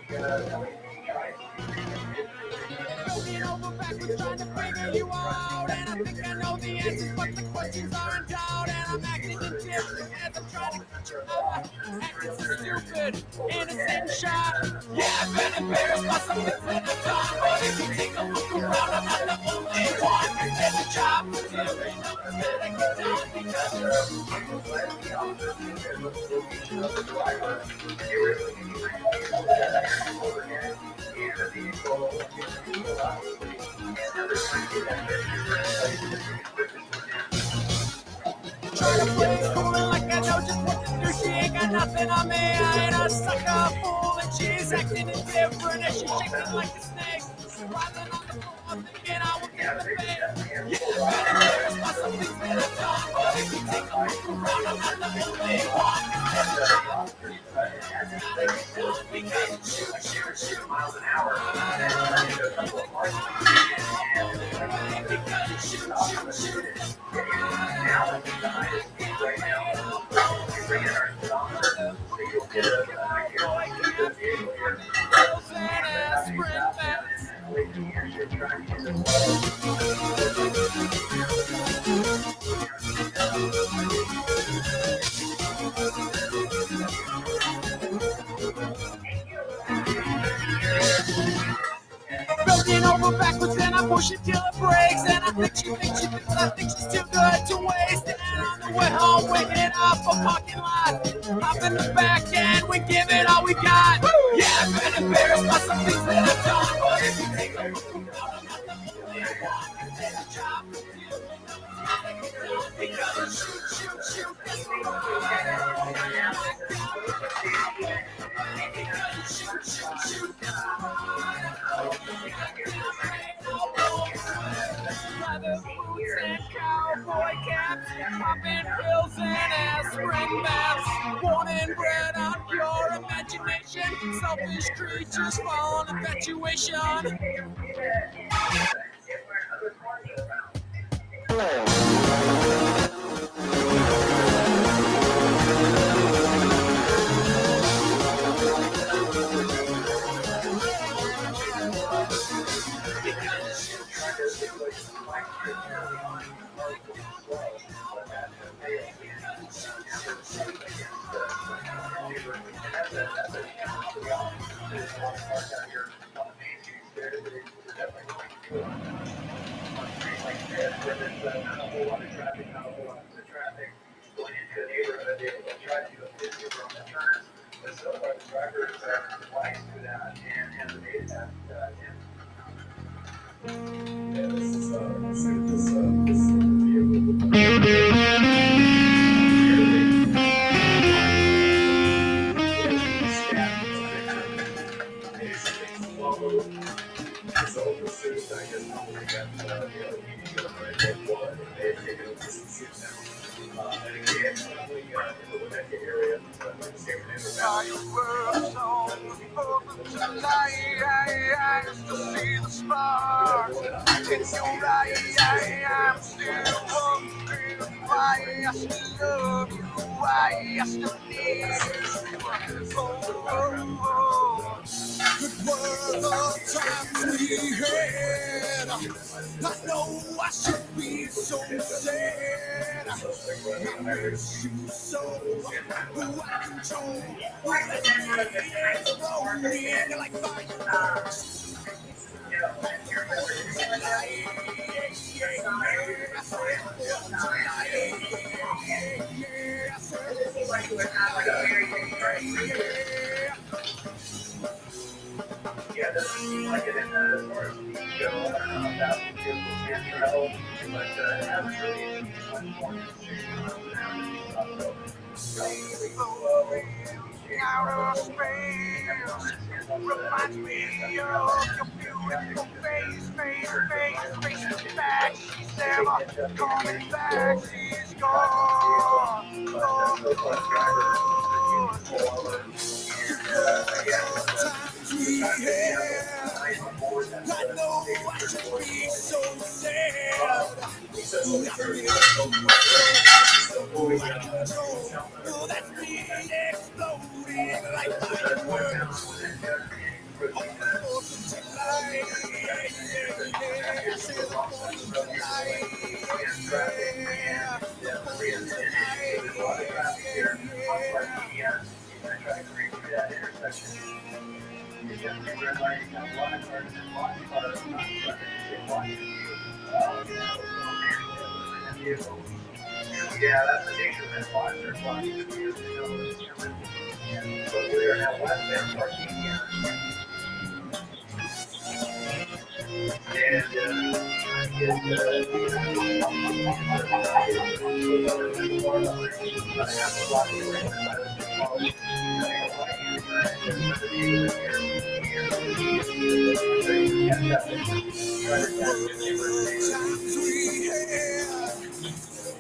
Building over backwards, trying to figure you out. And I think I know the answers, but the questions are in doubt. And I'm acting indifferent as I'm trying to get you out. Acting so stupid, innocent shot. Yeah, I've been embarrassed by some things that I've done. But if you take a look around, I'm not the only one. There's a job for you, and nothing that I can do because try to play it cool and like I know just what to do. She ain't got nothing on me. I ain't a sucker fool, and she's acting indifferent as she's shaking like a snake. Writhing on the floor, thinking I will get the bait. Yeah, I'm embarrassed by some things that I've done, but if you take a look around, I'm not the only one. There's a job for you, and that's gotta get done because shoot miles an hour. Because shoot. Now, right now, you're bringing our sponsor, so you'll get a building over backwards and I push it till it breaks. And I think she thinks she's too good to waste. And on the way home, we hit up a parking lot. Hop in the back and we give it all we got. Yeah, I've been embarrassed by some things that I've done, but if you take a look around, I'm not the only one. There's a job for you, and nothing's gotta get done because shoot. That's what I'm shoot. Leather boots and cowboy caps, popping pills and aspirin baths, born and bred on pure imagination, selfish creatures fall on infatuation. Fireworks on the 4th of July, I used to see the sparks in your eyes. I'm still wondering why I still love you, why I still need you. Good were the times we had. I know I should be so sad. I miss you so. Who I control. Rolling like fireworks. Yeah, this is like it in the forest show. I don't know if that would be able to travel, but it hasn't really much more Outer space reminds me of your beautiful face to back. She's never coming back. She's gone. Times we had. I know I should be so sad. That's me exploding like fireworks. Yeah, that's the nature of that watch. There's lots of different instruments. But we are now less than Arcadia.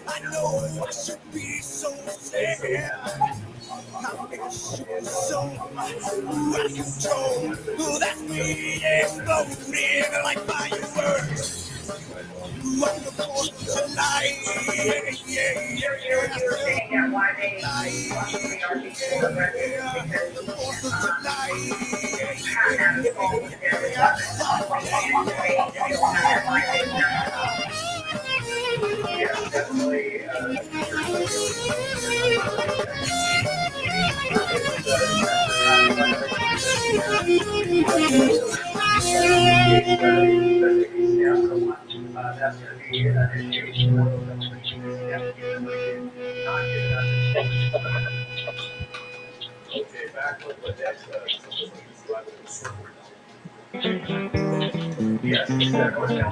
I know I should be so sad. My mission so out of control. Oh, that's me exploding like fireworks. On the 4th of July. That's going to be an issue. Okay, back with the next yes, very quick here.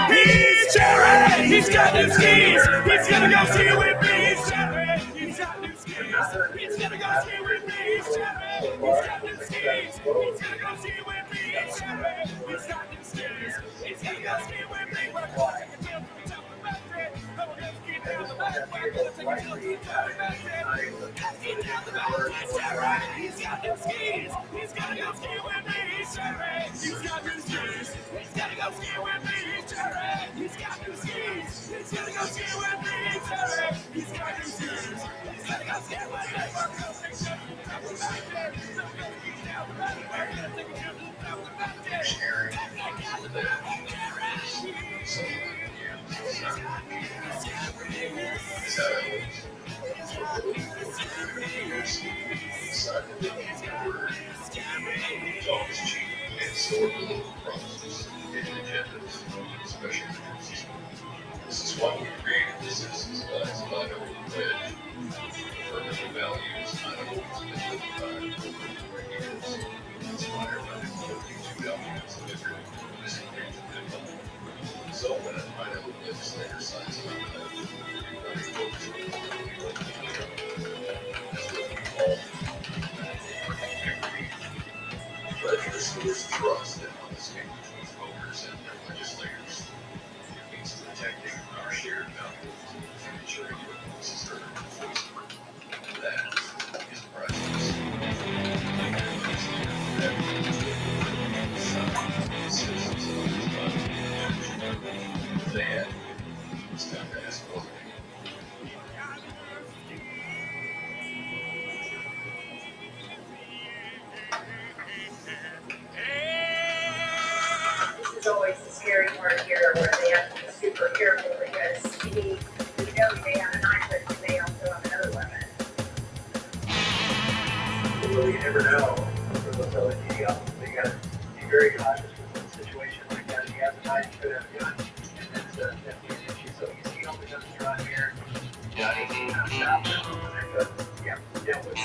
He's Jerry! He's got new skis! He's gonna go ski with me! He's Jerry! He's got new skis! He's gonna go ski with me! He's Jerry! He's got new skis! He's gonna go ski with me! He's Jerry! He's got new skis! He's gonna go ski with me! We're gonna take a trip to the top of the mountain! Then we're gonna ski down the mountain! We're gonna take a trip to the top of the mountain! Let's ski down the mountain! He's Jerry! He's got new skis! He's gonna go ski with me! He's Jerry! He's got new skis! He's gonna go ski with me! He's Jerry! He's got new skis! He's gonna go ski with me! He's Jerry! He's got new skis! He's gonna go ski with me! We're gonna take a trip to the top of the mountain! Then we're gonna ski down the mountain! We're gonna take a trip to the top of the mountain! Let's ski down the mountain! This is why we created the Citizens Class of Idaho Pledge. Affirmative values Idaho has been living by for years, inspired by the 42 documents of Israel, missing region and Bible. So when an Idaho legislator signs an pledge, everybody votes for the pledge restores trust and honesty between voters and their legislators. It means protecting our shared values and ensuring your voice is heard. So you never know. So you got to be very cautious with a situation like that. You have to hide, you could have a gun, and that's definitely an issue. So you see all the guns around here. Yeah, you kind of stop them. But yeah, dealt with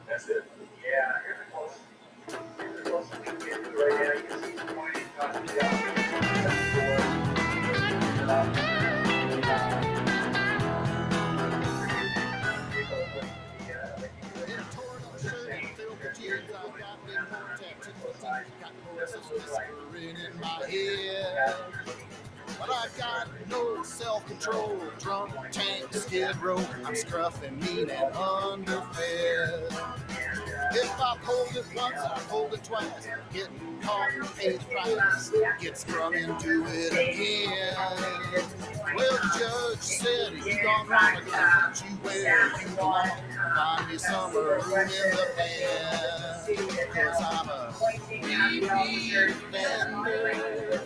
That's it. Yeah. In my head, but I got no self-control. Drunk tank, skid row, I'm scruffing, mean and underfed. If I hold it once, I hold it twice. Getting caught and paid the price. Get sprung into it again. Well, the judge said you gone wrong again. Put you where you belong. Find me somewhere room in the pen. Cause I'm a repeat offender.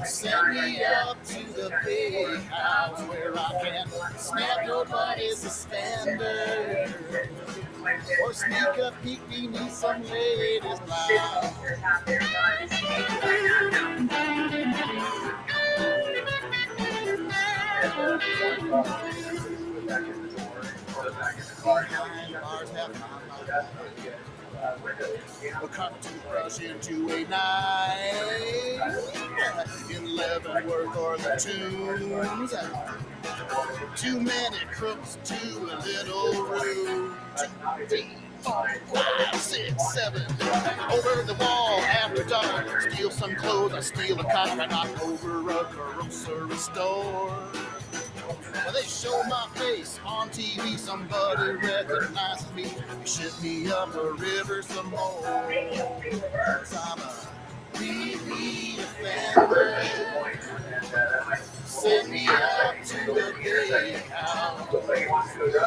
Send me up to the big house where I can snap your money suspender. Or sneak a peek beneath some lady's blouse. A cut toothbrush into a knife. 11 worth or the tunes. Too many crooks, too little room. 2, 3, 4, 5, 6, 7. Over the wall after dark. Steal some clothes, I steal a car. I knock over a grocery store. Well, they show my face on TV, somebody recognizes me. You ship me up a river some more. Cause I'm a repeat offender. Send me up to the big house.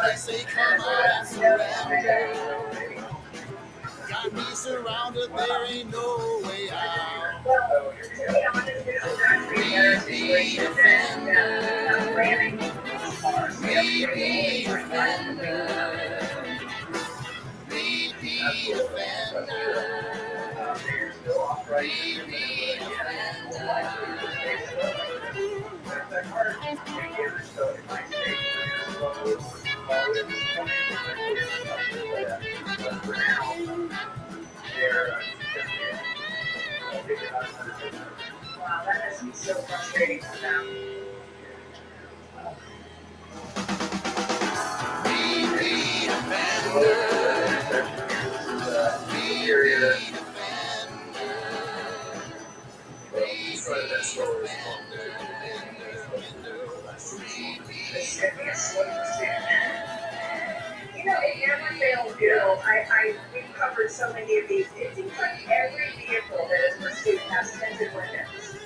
They say come out and surrender. Got me surrounded, there ain't no way out. Repeat offender. Repeat offender. Repeat offender. Repeat Wow, that must be so frustrating for them. area that started that slower response. You know, it never fails good. We've covered so many of these. It seems like every vehicle that is pursued has tinted windows.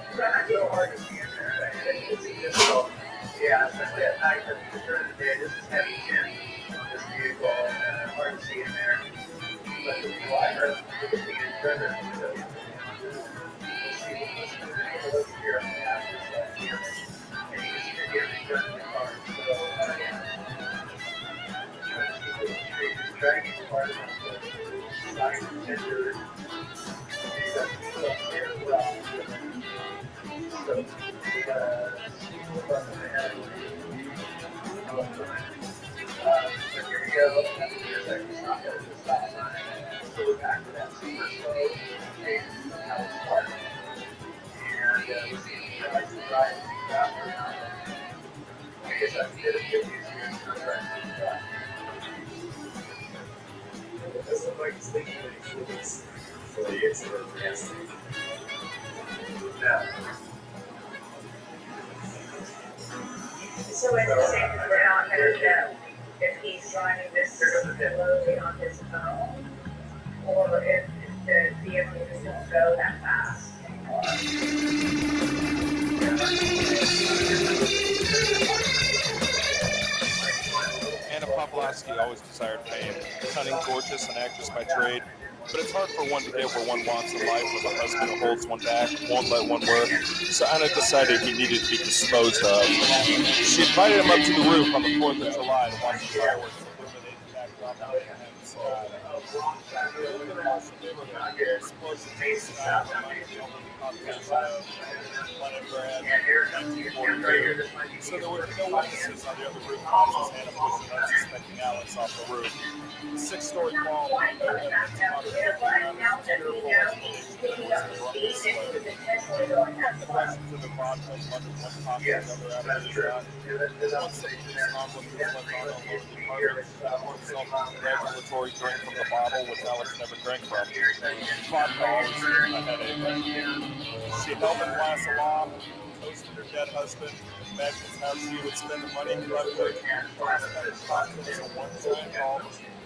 It's a little hard to see in there. It's difficult. Yeah, especially at night, because during the day, this is heavy tint on this vehicle, and hard to see in there. But the driver, you can see his driver. We'll see what's here on the after side here. And you can see the damage done in the car. So, yeah. Trying to keep it straight. Trying to get part of the side fender. And you got some stuff here as well. So, but here we go. That's the intersection stop. That's the stop sign. So we're back to that super slow pace of how it's parked. And we see the lights are driving faster now. I guess that's a bit of good news here. It's not driving too fast. It does look like it's thinking that he's looking for the exit of the gas station. Now, So it's the same as we're not going to know if he's driving this slowly on his phone or if the vehicle just won't go that fast. Anna Pavlovsky always desired fame, cunning, gorgeous, and actress by trade. But it's hard for one to get where one wants in life with a husband who holds one back, won't let one work. So Anna decided he needed to be disposed of. She invited him up to the roof on the 4th of July to watch the fireworks illuminate the backdrop of the sky. So there were no witnesses on the other roof as Anna pushed an unsuspecting Alex off the roof. The 6-story wall regulatory drink from the bottle, which Alex never drank from. Vodka always gave him a headache. She held him glass aloft, toasted her dead husband, imagined how she would spend the money he left her, spent cocktails on one giant ball,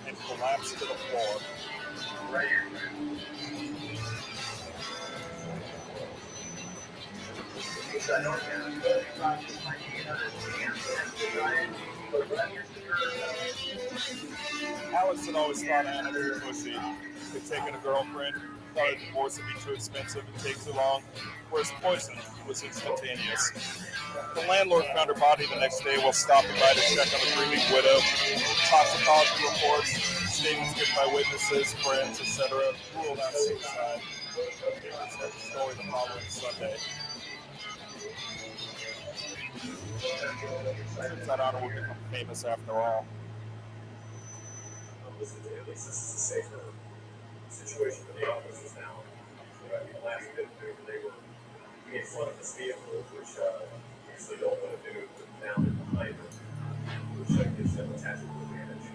and collapsed to the floor. Alex had always thought Anna was a pussy. He'd taken a girlfriend, thought a divorce would be too expensive and take too long, whereas poison was instantaneous. The landlord found her body the next day while stopping by to check on the grieving widow. Toxicology reports, statements given by witnesses, friends, etc. ruled out suicide. Papers had the story the following Sunday. Turns out Anna would become famous after all. at least this is a safer situation for the officers now. I mean, the last bit they were in front of this vehicle, which obviously don't want to do, but now they're behind it, which gives them a tactical advantage.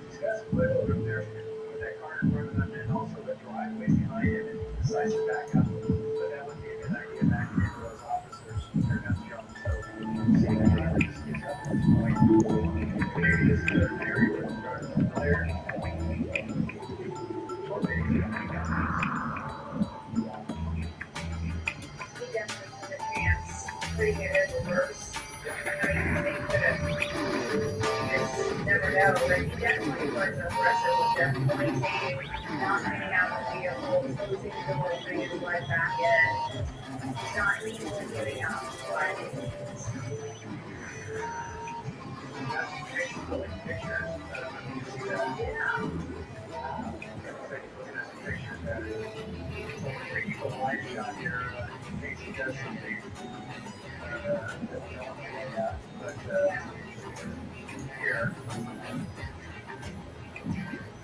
These guys are way over there with that car in front of them and also the driveway behind it and decides to back up. But that would be a good idea back into those officers. They're going to jump. So, see that just gets up to this point. Maybe this is an area where the cars are there. Or maybe He definitely took a chance, putting it in reverse. I know you could have never know, but he definitely was aggressive with them pointing, not hanging out the vehicle, closing the door, bringing his wife back in, not easily giving up.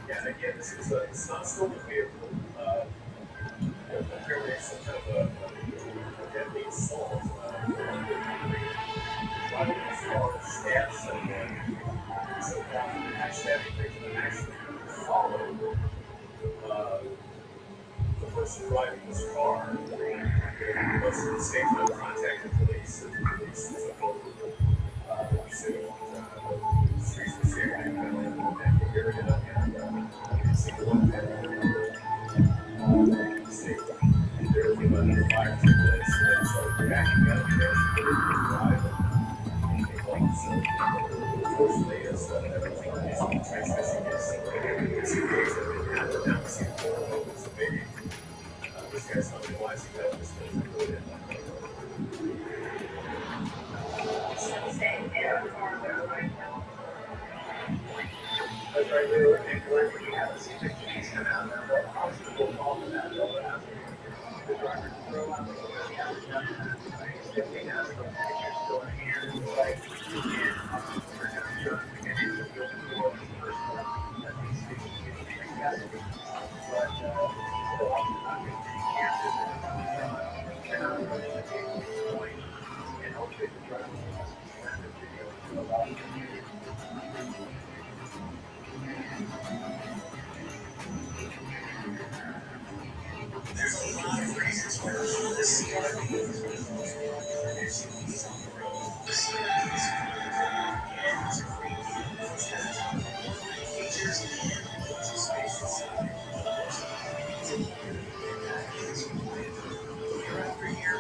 Yeah, again, this is it's not a stolen vehicle. Apparently it's some kind of a The person driving this car was safe to contact the police, and the police took over pursuit. Streets were safe in the area, and you can see one safe. And there was a fire took place, so they started backing up, and drive and they went. So, unfortunately, it's everything is transmission is two days have been happening now. So maybe this guy's not realizing that this is included. That's right, we were in Glen, we have a secret keys come out there, but hospital called for that, they'll ask the driver to throw out the if they ask for pictures still in here, it's like, and hospital turn down the and it's a good for the first one, that these things can be custody. But, still, I'm not going to be cancer, and I'm going to take this point, and hopefully the driver will send the video to allow the community. There's a lot of reasons why the CRV is SUVs on the road. The CRV is and it's a free vehicle. It's got features and it's a space inside. It's a year after year.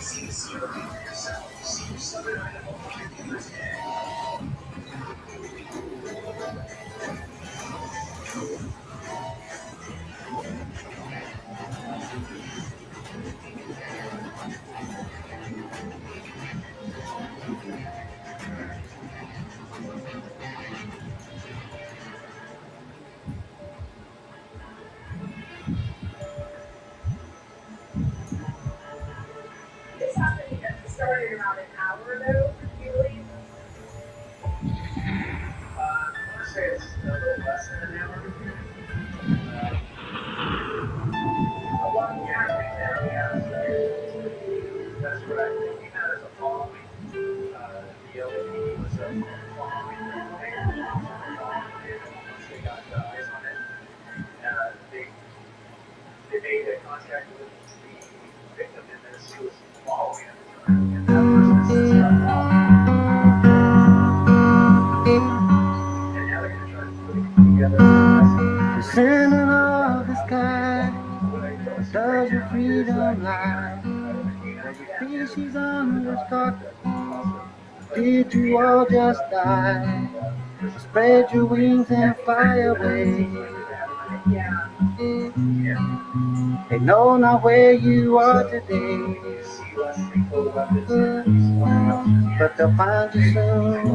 See the CRV for yourself. See your Southern Idaho car dealers today. This happened started around an hour ago, usually. I want to say it's a little less than an hour. A long traffic there, yeah. That's what I think. He had as a following. The LED was a following there. Once they got eyes on it, they made a contact with the victim in this who was following him. And that person is and now they're going to try to put it together. The center of the sky, does your freedom lie? Was the species understood? Did you all just die? Spread your wings and fly away. They know not where you are today, but they'll find you soon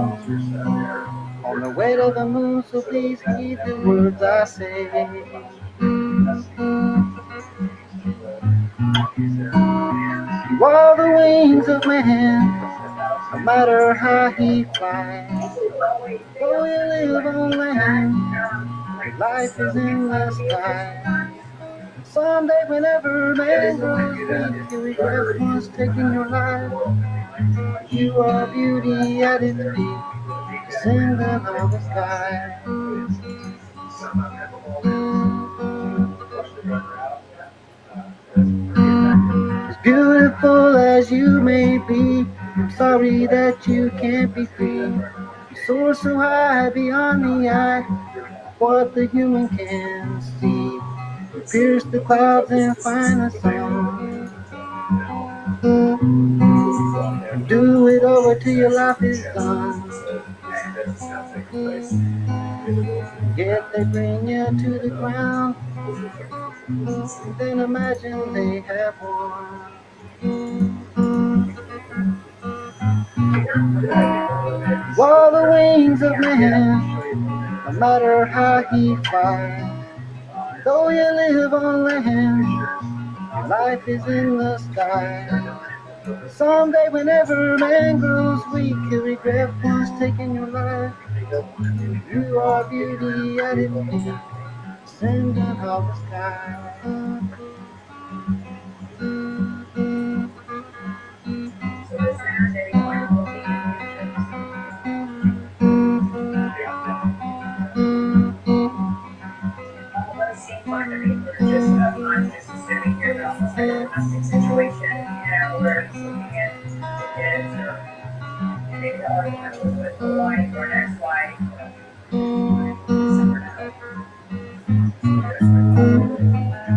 on the way to the moon. So please heed the words I say. You are the wings of man, no matter how he flies. Though you live on land, your life is in the sky. Someday whenever man grows weak, you regret once taking your life. You are beauty at its peak, descendant of the sky. As beautiful as you may be, I'm sorry that you can't be free. You soar so high beyond the eye, what the human can see. You pierce the clouds and find the sun. Do it over till your life is done. Yet they bring you to the ground, then imagine they have won. You are the wings of man, no matter how he flies. Though you live on land, your life is in the sky. Someday whenever man grows weak, you regret once taking your life. You are beauty at its peak, descendant of the sky. So this has any wonderful futures. Although it seems like the people are just, I'm just sitting here, but almost like a domestic situation, where he's looking at the kids, or maybe the argument was with the wife or an ex-wife,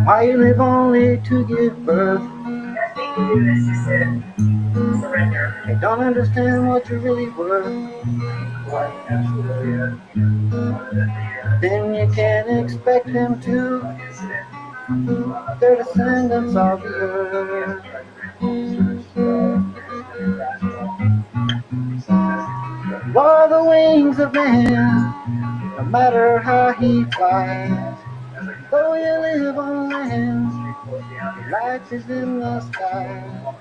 Why you live only to give birth? That thing to do is just to surrender. They don't understand what you're really worth. Then you can't expect them to. They're descendants of the earth. While the wings of man, no matter how he flies, though you live on land, life is in the sky.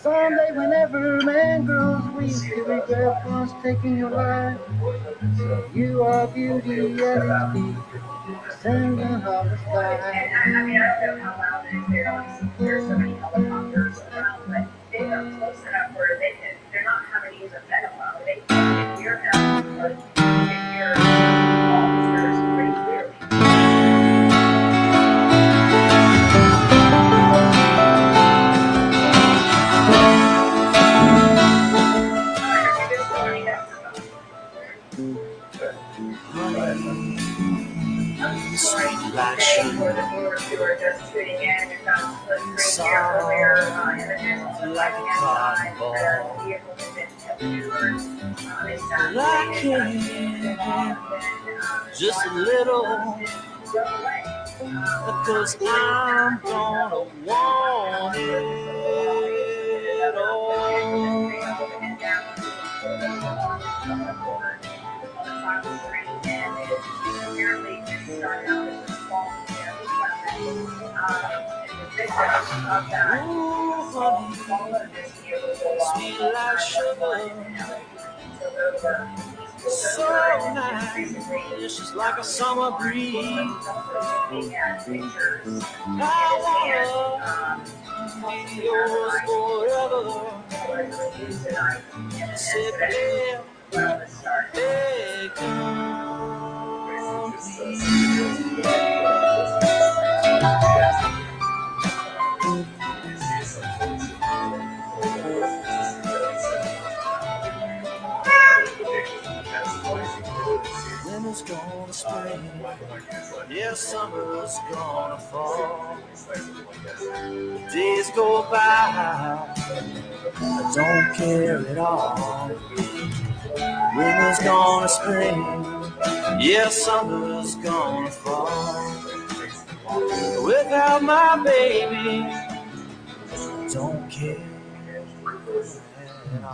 Someday whenever man grows weak, you regret once taking your life. You are beauty at its peak, descendant of the And sky. I mean, I don't know how loud it is there. Obviously, there's so many helicopters around, but they are close enough where they're not having to use a megaphone. They can hear them, or they can hear officers pretty clearly. Sweet like sugar, like a cotton ball, like candy, just a little, because I'm gonna want it all. Ooh, honey, sweet like sugar, so nice, it's just like a summer breeze. I wanna be yours forever. Say, babe, hey, come, winter's gonna spring, yeah, summer's gonna fall. The days go by, I don't care at all. Winter's gonna spring, yeah, summer's gonna fall. Without my baby, I don't care at all.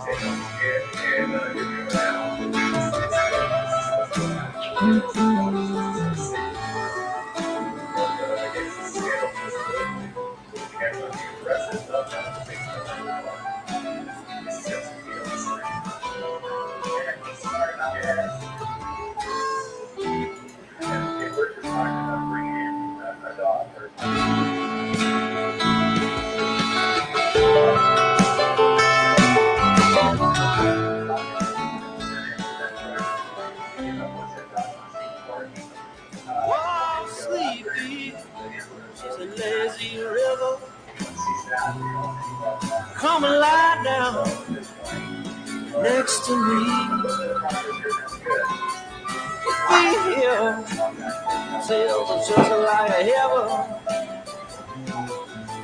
Whoa, sleepy, she's a lazy river. Come and lie down next to me. Be here, till it's just like a heaven,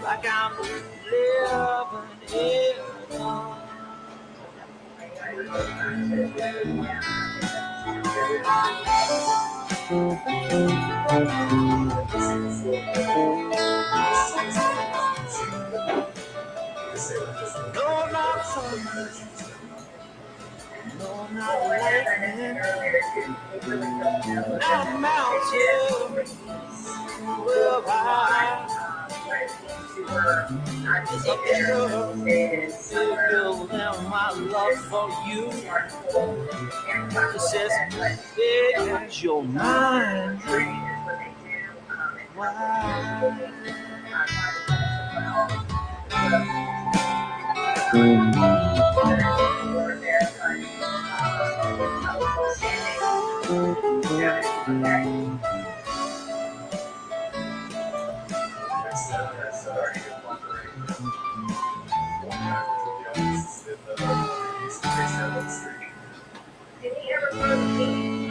like I'm living here. No, not thunder, no, not lightning, not mountain, well, I just a picture to feel down my love for you. It says, because you're mine, That's already been wondering. One time with the audience in the East 37th Street. Did he ever go to the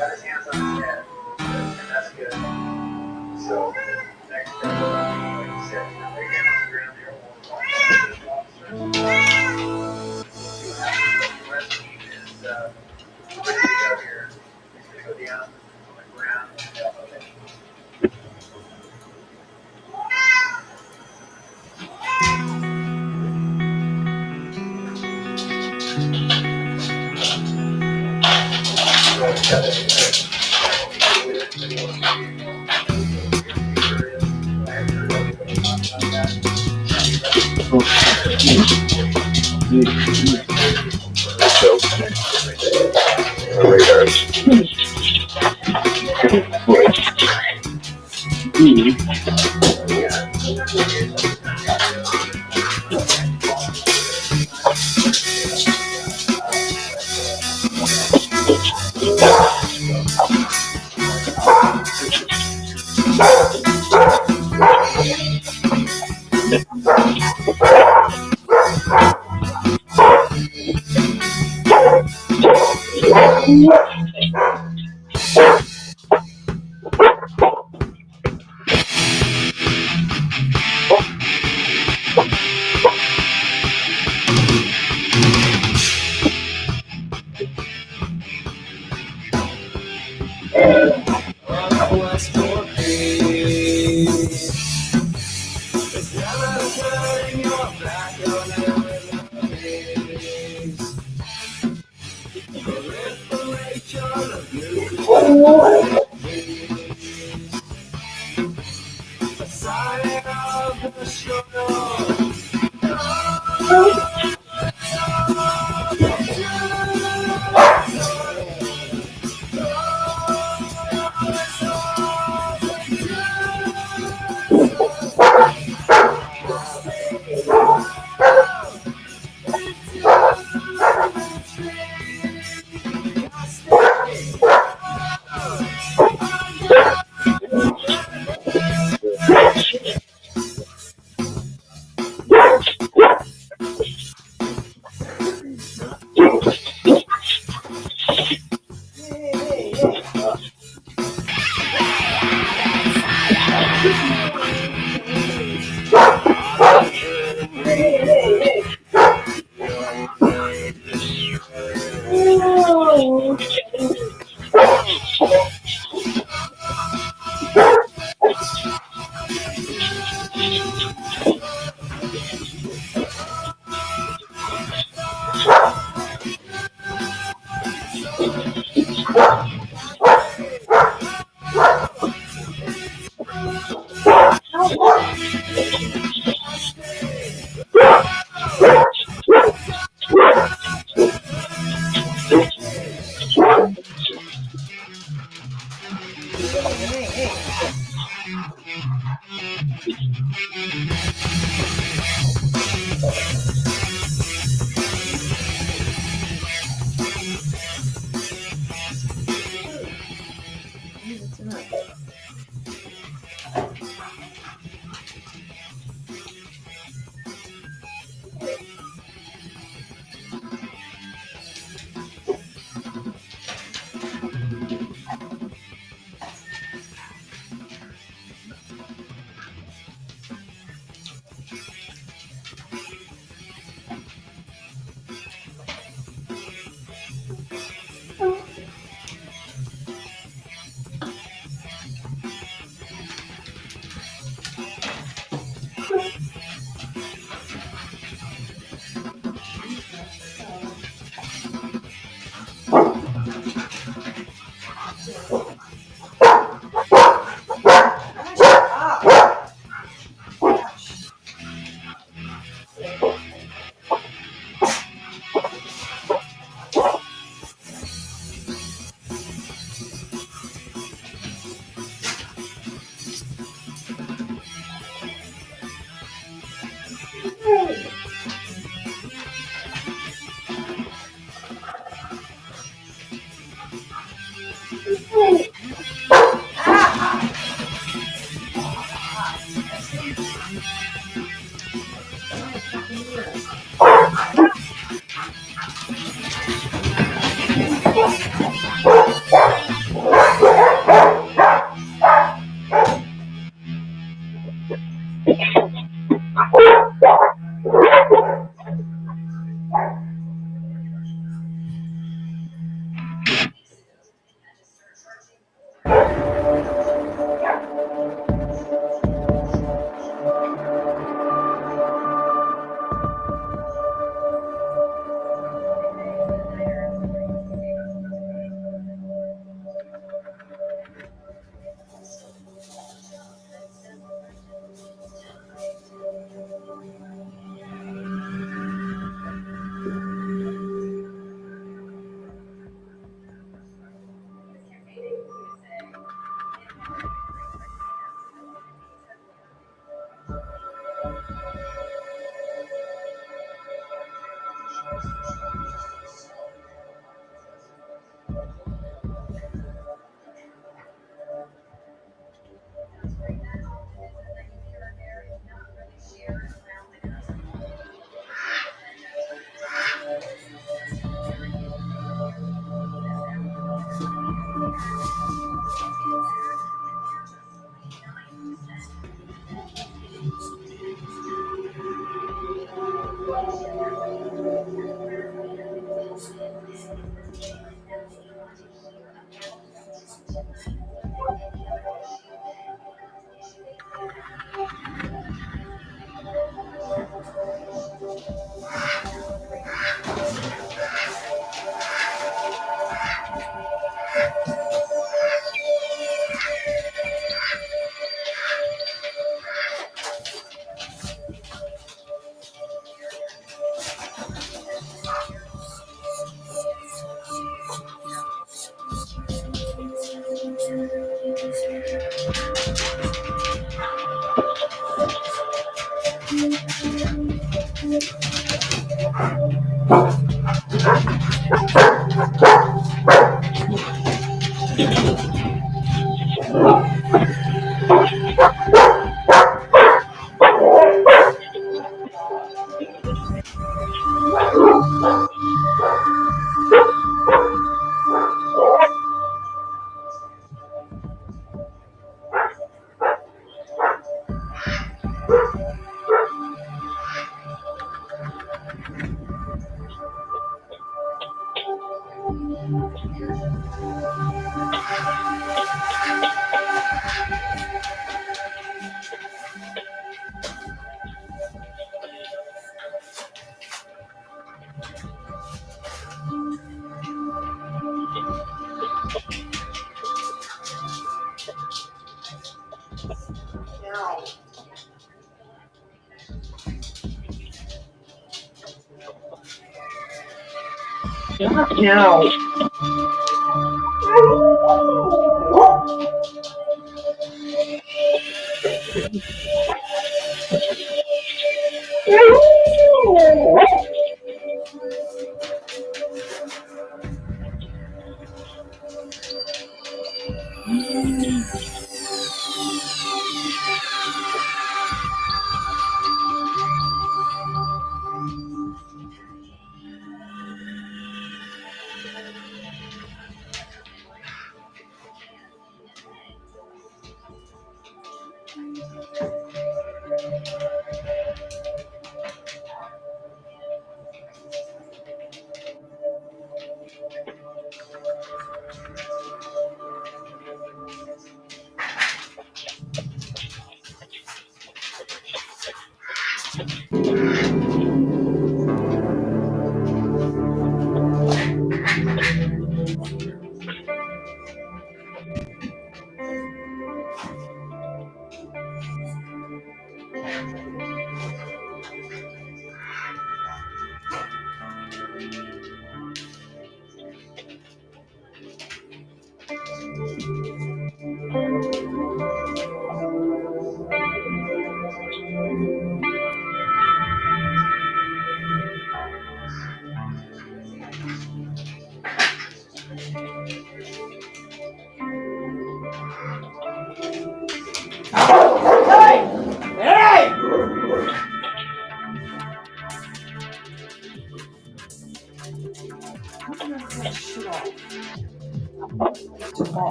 Got his hands on his head, and that's good. So, next step will be, like you said, lay down on the ground there, we'll walk the rest team is ready to go here. He's going to go down on the ground.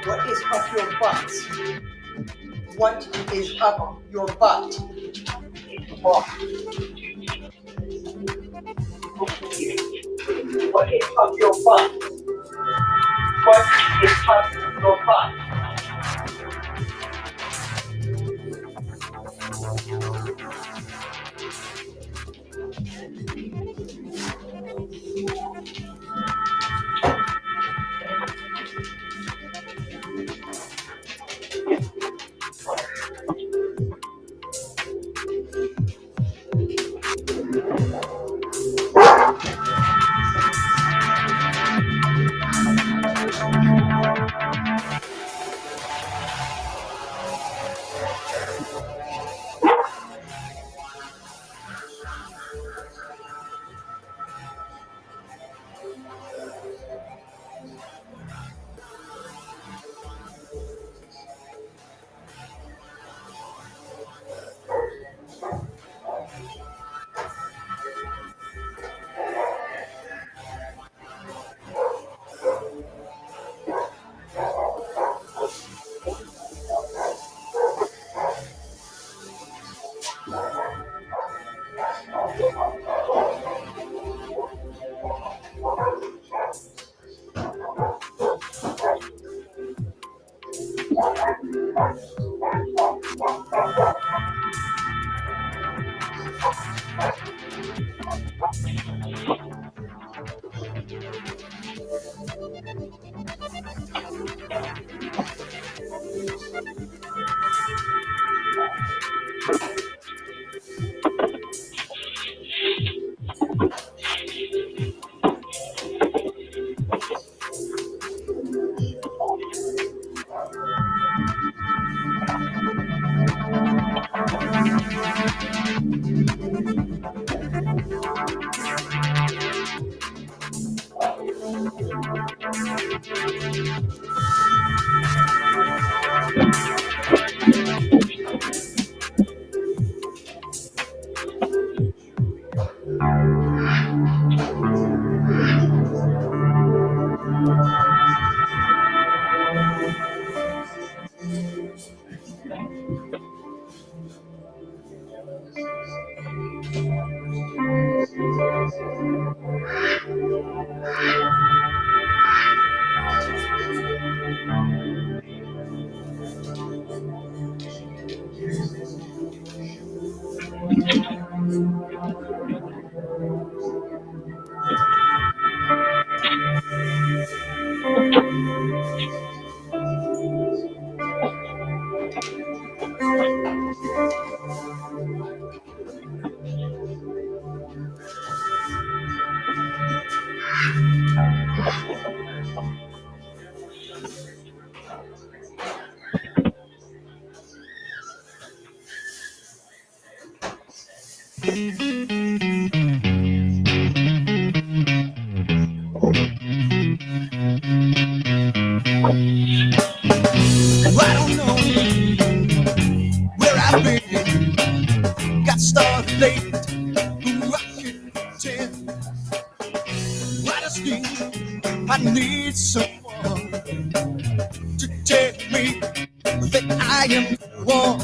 What is up your butt? What is up your butt? What is up your butt? What is up your butt? I don't know where I've been. Got started late. Ooh, I can't tell. I just I need someone to tell me that I am the one.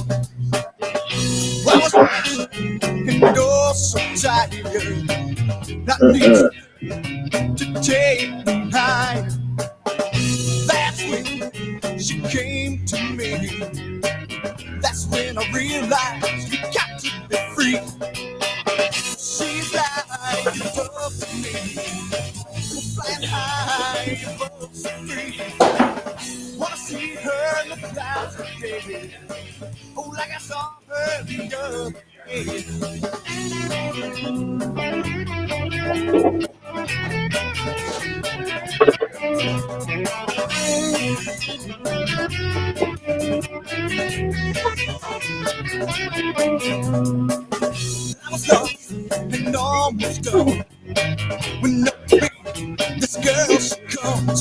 I was lost and oh so tired. I need to take me high. That's when she came to me. That's when I realized you got to be free. She's like above me, flying high above the free. Wanna see her in the clouds today. Oh, like I saw her the other day. I was lost and almost gone. When this girl she comes,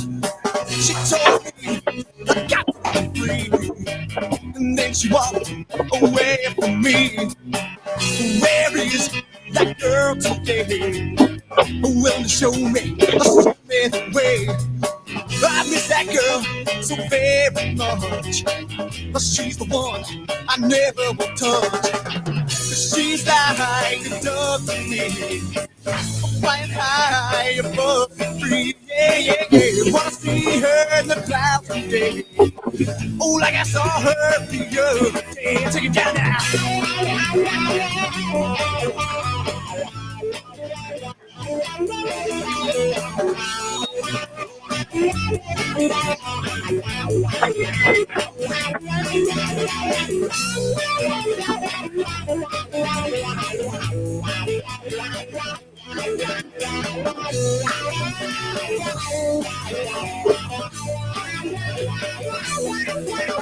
she told me I got to be free. And then she walked away from me. Where is that girl today? Willing to show me the way. I miss that girl so very much. But she's the one I never will touch. She's like a dove to me, flying high above the free. Yeah, yeah, yeah. Wanna see her in the clouds today. Oh, like I saw her the other day. Take it down now.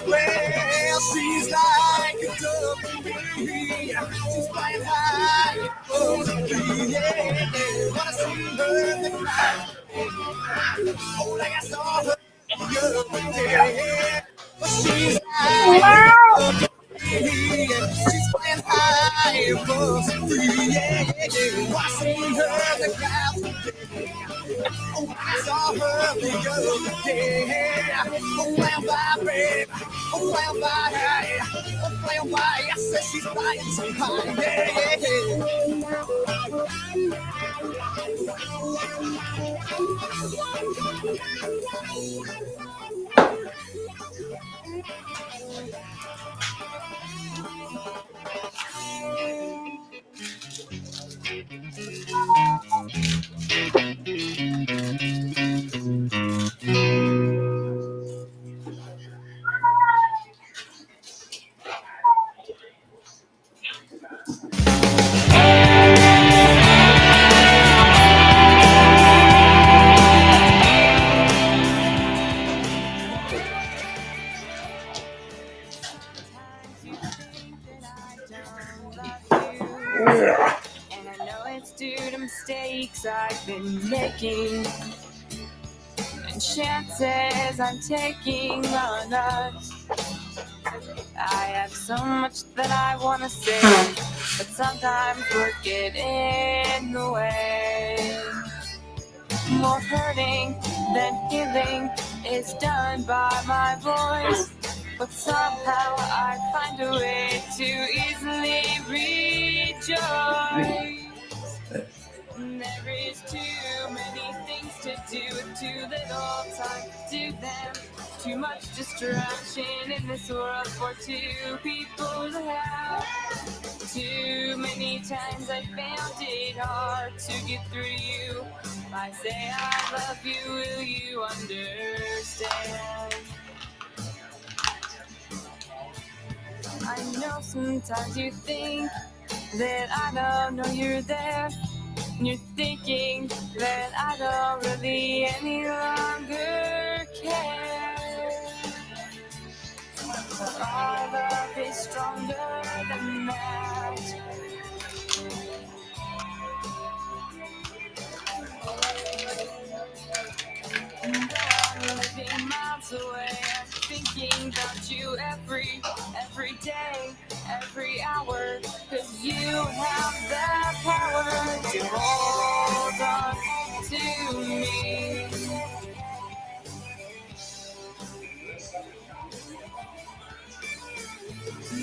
Well, she's like a dove to me. She's flying high above the tree. Yeah, yeah. Wanna see her in the clouds. Oh, like I saw her the other day. But she's like a dove to me. She's flying high above the tree. Yeah, yeah, yeah. Wanna see her in the clouds. Oh, I saw her the other day. Oh, flying by, babe. Oh, flying by, hey. Oh, flying by. I said she's flying so high. Yeah, Yeah. And I know it's due to mistakes I've been making and chances I'm taking on us. I have so much that I want to say, but sometimes words get in the way. More hurting than healing is done by my voice, but somehow I find a way to easily rejoice. There is too many things to do with too little time to do them. Too much distraction in this world for two people to have. Too many times I found it hard to get through to you. If I say I love you, will you understand? I know sometimes you think that I don't know you're there. You're thinking that I don't really any longer care. But our love is stronger than that. And I'm living miles away. I'm thinking about you every day, every hour. 'Cause you have the power to hold on to me.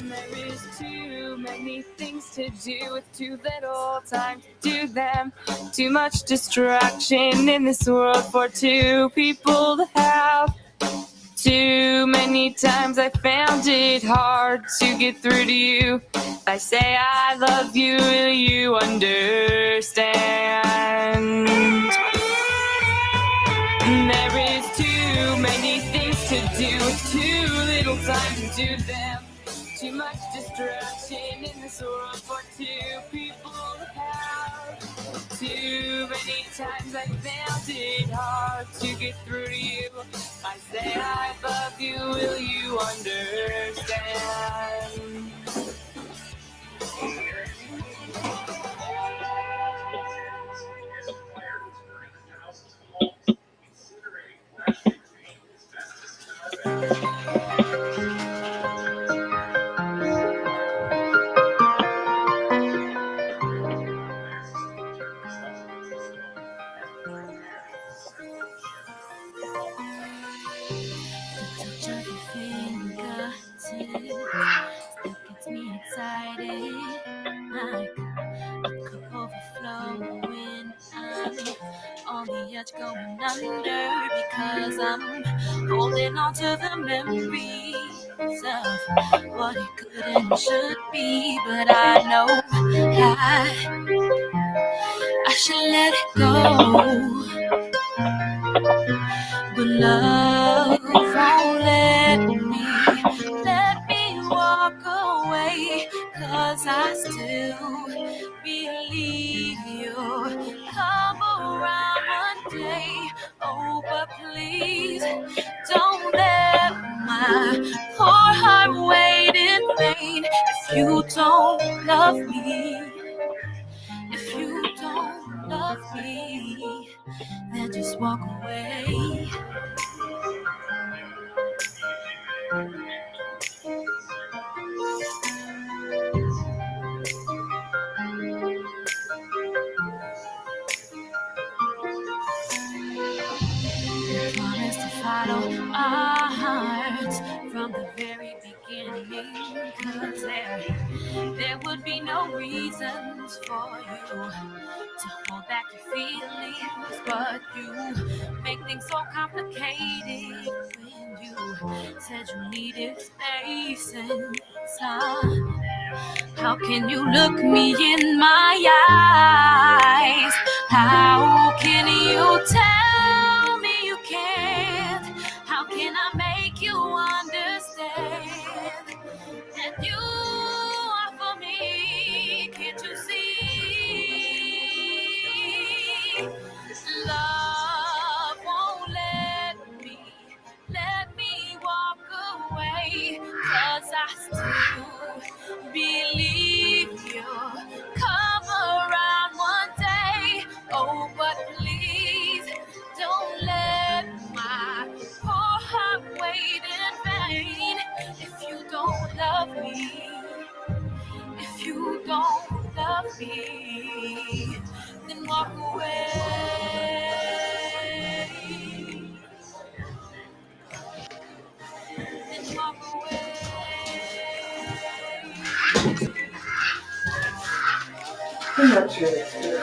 There is too many things to do with too little time to do them. Too much distraction in this world for two people to have. Too many times I found it hard to get through to you. I say I love you, will you understand? There is too many things to do with too little time to do them. Too much distraction in this world for two people to have. Too many times I found it hard to get through to you. I say I love you, will you understand? That gets me excited, like a cup overflowing. I'm on the edge going under because I'm holding on to the memories of what it could and should be. But I know I should let it go. But love won't let me walk away, 'cause I still believe you'll come around one day. Oh, but please don't let my poor heart wait in vain. If you don't love me, if you don't love me, then just walk away. Promise to follow our hearts from the very beginning, 'cause there would be no reasons for you to hold back your feelings, but you make things so complicated when you said you needed space and time. How can you look me in my eyes? How can you tell me you can't? How can I make you understand that you are for me? Can't you see? Love won't let me walk away, 'cause I still believe me, then walk away. Then walk away. I'm not sure that's good.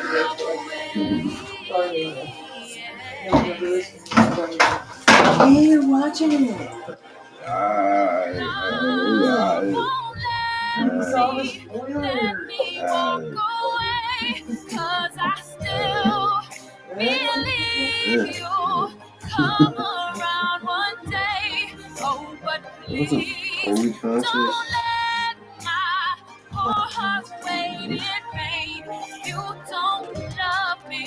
Hey, you're watching it. It's all the spoilers. Walk away, 'cause I still believe you'll come around one day. Oh, but please don't let my poor heart wait in vain. You don't love me.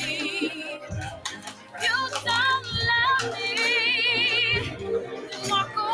You don't love me. Then walk away.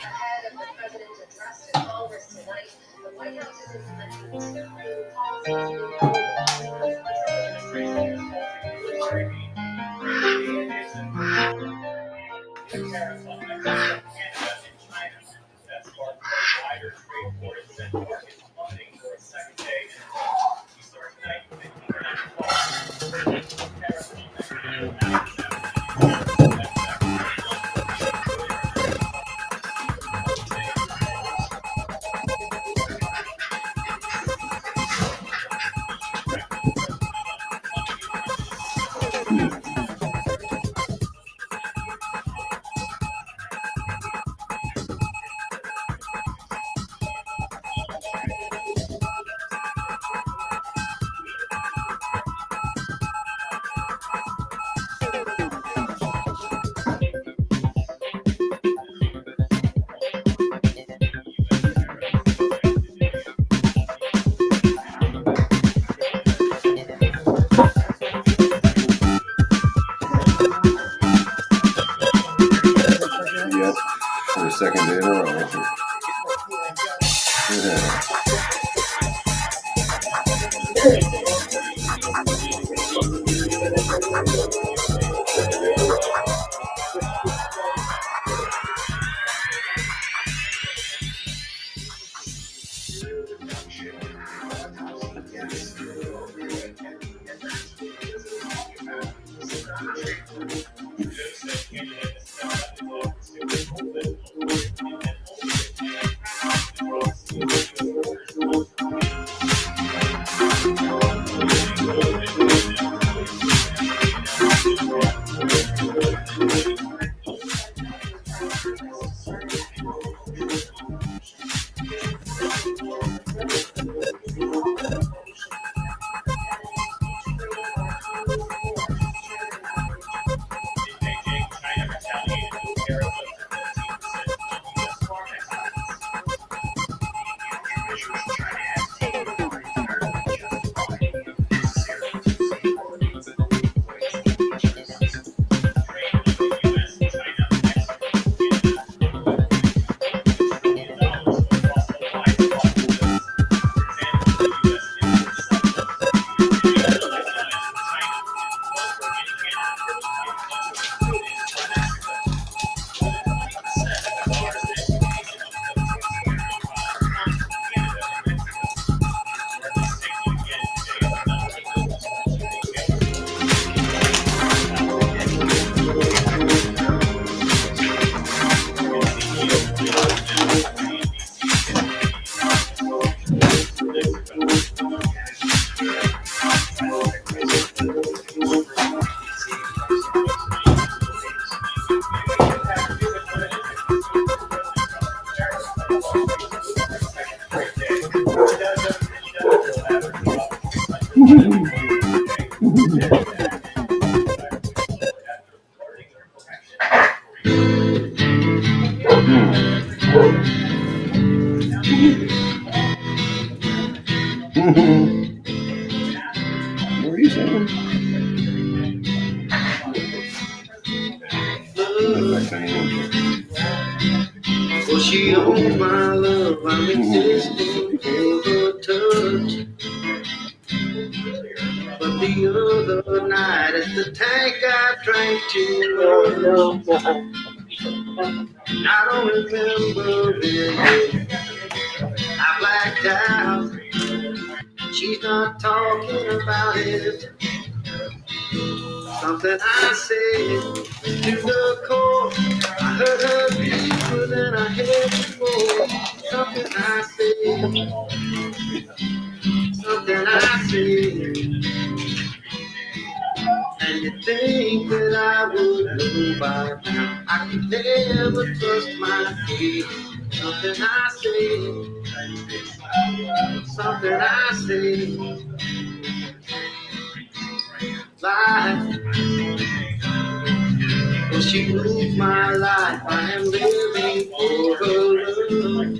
Ahead of the president's address to Congress tonight, the White House is implementing two new Tariffs on Mexico, Canada, and China. That sparked wider trade wars and market plummeting for a second day. We start tonight with international tariffs on Mexico. Yep, for the second day in a row. Yeah. you singing? Well, she owns my love, I'm existing for her touch. But the other night at the tank I drank too much. I don't remember it. I blacked out. She's not talking about it. Something I said to the core. I heard her deeper than I had before. Something I said. Something I said. And you think that I would know by now. I could never trust my feet. Something I say, something I say. Life, well, she rules my life. I am living for her love.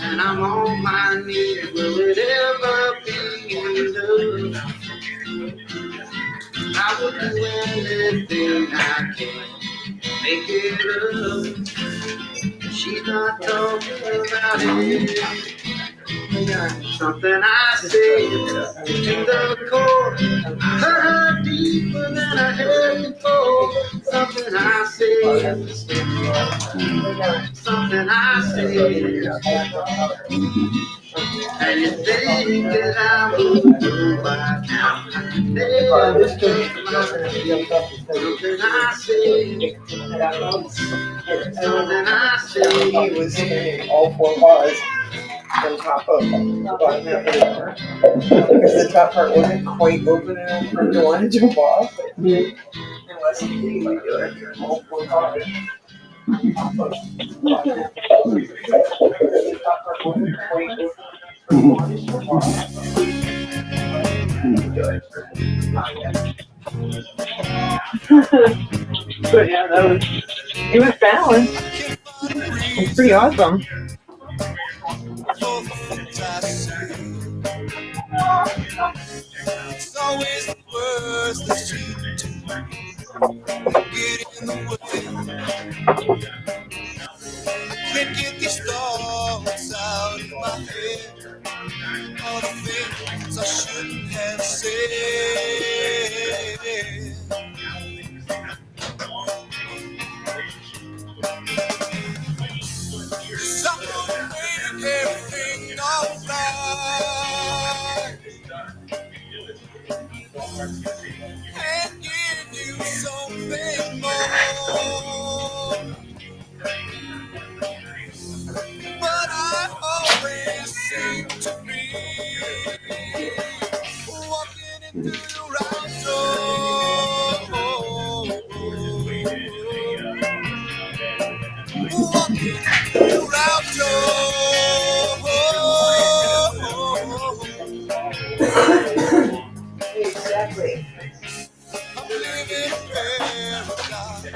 And I'm on my knees. Will it ever be enough? I would do anything I can, make it up. She's not talking about it. Something I said to the core. I heard deeper than I had before. Something I said. Something I said. And you think that I would do by now. I can never change my mind. Something I said. Something I said. He was singing all four bars on top of the bottom half of the bar. Because the top part wasn't quite open enough for him to want to jump off. Unless he like do it all four bars. The top part wasn't quite open enough for him to want to jump off. But yeah, it was balanced. It's pretty awesome. It's always the words that seem to get in the way. Can't get these thoughts out of my head. All the things I shouldn't have said. I'm gonna make everything alright and give you something more. But I always seem to be walking into your right door. Walking into your right door. Exactly. I'm living in paradise.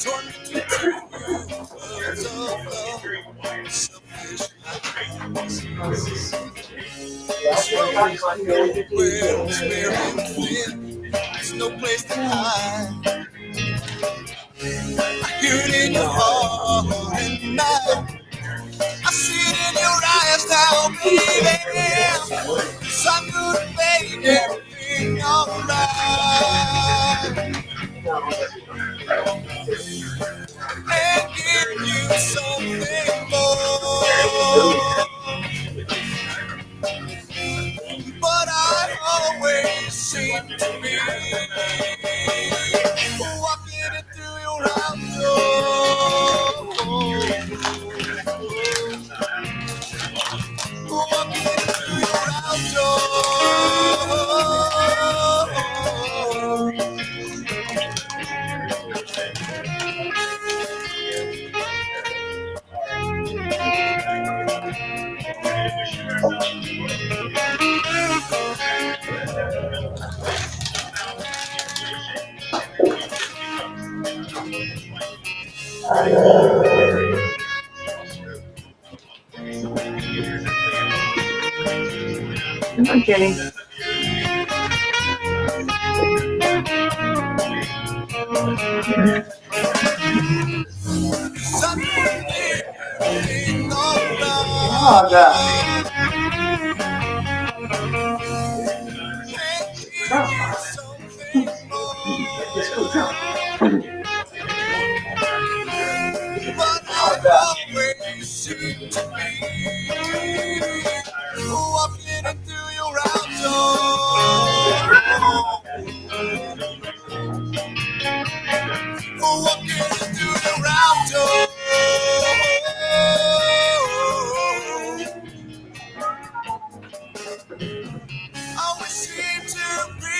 Torn between two worlds of love. Selfish where I'm sparing thin. There's no place to hide. I hear it in your heart and night. I see it in your eyes now, baby. So I'm gonna make everything alright and give you something more. But I always seem to be walking it through your house door. Walking it through your house door. Hi, Jenny. Just go drop. Always seem to be walking into your outdoor. Walking into your outdoor. Always seem to be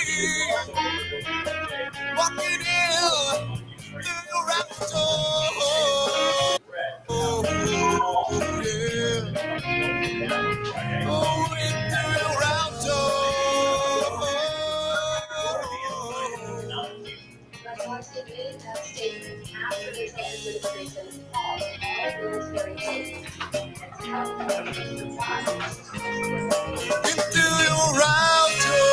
walking in through your outdoor. Oh, yeah. Oh, into your outdoor. Once they made that statement after the Trump administration called all military bases and tough Into your outdoor.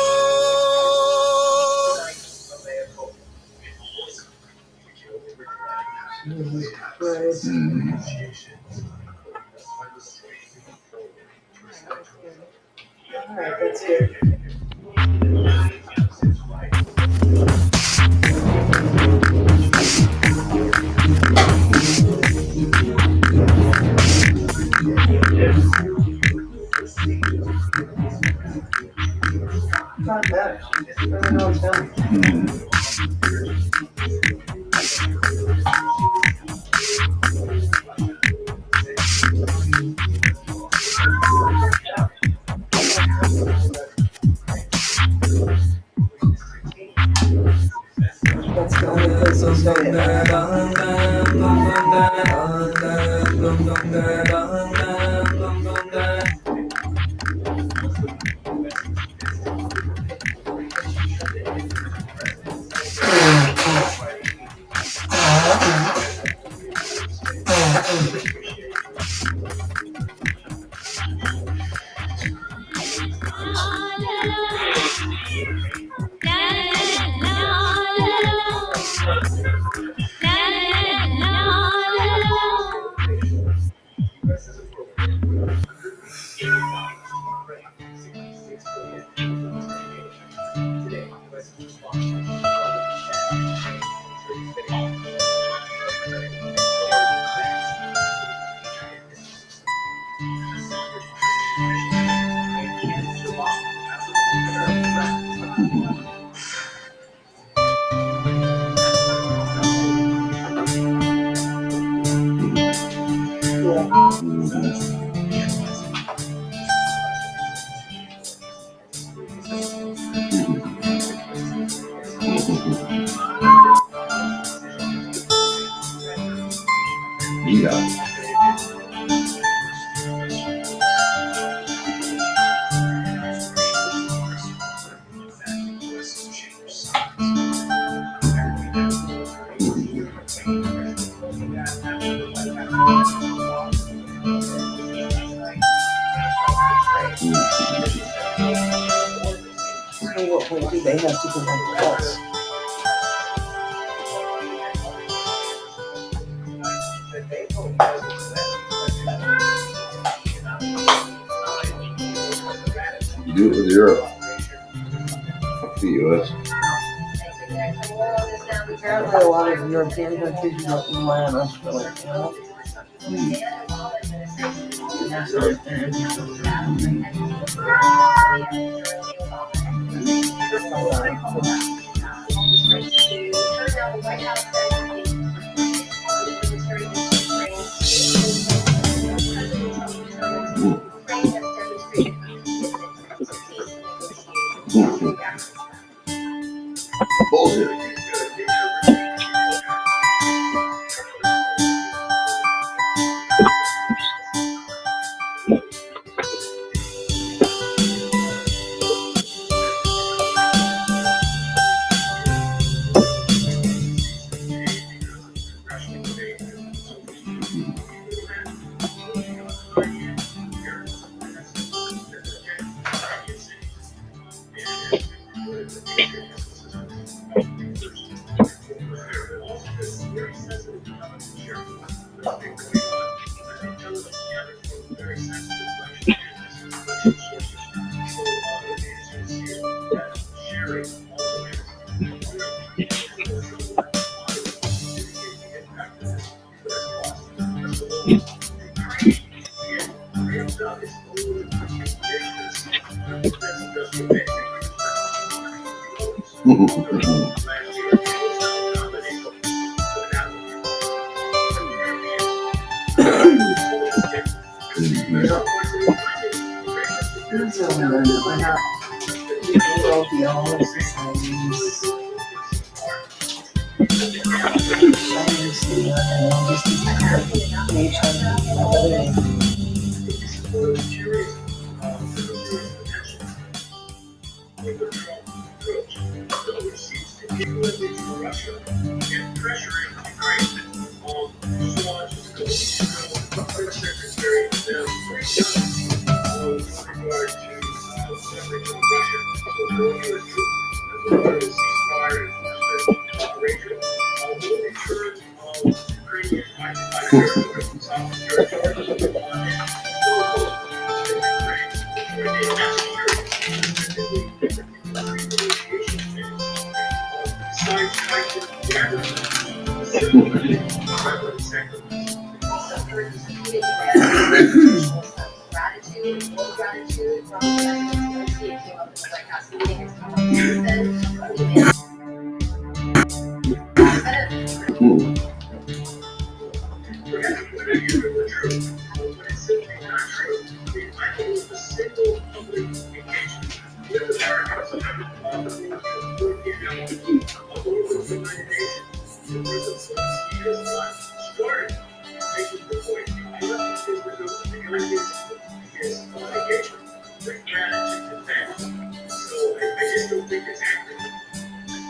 All right, that's good. Not bad. I don't know what's done. That's the only place I'll say it. Yeah. So what point do they have to go back to us? You do it with Europe. Fuck the US. Apparently a lot of European countries don't rely on us for like, you know. Bullshit.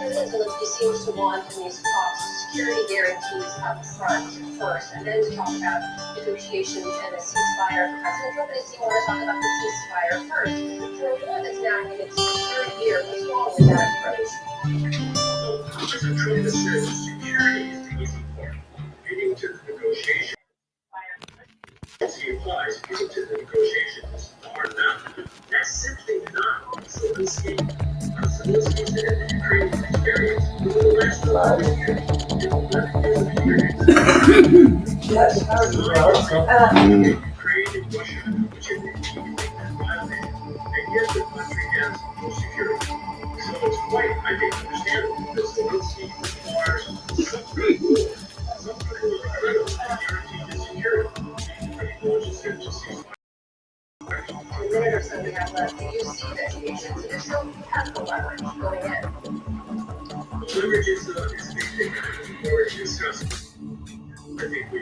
President Zelensky seems to want in these talks security guarantees up front first, and then to talk about negotiations and a ceasefire. President Trump and his team want to talk about the ceasefire first. For a war that's now in its third year, what's wrong with that approach? President Trump has said security is the easy part. Getting to the negotiation. As he implies, getting to the negotiations are not. That's simply not Zelensky. Zelensky's had the Ukrainian experience over the last 12 years. 11 years of experience. Yes, Ukraine and Russia, which have been keeping that violation, and yet the country has no security. So it's quite, I think, understandable that Zelensky requires some kind of war, some kind of incredible guarantee to security. Minute or so we have left. Do you see that the agents are still have the leverage going in? Leverage is a big thing we've already discussed. I think we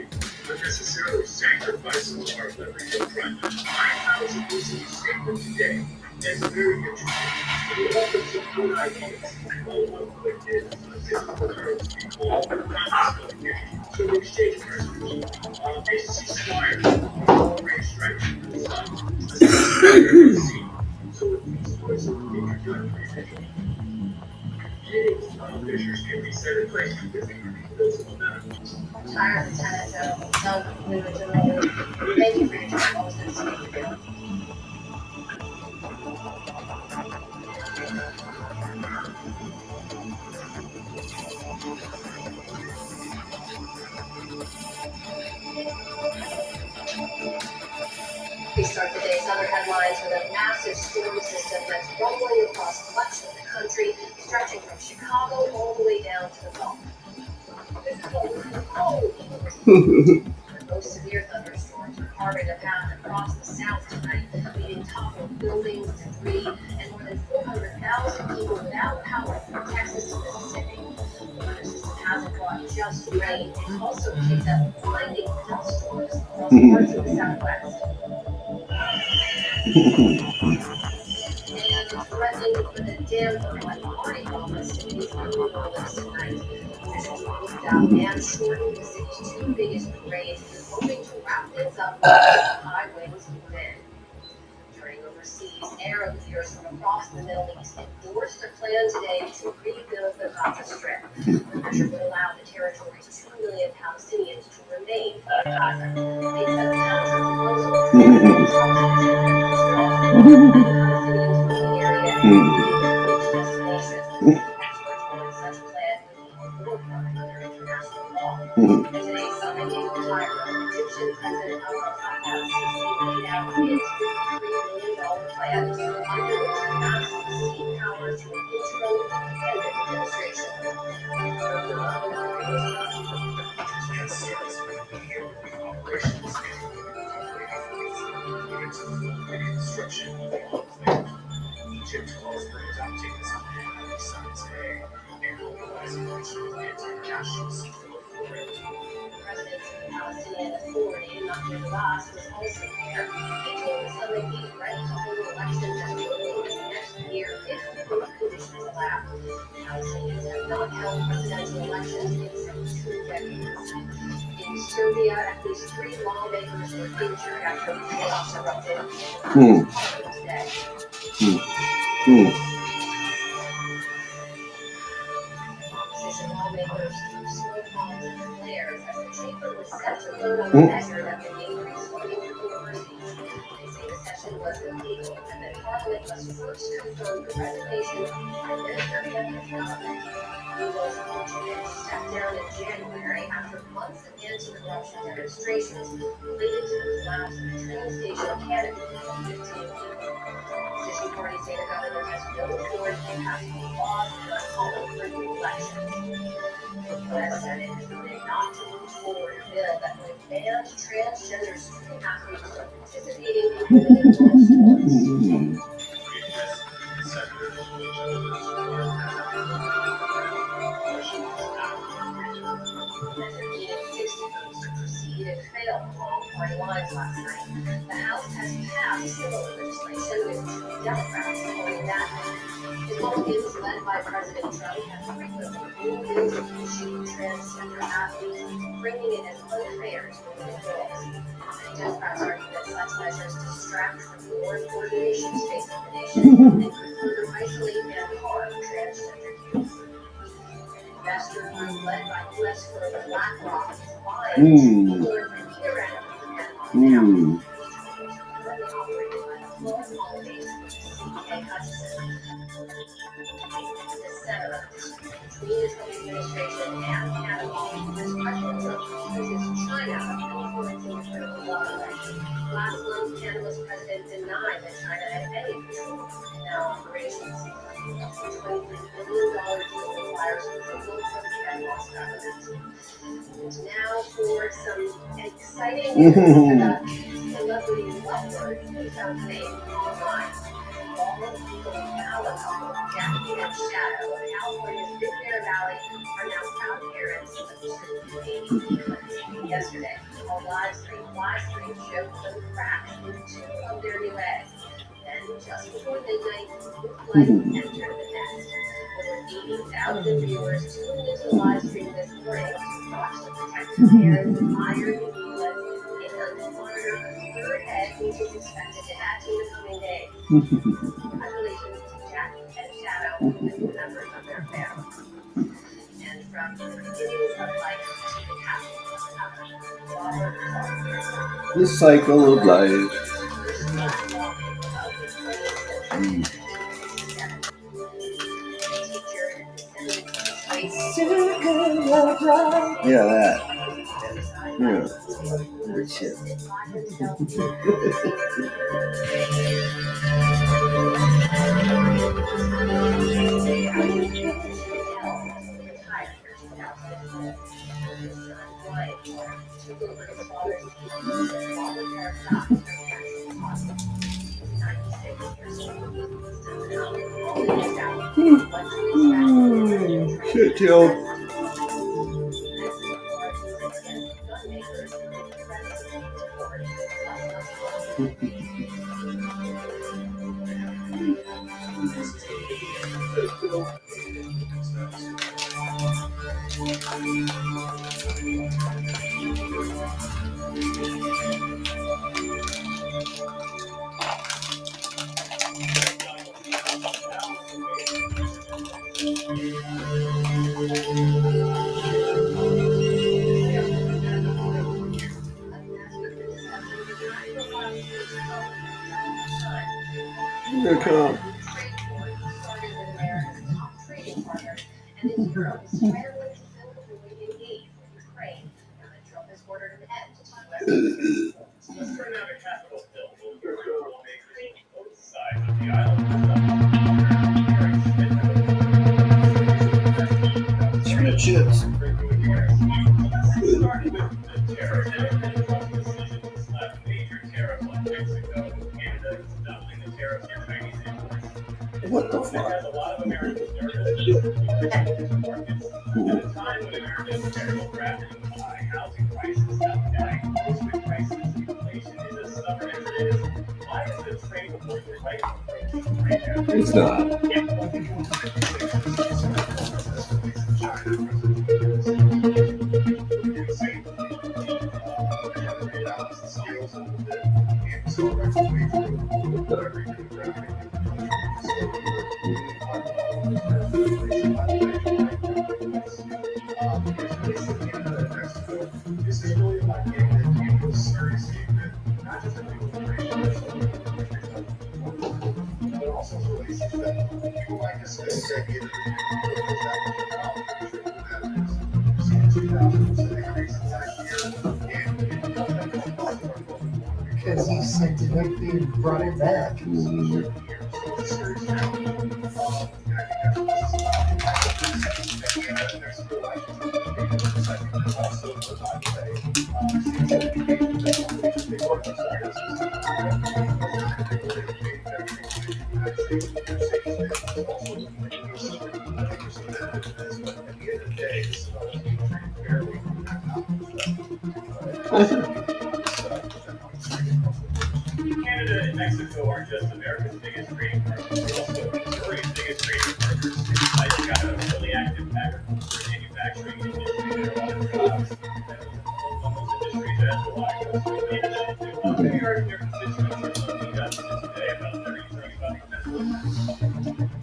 unnecessarily sacrifice some of our leverage in front. I was using a statement today as very interesting. We offered some good ideas. One of them is a physical currency called confiscation. So we exchange prisoners. A ceasefire, great strikes from the sun. So these sorts of introductory measures, measures can be set in place to build some momentum. Retired Lieutenant General, thank you for your time. Always good to speak with you. We start the day's other headlines with a massive storm system that's rumbling across much of the country, stretching from Chicago all the way down to the Gulf. The most severe thunderstorms are carving a path across the South tonight, leaving toppled buildings, debris, and more than 400,000 people without power from Texas to Mississippi. The weather system hasn't brought just rain, it also kicked up blinding dust storms across parts of the Southwest. And threatening with a damper like Mardi Gras festivities in New Orleans tonight. Officials have booked out and shortened the city's two biggest parades, hoping to wrap things up with high winds and wind. Turning over overseas, Arab leaders from across the Middle East endorsed a plan today to rebuild the Gaza Strip. The measure would allow the territory's 2 million Palestinians to remain in Gaza. They said the counter-proposal Palestinians from the area and beach destinations. Experts warn such a plan would be forefront under international law. At today's summit in Cairo, Egyptian President Abdel Fattah al-Sisi laid out his $53 billion plan under which he asked the sea powers to control independent administration. Egypt calls for adopting this plan on the summit's day and mobilizing international support for it. President of the Palestinian Authority, Mahmoud Abbas, was also there. He told the summit he's ready to hold elections as early as next year if both conditions allow. Palestinians have not held presidential elections in some 2 decades. In Serbia, at least 3 lawmakers were injured after chaos erupted today. Opposition lawmakers threw smoke bombs and flares as the chamber was set to vote on a measure that would increase funding for universities. They say the session was illegal and that Parliament must first confirm the resignation by Minister Peter Jaway, who was stepped down in January after months of anti-corruption demonstrations related to the collapse of the train station canopy in 2015. Opposition parties say the government has no authority to pass new laws and are calling for new elections. The U.S. Senate has voted not to move forward a bill that would ban transgender student athletes from participating in women sports. It failed along party lines last night. The House has passed similar legislation with 2 Democrats supporting that. Republicans, led by President Trump, have frequently ruled ways of pushing transgender athletes, framing it as unfair to women and girls. Democrats argue that such measures distract from more important issues facing the nation and could further isolate and harm transgender youth. Investor group led by U.S. firm BlackRock is buying more than year-end now. Currently operated by the Holidays CPA Hutchison. The center of dispute between the Trump administration and Panama as President Trump uses China influencing critical government. Last month, Panama's president denied that China had any control in their operations. $23 billion deal requires approval from the Panama's government. And now for some exciting news about celebrity lovebirds who found fame online. Jackie and Shadow of California's Big Bear Valley are now proud parents of 2 baby eaglets. Yesterday, a live stream showed them crack into 2 of their new eggs. Then, just before midnight, the flight entered the nest. Over 80,000 viewers tuned into the live stream this morning to watch the protective parents admire the eaglets and monitor a 3rd egg, which is expected to hatch in the coming days. Congratulations to Jack and Shadow and the members of their family. And from the beginnings of life to the happiness of Robert The cycle of life. Yeah, that. Yeah. Good shit. Shit, Till. Here it comes. Shrimp chips. What the fuck? It's not. Because he sent it up there and brought it back. Canada and Mexico are just America's biggest trading partners. They're also Missouri's biggest trading partners. They've got a really active agriculture and manufacturing industry. There are a lot of jobs on those industries as well. Canada, their constituents are looking at today about their research about these.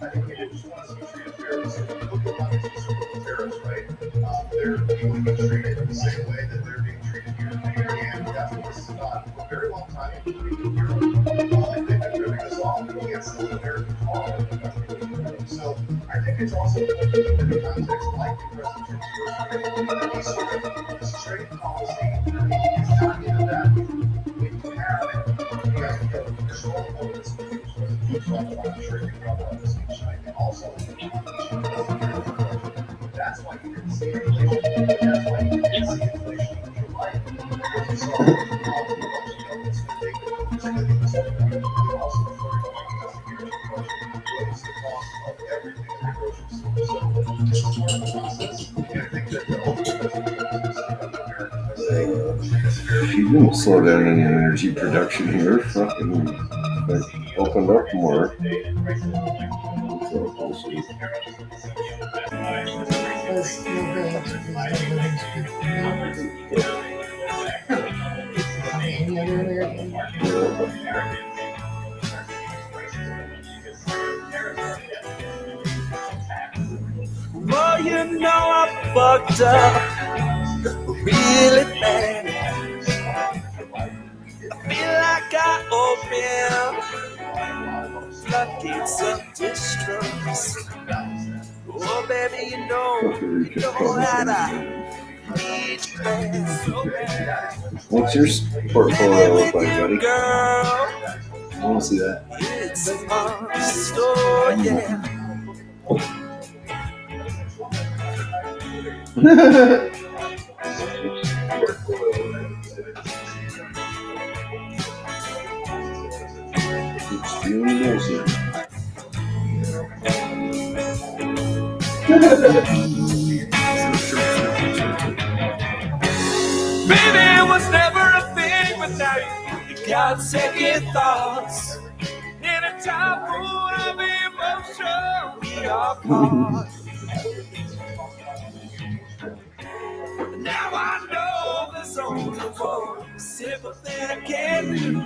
I think we just want to see transparency. So if you look at a lot of these circumstances, tariffs, right? They're being treated the same way that they're being treated here. And that's what this is about. For a very long time, including Europe, they've been ripping us off. We can't sell an American car. So I think it's also important to keep in the context, like the President Trump's first rate, this trade policy is not in a vacuum. If you have control over this, and also that's why you didn't see inflation. That's why you didn't see inflation in July. Because you saw governments particularly in this country, they're also referring to what is the cost of everything in the grocery store. So it's part of the process. And I think that the ultimate Americans by saying She's gonna slow down any energy production here. Fucking like, opened up more. That's no bad to these other people. Any other American? Well, you know I fucked up really bad. I feel like I opened floodgates of distrust. Oh, baby, you know that I need you back so bad. What's your portfolio look like, buddy? Girl, I want to see that. it's a must, oh yeah. It's feeling amazing. Baby, it was never a thing without you. You got second thoughts. In a time full of emotion, we are part. Now I know there's only one simple thing I can do.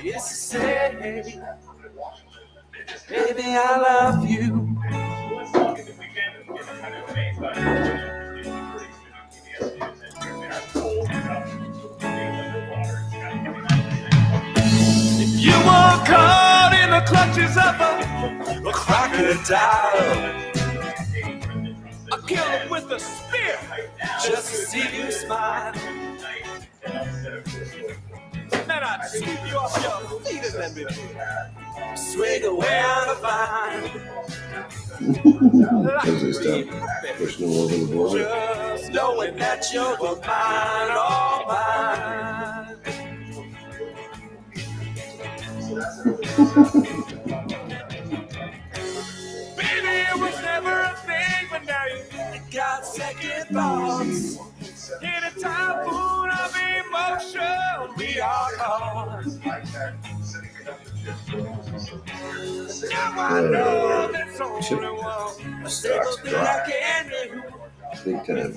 Is to say, baby, I love you. If you were caught in the clutches of a crocodile. I'll kill him with a spear just to see you smile. Then I'd sweep you off your feet and then we'd swing away on a vine. Because they stop pushing them over the border. Just knowing that you're mine, all mine. Baby, it was never a thing, but now you got second thoughts. In a typhoon of emotion, we are caught. Now I know there's only one, a single thing I can do. Big time.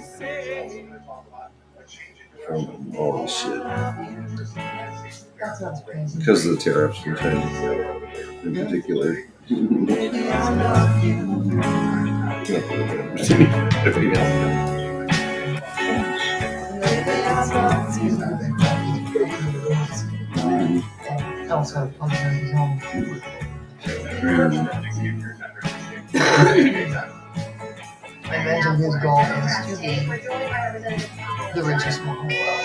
From all this shit. That sounds crazy. Because of the tariffs in China, in particular. Baby, I love you. Everything else. Also, functions his own. I imagine his goal is to be the richest man in the world.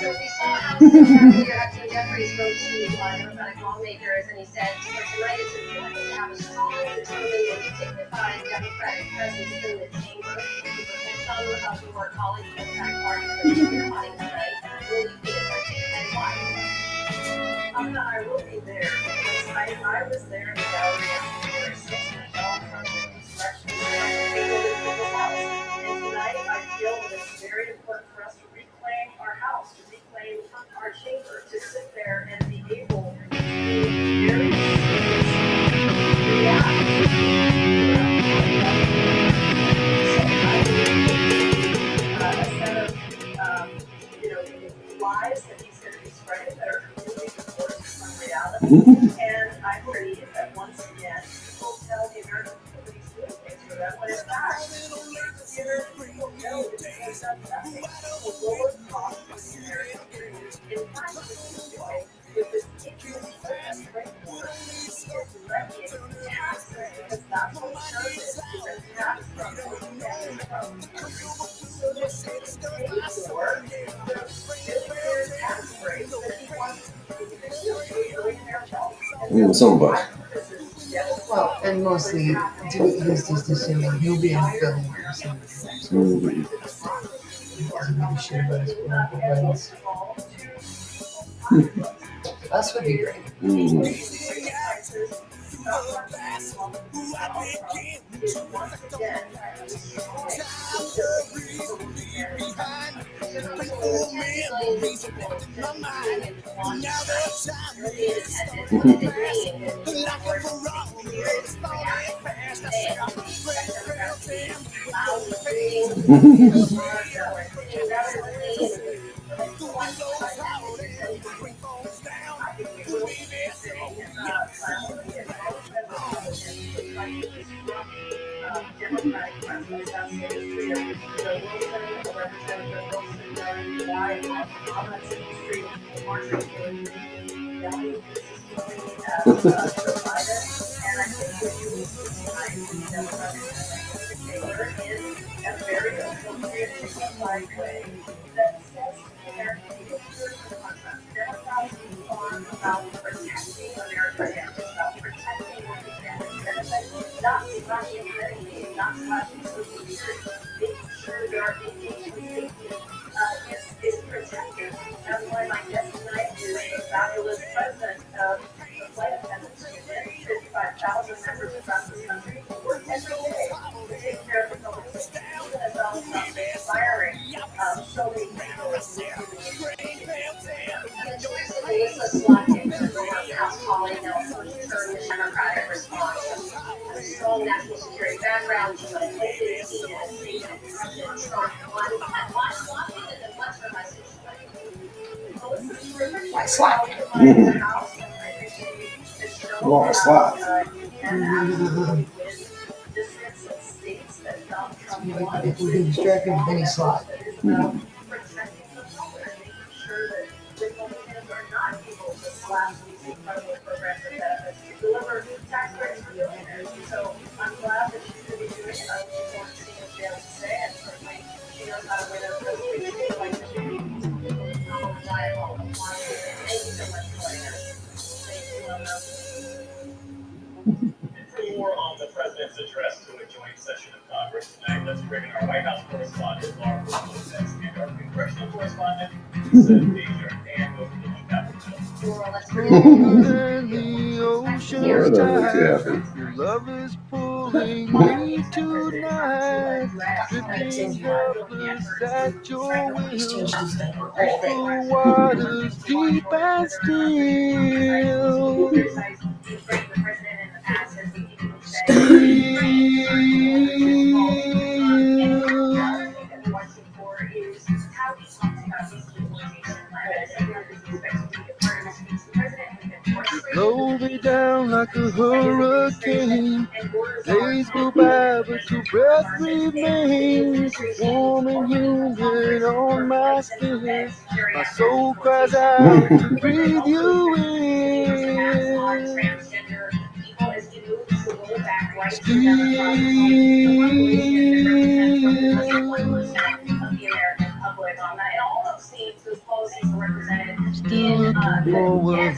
So we saw how Jeffries wrote to Democratic lawmakers, and he said, for tonight it's important to have a strong, determined, and dignified Democratic presence in the chamber. Some of your colleagues in the Democratic Party that are spearheading tonight will you be attending and why? I will be there because I was there in the gallery after 6 months from the insurrection and tonight I feel that it's very important for us to reclaim our house, to reclaim our chamber, to sit there and be able to be very serious react. So I a set of lies that he's going to be spreading that are completely divorced from reality. And I believe that once again, people tell the American people that he's doing things for them, when in fact, the American people know that he has done nothing to lower costs for the American people. In fact, what he's doing with this increased focus framework is levying taxes because that's what shows it, is a tax from the so this is paid for the tax breaks that he wants to doing their jobs. Somebody. Well, and mostly, he's just assuming he'll be in billionaire someday. He doesn't give a shit about his political friends. Us would be great. Democratic president, that's the history of the Wilson, the Representative Wilson, died on that street, Marjorie Taylor Greene, value consistently as Joe Biden, and I think what you will see tonight in the Democratic Taylor is a very appropriate, dignified way that says to the American people, here's the concept. Democrats are about protecting American families, about protecting working families' benefits, not slashing Medicaid, not slashing Social Security, making sure that our vacation safety is protected. That's why my guest tonight is the fabulous president of the Flight Attendants Union, 55,000 members across the country who work every day to take care of the public safety, even as well as inspiring so many people. Melissa Slotkin, the former House colleague, also her Democratic response. A strong national security background, she's a plated seen as being a President Trump one. And why Slotkin and what's her message? Melissa's terrific. Why Slotkin? The House, and I think she has shown dissidents and states that Donald Trump won. If we can distract him, then he's slot. joint session of Congress tonight. Let's bring in our White House correspondent, Laura Moses, and our congressional correspondent, Lisa Deja, and go to the Capitol Hill. Over the ocean's Laura, that makes you tide, happy. your love is pulling me tonight, drifting helpless at your will, wishful waters deep and still. Blow me down like a hurricane. Days go by, but your breath remains warm and humid on my skin. My soul cries out to breathe you in. Still looking forward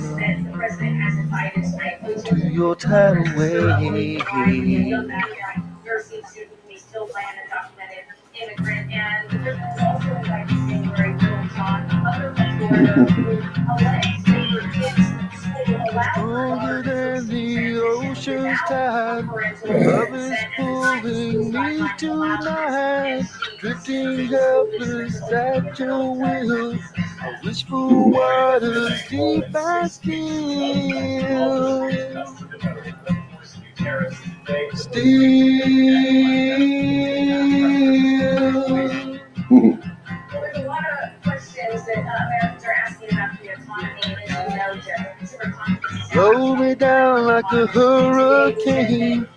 to your tidal wave. Stronger than the ocean's tide, love is pulling me tonight, drifting helpless at your will. I wish for waters deep and still. There's a lot of questions that Americans are asking about the economy and super confidence. Blow me down like a hurricane.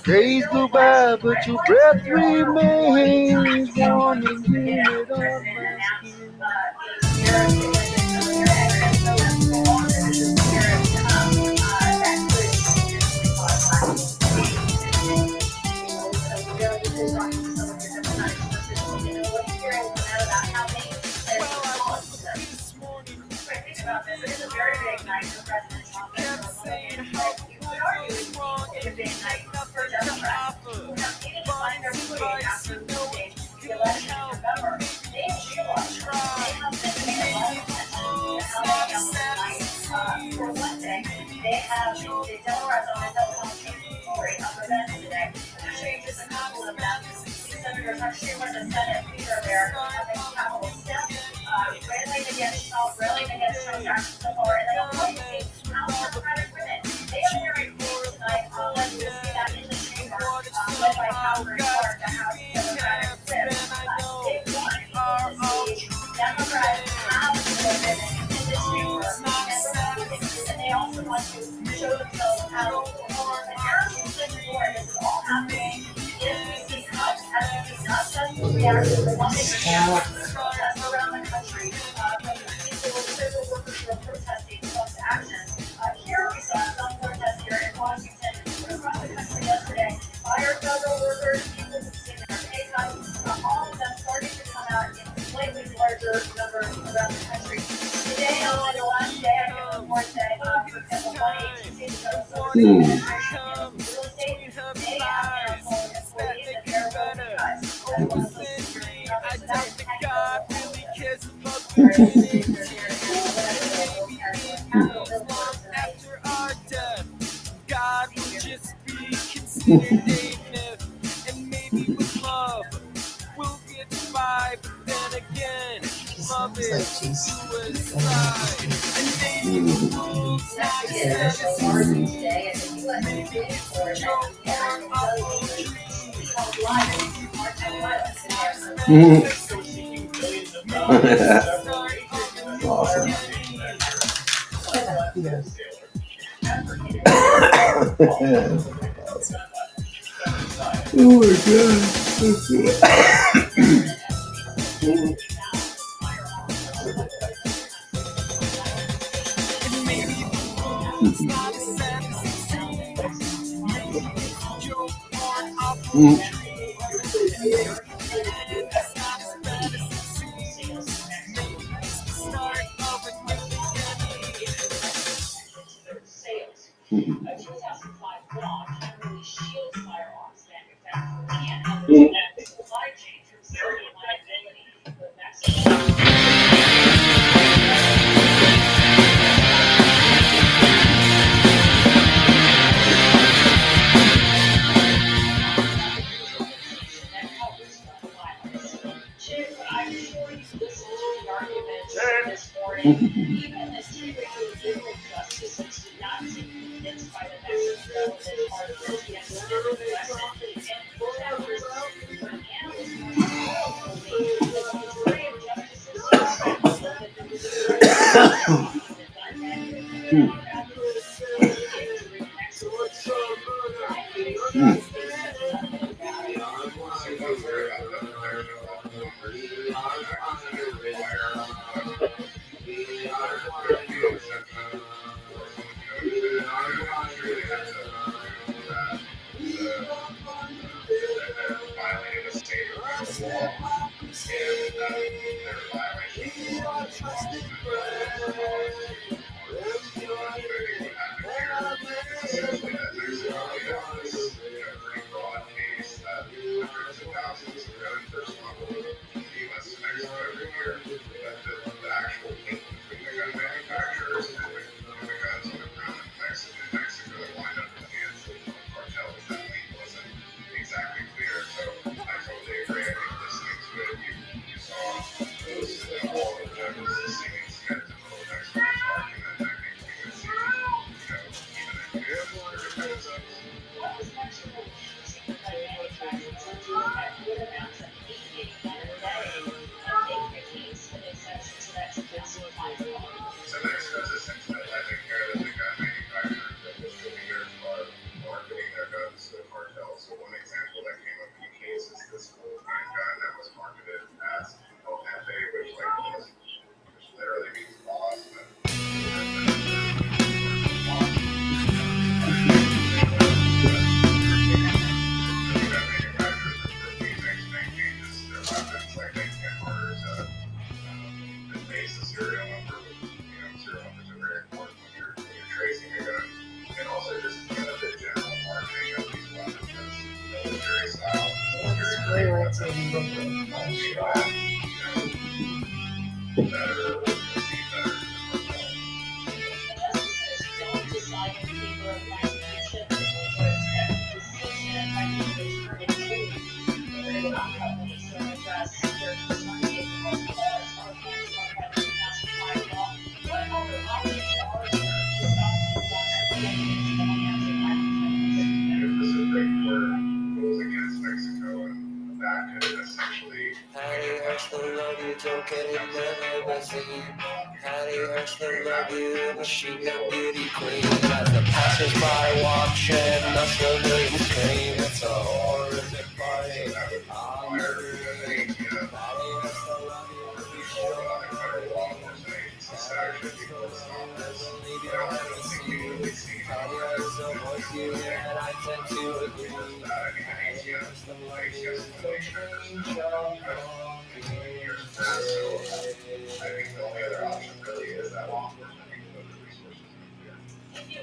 Days go by, but your breath remains warm and humid on my skin. It's a very big night for President Trump. It's a big night for Democrats who have needed to find their footing after the election in November. They realize they have been made a lot of attention to how they tonight. For one thing, they have the Democrats on the House story of events today. To change just a couple of them, these senators actually were the Senate leader there at the Capitol step, railing against Trump, railing against Trump's actions so far, and then appointing House Democratic women. They are hearing tonight. I'll let you see that in the chamber, led by Catherine Clark, the House Democratic whip. They want to see Democratic House women in the chamber, and they also want to show themselves as the Harrison board. This is all happening in DC House as we discuss the reaction to the one protests around the country from people, civil workers who are protesting Trump's actions. Here we saw some protests here in Washington across the country yesterday. Fire federal workers, people who've seen their pay cuts, all of them starting to come out in slightly larger numbers around the country. Today, on the last day, I can report that, for example, one agency that does real estate, they have their own employees and their own cuts. I doubt that God really cares about the after our death. God will just be considered a myth, and maybe with love we'll get by. But then again, love is suicide, and maybe the rules not maybe it's a joke or a poetry. Awesome. Yes. Oh my god.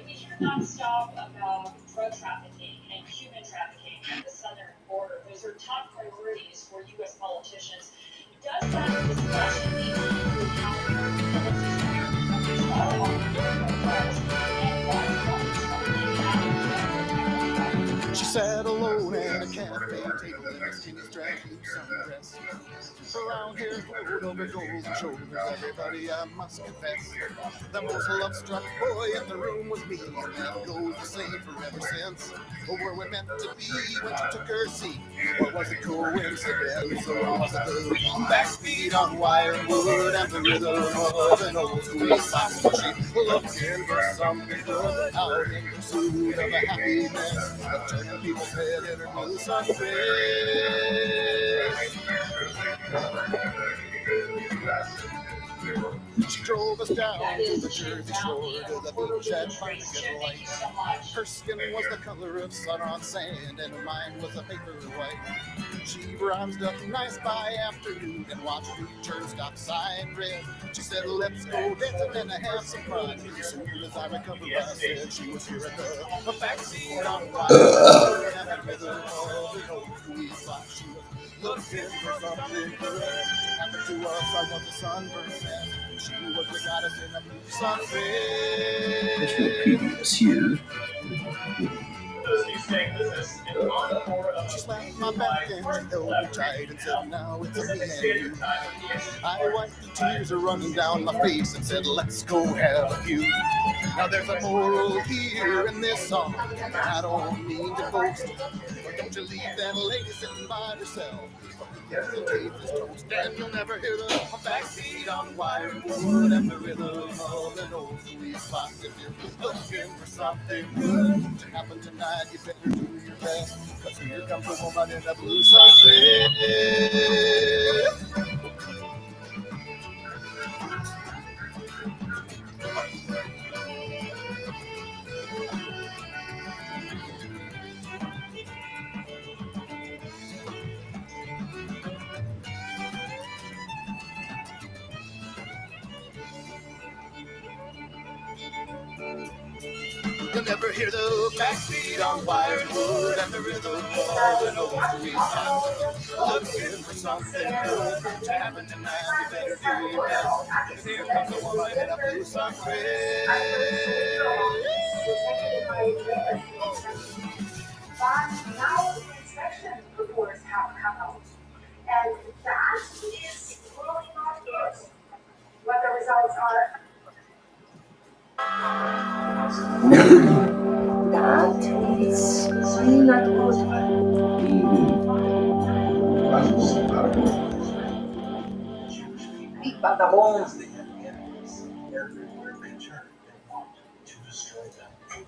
We hear nonstop about drug trafficking and human trafficking at the southern border. Those are top priorities for U.S. politicians. Does that discussion need to include counter policies there? There's all on the drugs and why She sat alone at a cafe table in a skinny striped blue sundress. Her long hair flowed over golden shoulders. Everybody, I must confess, the most love-struck boy in the room was me, and that goes the same forever since. Or were we meant to be when she took her seat? Or was it coincidence? Or was it the backbeat on wire and wood and the rhythm of an old school song? She looking for something good out in pursuit of a happiness, but turning people's head in her new sundress. She drove us down to the Jersey Shore, to the beach at Barnegat Light. Her skin was the color of sun on sand, and mine was a paper white. She bronzed up nice by afternoon and watched me turn stop sign red. She said, let's go dancing and have some fun. As soon as I recovered, I said she was here at the backseat on wide. And I with her all the old squeeze spot. She was looking for something good. What happened to us? I was a sunburned man. She was the goddess in a blue sunset. PBS here. She slapped my back and she held me tight and said, now it's me and you. I wiped the tears are running down my face and said, let's go have a few. Now there's a moral here in this song, and I don't mean to boast, but don't you leave that lady sitting by herself. Yes, the taste is toast, and you'll never hear the backbeat on wired wood and the rhythm of an old sweet spot. If you're looking for something good to happen tonight, you better do your best, cause here comes a woman in a blue sunset. You'll never hear the backbeat on wired wood and the rhythm of an old sweet song. Looking for something good to happen tonight, you better do your best. Here comes a woman in a blue sunset. But now the inspection reports have come out, and that is really not it. What the results are. That is really not good. Big vagabond.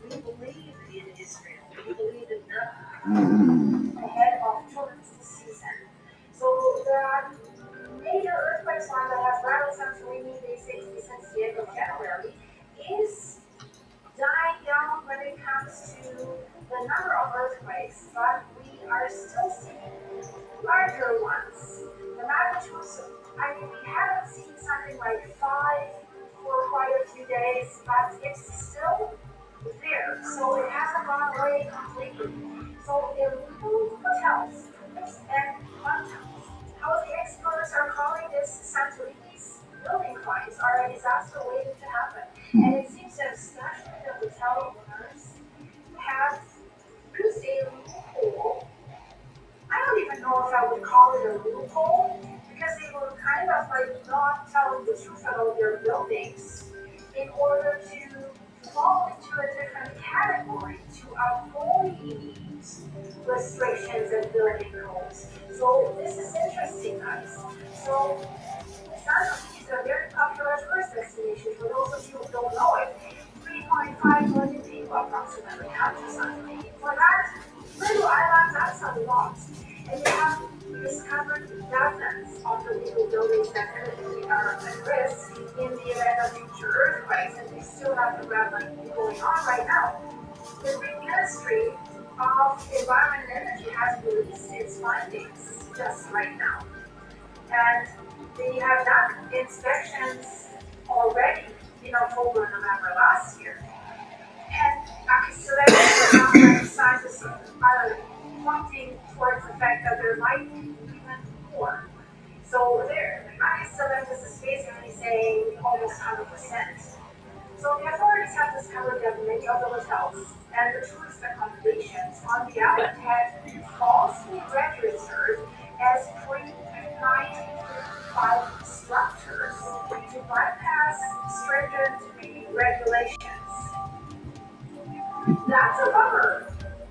We believe in Israel. We believe in them ahead of tourist season. So there are major earthquakes on that has rattled Santorini, they say, since the end of January, is dying down when it comes to the number of earthquakes, but we are still seeing larger ones. The magnitudes, I mean, we haven't seen something like 5 for quite a few days, but it's still there. So it hasn't gone away completely. So illegal hotels and hotels, how the experts are calling this Santorini's building crimes are a disaster waiting to happen. And it seems that especially the hotel owners have used a loophole. I don't even know if I would call it a loophole, because they were kind of like not telling the truth about their buildings in order to fall into a different category to avoid restrictions and building codes. So this is interesting, guys. So Santorini is a very popular tourist destination. For those of you who don't know it, 3.5 million people approximately come to Santorini. For that little island, that's a lot. And they have discovered dozens of illegal buildings that currently are at risk in the event of future earthquakes, and they still have the grappling going on right now. The Ministry of Environment and Energy has released its findings just right now. And they have done inspections already in October and November last year. And accelerated scientists are pointing towards the fact that there might be even more. So there, accelerated is basically saying almost 100%. So the authorities have discovered that many of the hotels and the tourist accommodations on the island had falsely registered as pre-1955 structures to bypass stringent regulations. That's a bummer,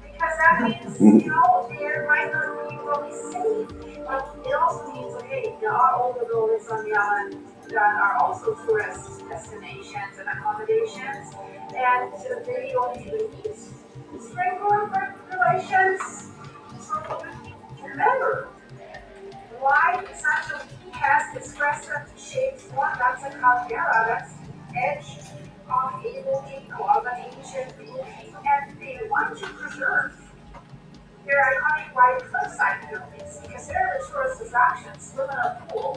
because that means, there might not be really safe, but it also means, okay, there are all the buildings on the island that are also tourist destinations and accommodations, and they don't even meet sprinkler regulations. So remember, why Santorini has its crescent-shaped one, that's a caldera, that's edge of a volcano, of an ancient volcano, and they want to preserve their iconic white cliffside buildings because they're the tourist attractions. Live in a pool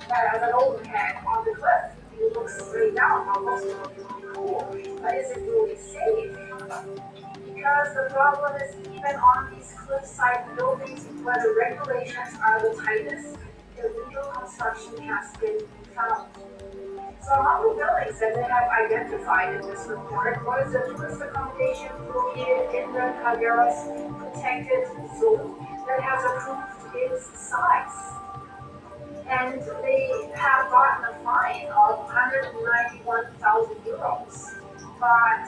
that has an overhang on the cliff. You look straight down, almost really cool, but is it really safe? Because the problem is even on these cliffside buildings where the regulations are the tightest, illegal construction has been found. So among the buildings that they have identified in this report was a tourist accommodation located in the Caldera's protected zone that has approved its size. And they have gotten a fine of 191,000 euros. But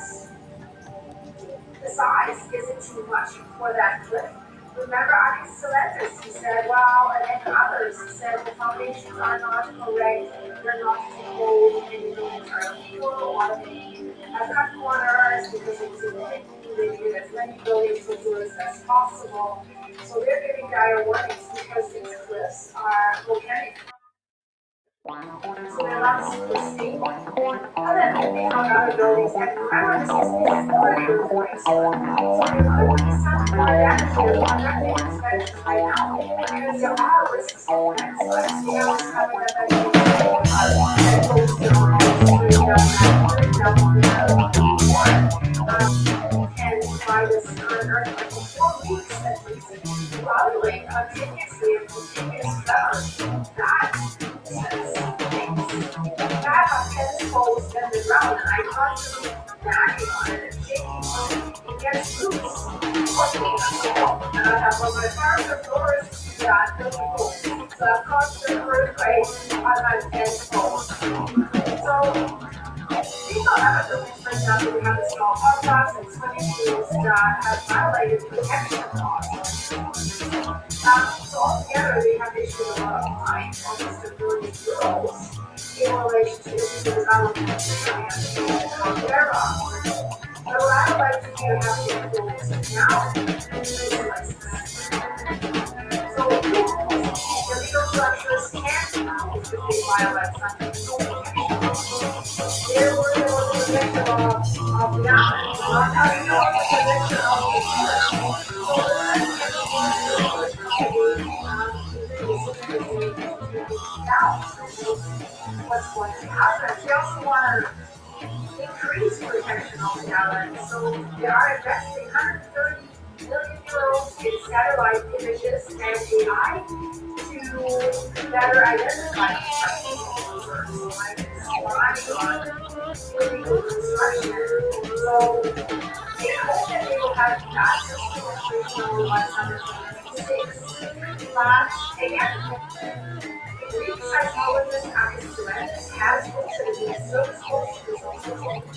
the size isn't too much for that cliff. Remember Alex Salentis, he said, well, and others said the foundations are not correct, they're not too bold, and you know, are illegal, want to be cut corners because it's illegal, they need as many buildings for tourists as possible. So they're giving dire warnings because these cliffs are volcanic. So they're not super stable. And then they found other buildings, and remember, this is 4 years away. So there could be some more damage here, but that they expect right now. Because there are risks of that. So let's see how it's coming up and goes down and by this current earthquake for 4 weeks at least, evaluate continuously and continuous coverage. That has exposed in the ground, and I constantly nagging on it and shaking it gets loose. And I have on my farm the doors that really cool. So I've constant earthquake on my 10 poles. So these don't have a for example, we have the small podcasts and swimming pools that have violated protection laws. So altogether, they have issued a lot of fines, almost €1 billion, in relation to the development of Caldera. But what I would like to do have the influence now is license. So illegal structures can be moved if they violate something so there was a protection of the island, not having no protection of the forest. So what's going to happen? We also want to increase protection of the island. So they are investing 130 million euros in satellite images and AI to better identify construction like spying on illegal construction. So they hope that they will have access to information by summer 2026. But again, the psychologist Alex Salentis has posted a service posted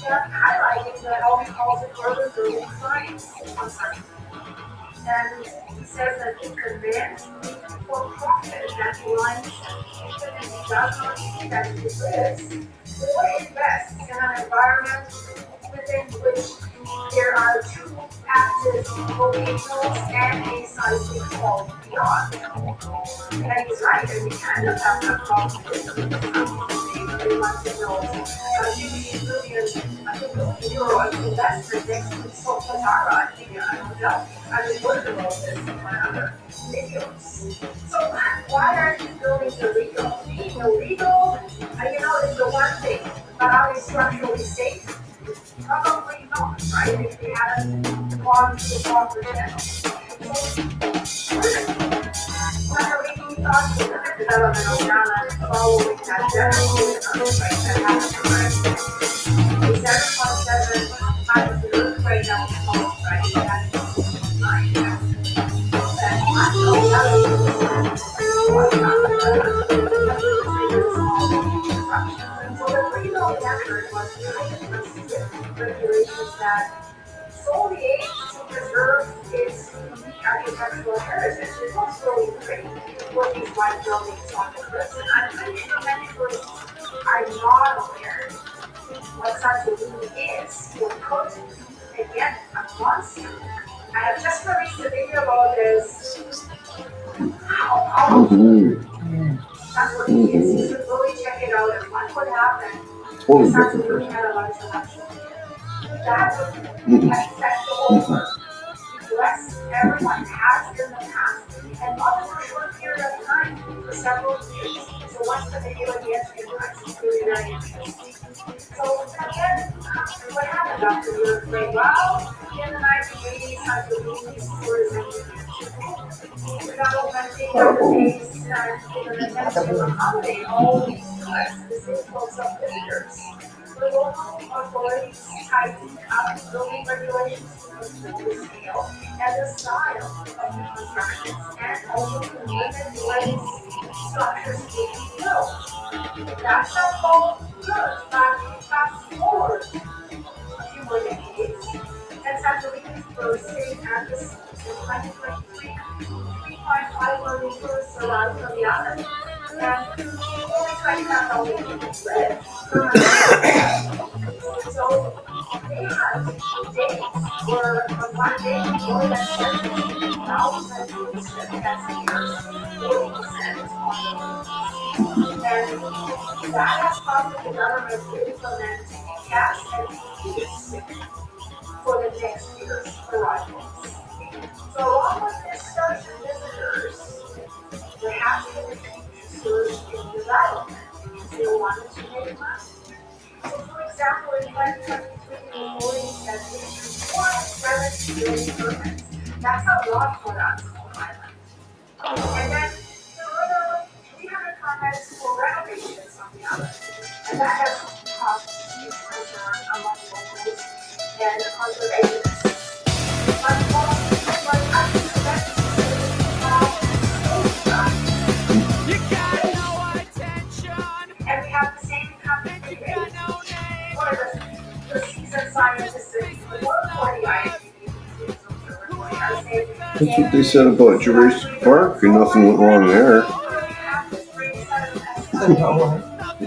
highlighting the how he calls it further building science on such. And he says that it's a demand for profit that aligns even if he does not see that it is, or invests in an environment within which there are 2 active volcanoes and a seismic fault beyond. And he's right, and we kind of have that problem with they want to know $50 million euro investment next to Sopatara, I think, I don't know. I've been working about this in my other videos. So why are these buildings illegal? Being illegal, you know, is the one thing, but are they structurally safe? Probably not, right? If they haven't gone to the proper channel. When are we thought to the development of Ghana following that general earthquake that happened in 7.7 times the earthquake that was caused by the 2009. So the rebuilding effort was regulations that solely aimed to preserve its unique architectural heritage. It looks really pretty with these white buildings on the cliffs. And I'm pretty sure many tourists are not aware what such a building is. It could, again, a monster. I have just released a video about this. How powerful. That's what it is. You should really check it out. And one what happened. Totally different person. That affects the whole world. Less everyone has in the past, and not for a short period of time, for several years. So once the video gets impacts, it's really very interesting. So again, what happened after the earthquake? Well, in the 1980s, I believe tourism developmenting at the pace and in an attempt to accommodate all these tourists, this influx of visitors. The local authorities tightened up building regulations to control the scale and the style of the constructions, and also to limit ways structures being built. That's all good. Fast forward a few more decades, and Santorini's first state campus in 2023, 3.5 million tourists arrived from the island, and only 25,000 people live. So they had days where on one day more than 70,000 tourists that's years, 40% and that has caused the government to implement caps and fees for the next year's arrivals. So along with this surge in visitors, there has been a huge surge in development because they wanted to make money. So for example, in 2023, the authorities said they issued 470 billion permits. That's a lot for us on island. And then there were 300 permits for renovations on the island. And that has caused huge concern among locals and conservationists. But I think that's You got no attention, and we have the same company you got no name. one of the seasoned scientists that work for the IATP are saying That's what they said about Jurassic Park, and nothing went wrong there.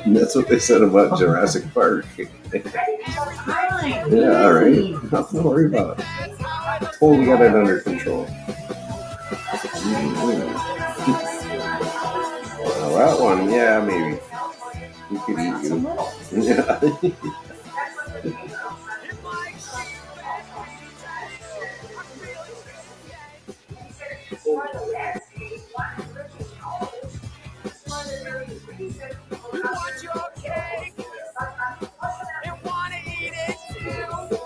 That's what they said about Jurassic Park. Yeah, alright. Nothing to worry about. Totally got it under control. Well, that one, yeah, maybe. You could eat you. Yeah. You want your cake and wanna eat it too.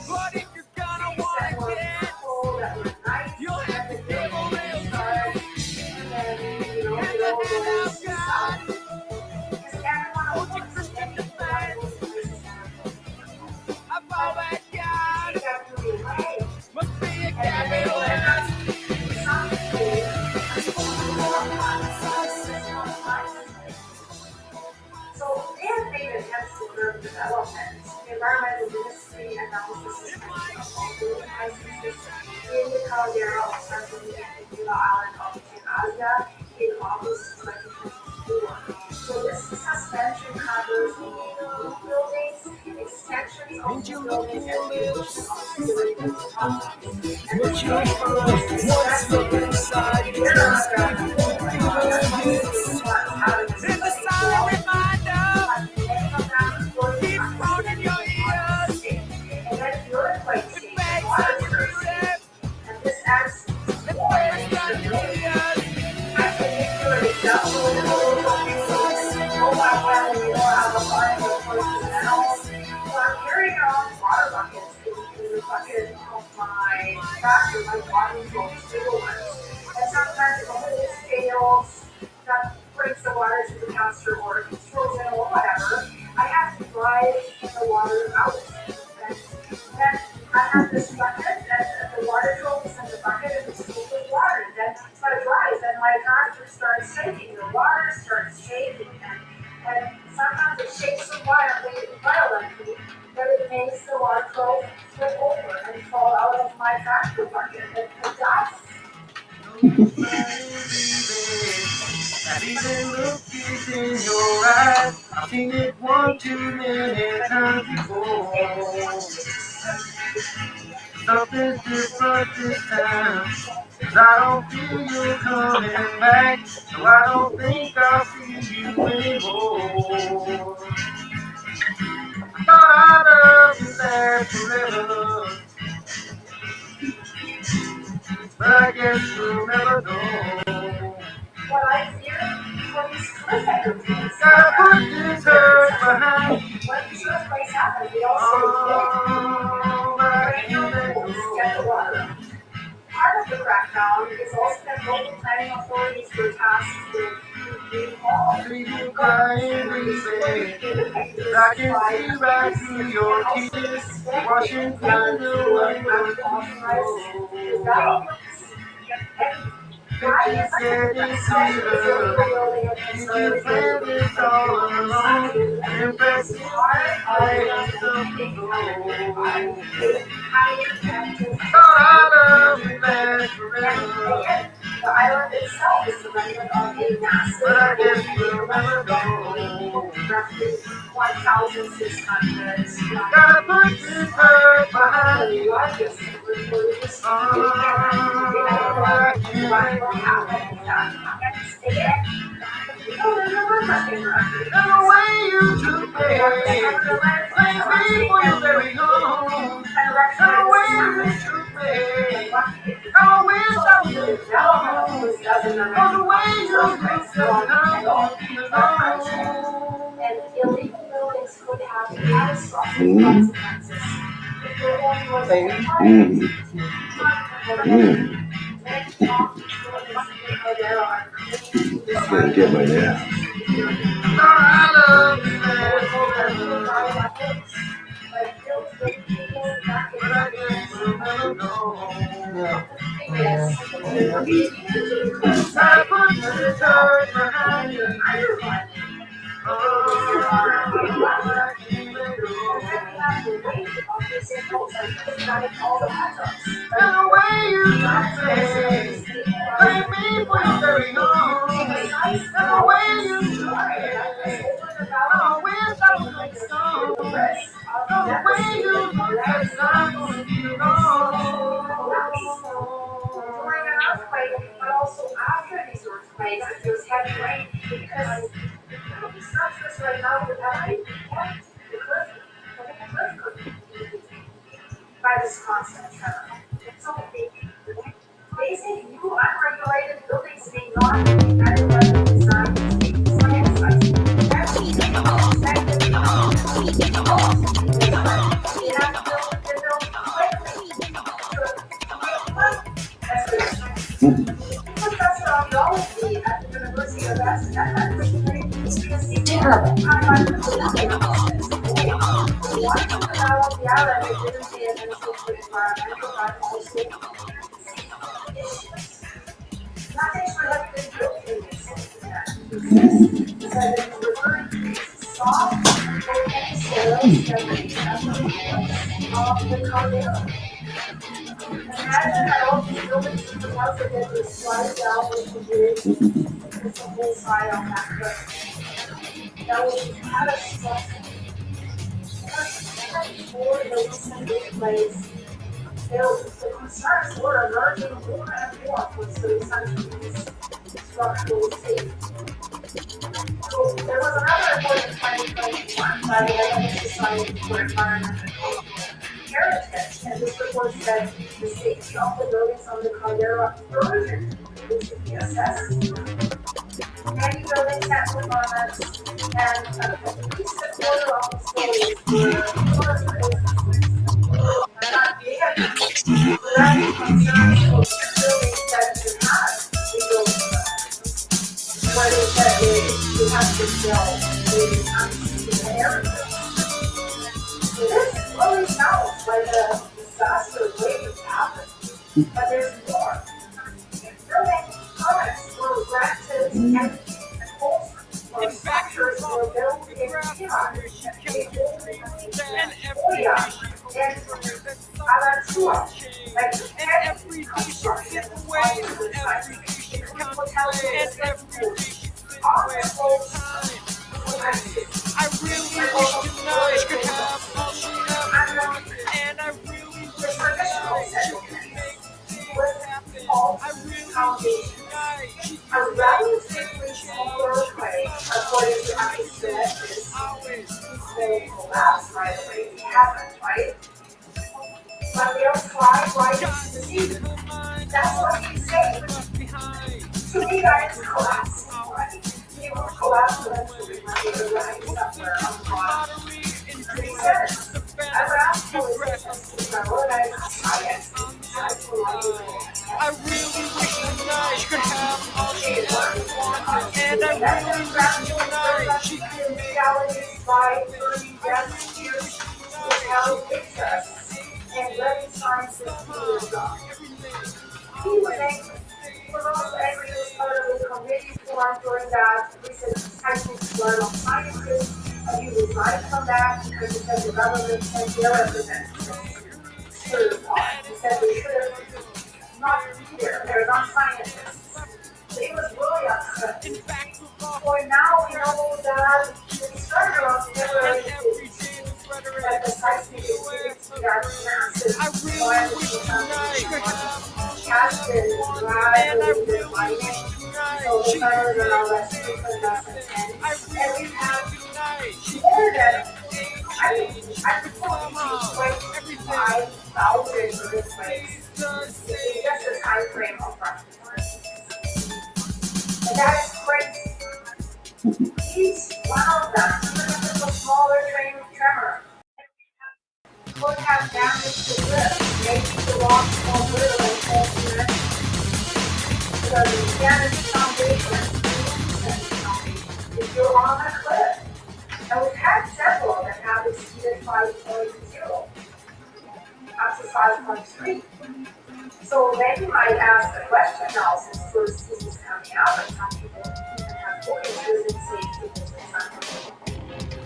But if you're gonna want it, you'll have to give a little time. And the hand of God, hold your Christian defense. I've always God must be a capitalist. So they have made attempts to curb development. The environmental ministry announced the suspension of all building licenses in the Caldera of Santorini and the island of Asia in August 2024. So this suspension covers new buildings, extensions of new buildings, and reduction of security properties. And the change from what's inside In the silent reminder, keep phoning your ears. and then the earthquake It stage, begs water us to rip. and this adds It burns down your ears. as the nuclear example in the local resources, mobile well, we know how the fire will push the metals. So I'm carrying around water buckets in the bucket of my tractor, my watering boat, bigger ones. And sometimes if a hole fails, that breaks the water to the caster or if it's frozen or whatever, I have to drive the water out. And then I have this bucket and the water tropes in the bucket and it's full with water. Then so I drive and my tractor starts shaking, the water starts shaking and sometimes it shakes so violently that it makes the water flow flip over and fall out of my tractor bucket. And that's That even look is in your eyes. I've seen it one too many times before. Something's different this time. 'Cause I don't feel you coming back, so I don't think I'll see you anymore. I thought I loved you last forever, but I guess you'll never know. What I fear for these cliffhanger things. Gotta put this hurt behind me. When these earthquakes happen, we all say, Oh, but I "Hey, can't let get the go. water." Part of the crackdown is also that local planning authorities were tasked with reviewing all See you crying, baby. 'Cause I can see right through your tears, washing clean away your soul. Pictures getting clearer. Did you plan this all alone? Impressive, I got something to know. Thought I loved you last forever, the island itself is the remnant of a massive, but I guess we'll never know. roughly 1,600 Gotta put this hurt behind the me. largest recorded history. Oh, I can't let go. And the way you took me, blamed me for your very own. And the way you took me, I wish I was alone. Oh, the way you looked at alone. And illegal buildings could have catastrophic consequences. If there only was a Can't get my nap. I love you, man, but I guess we'll never know. I put this hurt behind me. Oh, I can't let go. And the way you took me, blame me for your very own. And the way you took me, I wish I was like stone. And the way you look at I'm gonna be alone. During an earthquake, but also after these earthquakes, if there's heavy rain, because it's not just right now, but every point, the cliff by this constant tremor. So basic new unregulated buildings being not adequately designed to take the science Professor of geology at the University of terrible. The island didn't pay attention to environmental but also issues. Nothing should have been built in this city. Said it was referring to soft volcanic soils that of the caldera. Imagine that all these buildings in the house are going to slide down with the bridge. It's a whole side on that cliff. That would be catastrophic. Before the recent displays, the concerns were emerging more and more for citizens' structural safety. So there was another report in 2021 by the American Society for Environmental Heritage, and this report said the safety of the buildings on the caldera urgently needs to be assessed. Many buildings had performance, and at least a quarter of the stories were not yet. That concerns for buildings that do not legal where they said they have to sell the heritage. So this really sounds like a disaster waiting to happen, but there's more. Building permits were granted and manufacturers were built in Iran, and Alatua, like every construction way, I really wish tonight could have all she ever wanted, and I really wish tonight she could make things happen. I A relatively small earthquake, according to estimates, will collapse right away. It happens, right? But they'll fly right into the sea. That's what he said. To me, that is collapse, right? It will collapse eventually when they arrive somewhere on the bottom. And he says, around politicians to prioritize science, I really wish tonight she could have all she ever wanted, and I really wish tonight she could make realities by 30 deaths years with how it fits us and letting science do their job. He was angry. He was also angry as part of the committee formed during that recent scientific learn of sciences, and he resigned from that because he said the government sent their representatives to the park. He said they should have not be there. They're not scientists. So he was really upset. For now, we know that the starter of temporary that the seismic activity that massive has been gradually declining. So the starters are now less frequent, less intense. And we have more than, I suppose, 25,000 earthquakes in just a time frame of roughly 1 year. And that is crazy. Each one of them, even if it's a smaller tremor, could have damaged the cliff, maybe the rock fall little and fall cement. Because the damaged foundation, if you're on a cliff, and we've had several that have exceeded 5.0, up to 5.3. So then you might ask the question now, since first this is coming out, and some people even have voyages in safety business.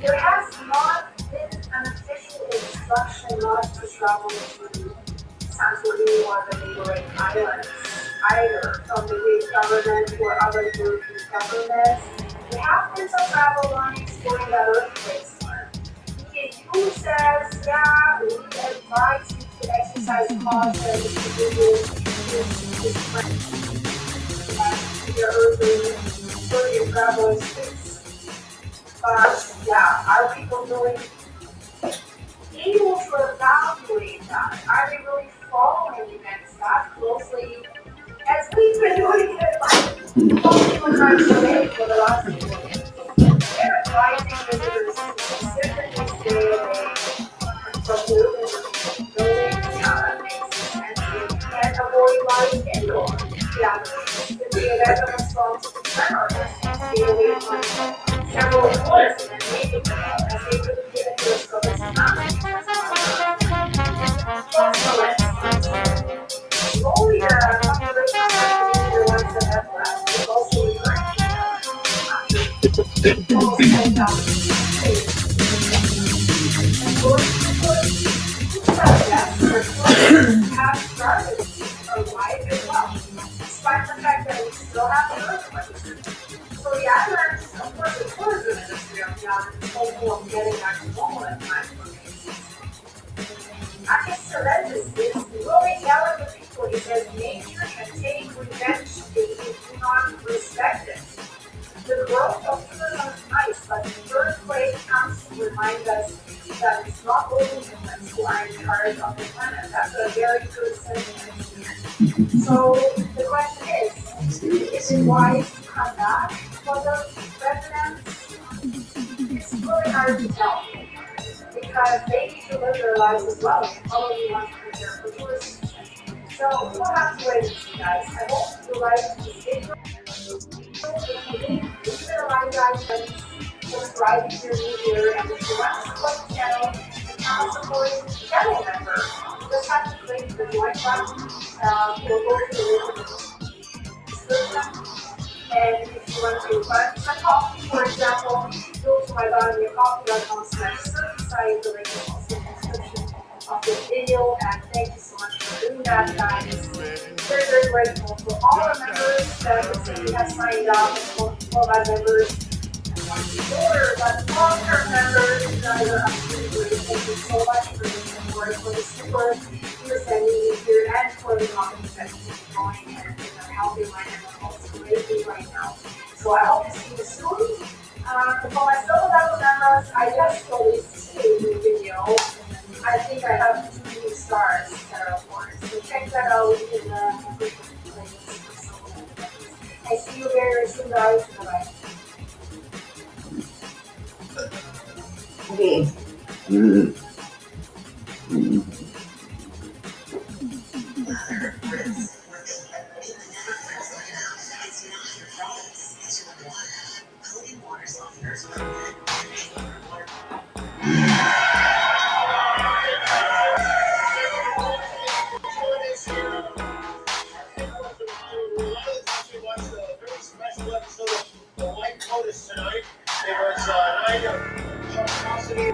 There has not been an official instruction not to travel to Santorini or the neighboring islands, either from the Greek government or other European governments. There have been some travel warnings during that earthquake storm. The EU says, yeah, we advise you to exercise caution to do this your early travel in space. But yeah, are people doing able to evaluate that? Are they really following events that closely as we've been doing it multiple times a day for the last few years? They're advising visitors to specifically stay away from buildings and avoid life indoors. In the event of a strong tremor, stay away from several floors and maybe as they could get into a stroke tsunami. Only a population of the ones that have left is also have started alive as well, despite the fact that we still have the earthquakes. So the islands, of course, the tourism industry on the island is hopeful of getting back to normal at times for cases. I guess Celestis is really yelling at people. He says nature can take revenge if you do not respect it. The growth of tourism is nice, but the earthquake comes to remind us that it's not only humans who are in charge of the planet. That's a very good sentiment. So the question is it wise to come back for the residents? It's really hard to tell because they need to live their lives as well. They probably want to prepare for tourism. So we'll have to wait and see, guys. I hope you like this video. Leave it a like, guys, and subscribe if you're new here. And if you want to support the channel, become a supporting channel member. You just have to click the join button. You'll go to the link in the description. And if you want to buy some coffee, for example, go to my buymeacoffee.com/certified. The link is also in the description of this video. And thank you so much for doing that, guys. Very, very grateful for all the members that the city has signed up, all my members. Shorter, but long-term members, you guys are absolutely great. Thank you so much for the support, for the support you're sending me here, and for the comments that keep going and helping my animals. So I hope to see you soon. For my fellow Bible members, I just released a new video. I think I have 2 stars that are important. So check that out in the I see you very soon, guys. Bye-bye. Okay.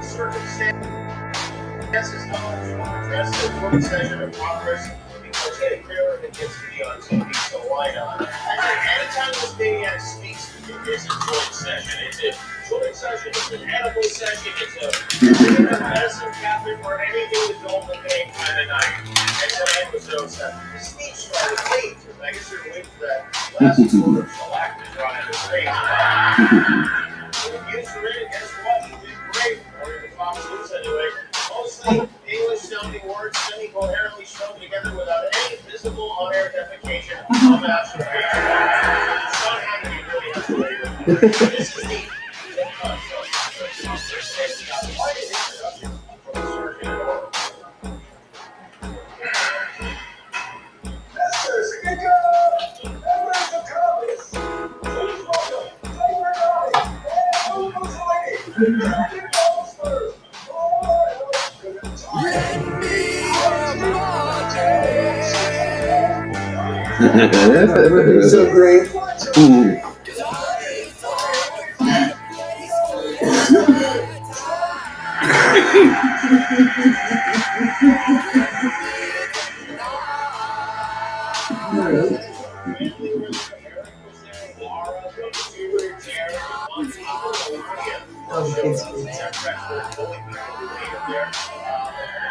Circumstances not address the important session of Congress because Ed Taylor gets to be on TV, so why not? I think anytime this maniac speaks, it's a joint session. It's a joint session, it's an edible session, it's a medicine cabinet or anything to go the day kind of night. And tonight was no exception. The speech started late. I guess they're waiting for that last sort of shellac to dry in the face. When you used to read it, guess what? You did great. Or the Fox News anyway. Mostly English-sounding words semi-coherently strung together without any visible on-air defecation of masturbation. Sean Hannity really has to wait with you. This is the quite an introduction from the Surgeon at all. Masters, good job! Members of Congress, please welcome Taylor Raleigh and Mussolini. Captain Thomas first. So great.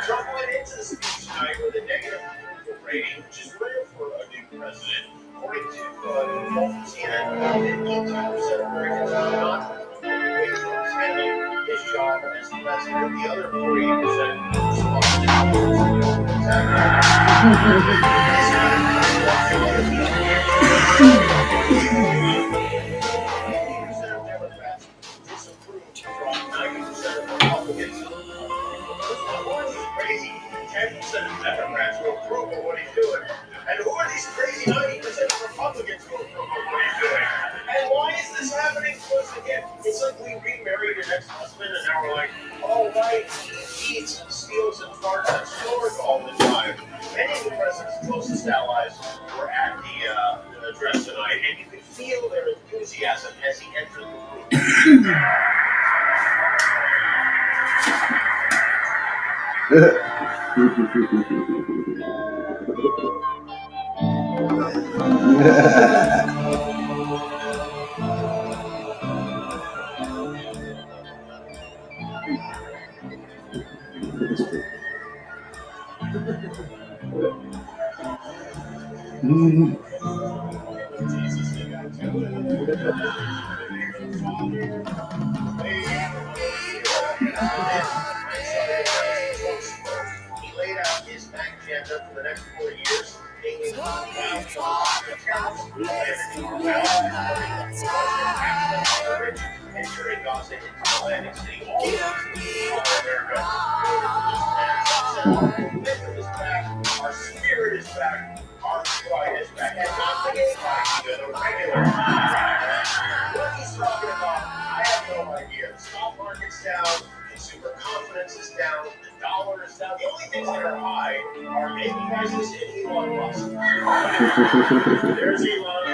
Trump went into the speech tonight with a negative approval rating, which is rare for a new president. According to CNN, 18% of Americans do not wait for extending his job as president. The other 48% responded of Democrats disapproved from 90% of Republicans. This is crazy. 10% of Democrats will approve of what he's doing. And who are these crazy 90% of Republicans who approve of what he's doing? And why is this happening to us again? It's like we remarried an ex-husband and now we're like, oh right, he eats, steals, and farts at stores all the time. Many of the president's closest allies were at the address tonight, and you could feel their enthusiasm as he entered the room. He laid out his agenda for the next 4 years, namely ensuring Gaza into Atlantic City, all America. Is back, our spirit is back, our pride is back, and not the regular. What he's talking about, I have no idea. The stock market's down, consumer confidence is down, the dollar is down. The only things that are high are maybe prices and Elon Musk. There's Elon.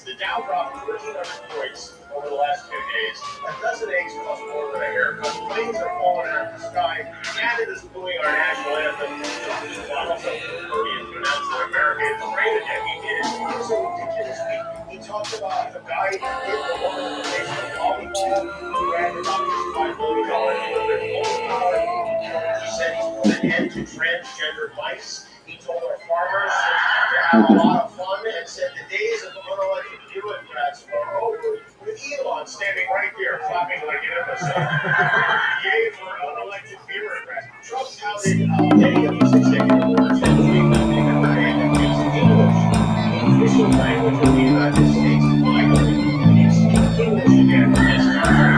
The Dow dropped 1,300 points over the last 2 days. A dozen eggs cost more than a haircut. Planes are falling out of the sky. Canada's booing our national anthem. Donald Trump was to announce that America is great again. He did it. It was a ridiculous week. He talked about a guy who hit a woman in the face with a volleyball, who bragged about his $5 million limit. He said he's put an end to transgender mice. He told our farmers to have a lot of fun and said the days of unelected bureaucrats are over, with Elon standing right there clapping like an imbecile. Yay for unelected bureaucrats. Trump touted many of his executive orders as being nothing but against English, the official language of the United States. Finally, we speak English again in this country.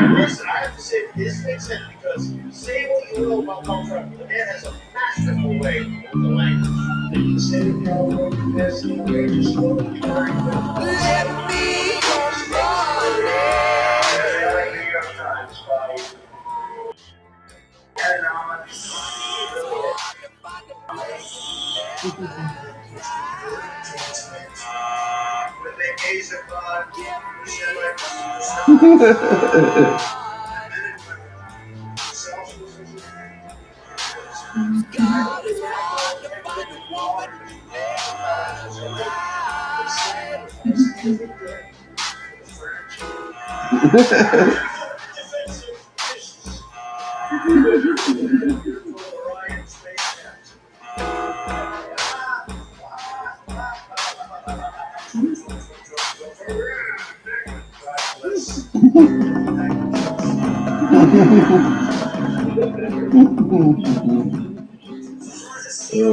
And this, I have to say, this makes sense because say what you will about Donald Trump, the man has a masterful way with the language. The state of California has the outrageous slowly very well. Let me come running. The New York Times by when they gaze upon God is hard to find a woman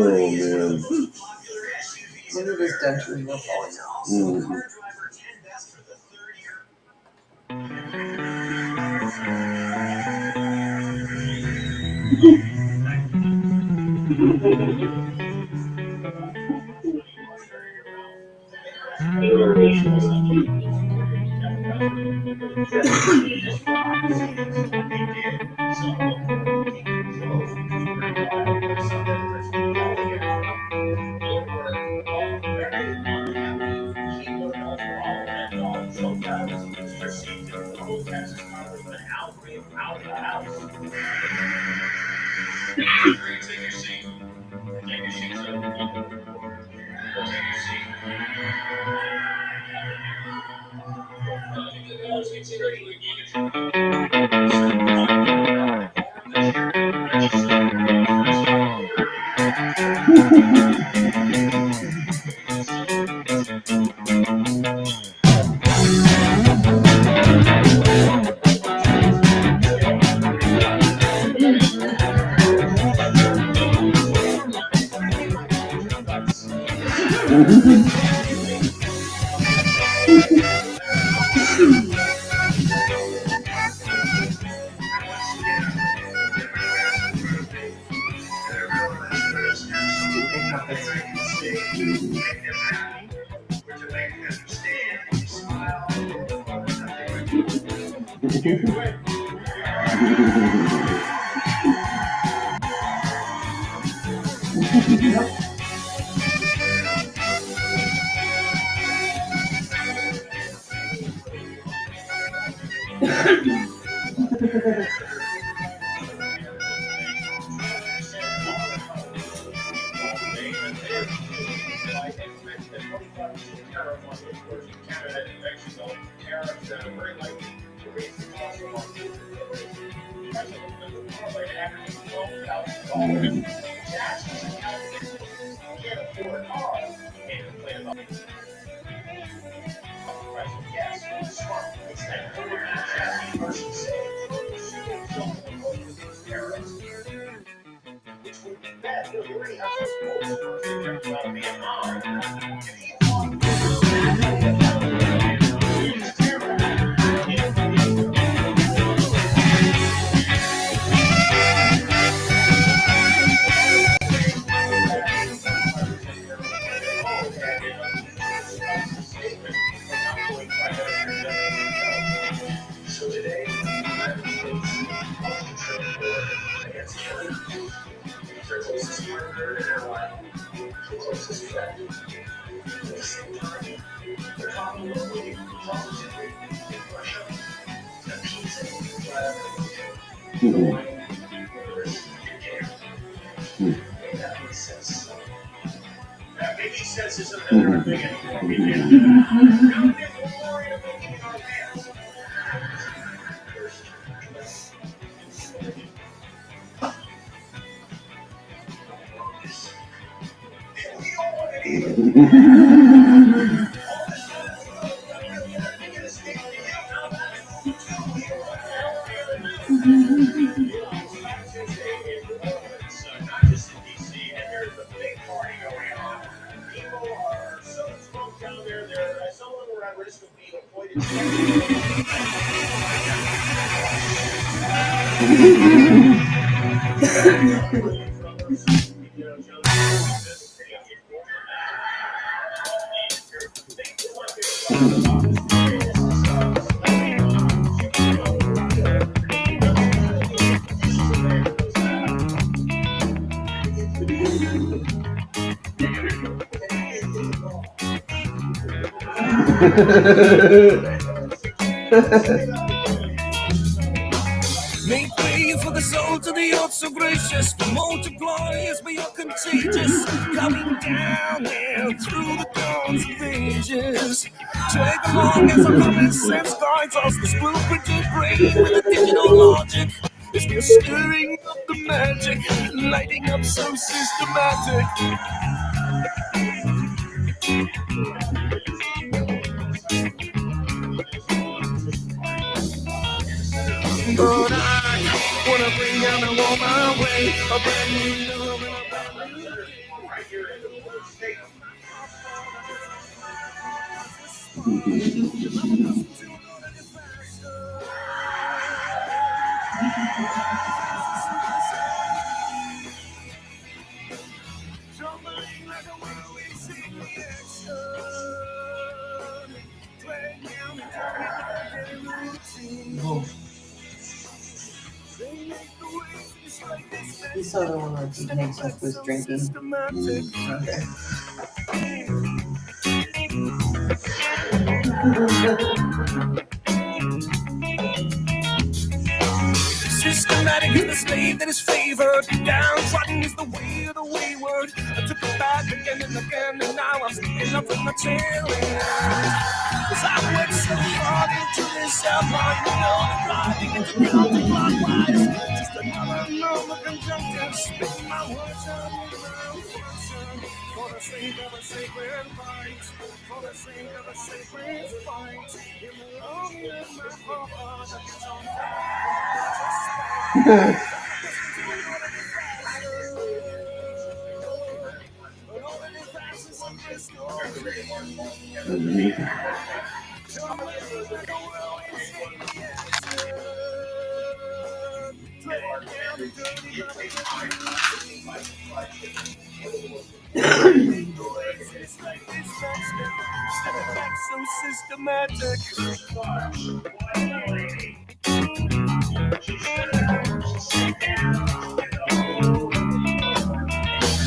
Oh man. Look at this denture in the falling out. So today, the United States must control the border against killing. It's our closest partner in our life, the closest friend. At the same time, they're talking locally, positively, in Russia, appeasing Vladimir knowing there's care. May that make sense. That making sense isn't another thing anymore. We can. Make way for the soul to the earth so gracious. The multipliers be all contagious. Coming down there through the dawns of ages. Drag along as our common sense guides us. This blueprinted brain with a digital logic. It's the stirring of the magic, lighting up so systematic. But I wanna bring down the wall my way. A brand new love and a brand new Right here in the world state. Jumbling like a whirlwind sea reaction. Playing down and turning back in routine. They make the waves like this. You saw the one where he makes up with drinking. Systematic is the slave that is favored. Downtrodden is the way of the wayward. I took it back again and again, and now I'm sticking up in my tail end. Cause I worked so hard into this outline, you know, I'm driving into counterclockwise. Just another number conjunctive, spitting my words out in malfunction. For the sake of a sacred fight, for the sake of a sacred fight, in the longing of my heart, I get on so systematic.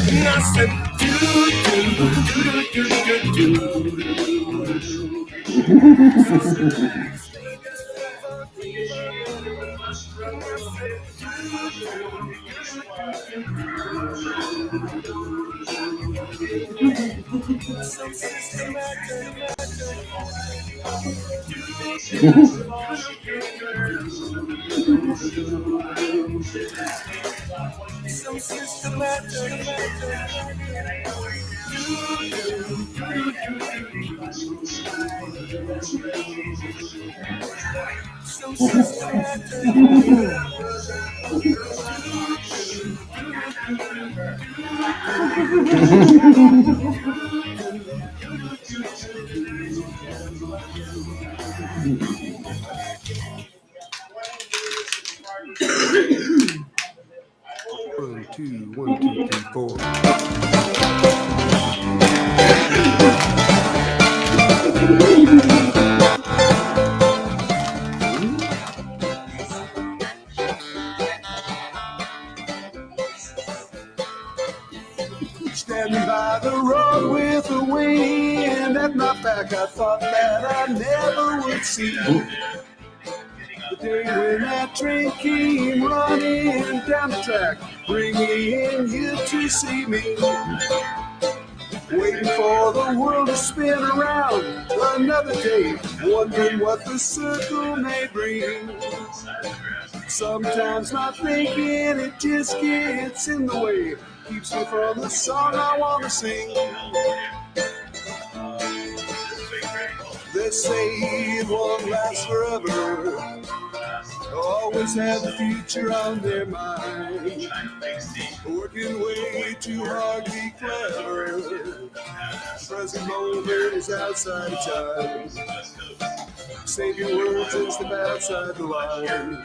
And I said, do. So systematic. So systematic. So One, two, 3, 4. Standing by the road with the wind at my back, I thought that I never would see the day when that train came running down the track, bringing you to see me. Waiting for the world to spin around another day, wondering what the circle may bring. Sometimes my thinking, it just gets in the way, keeps me from the song I want to sing. They say it won't last forever, always have the future on their mind, working way too hard to be clever. The present moment is outside of time. Save your words and step outside the line.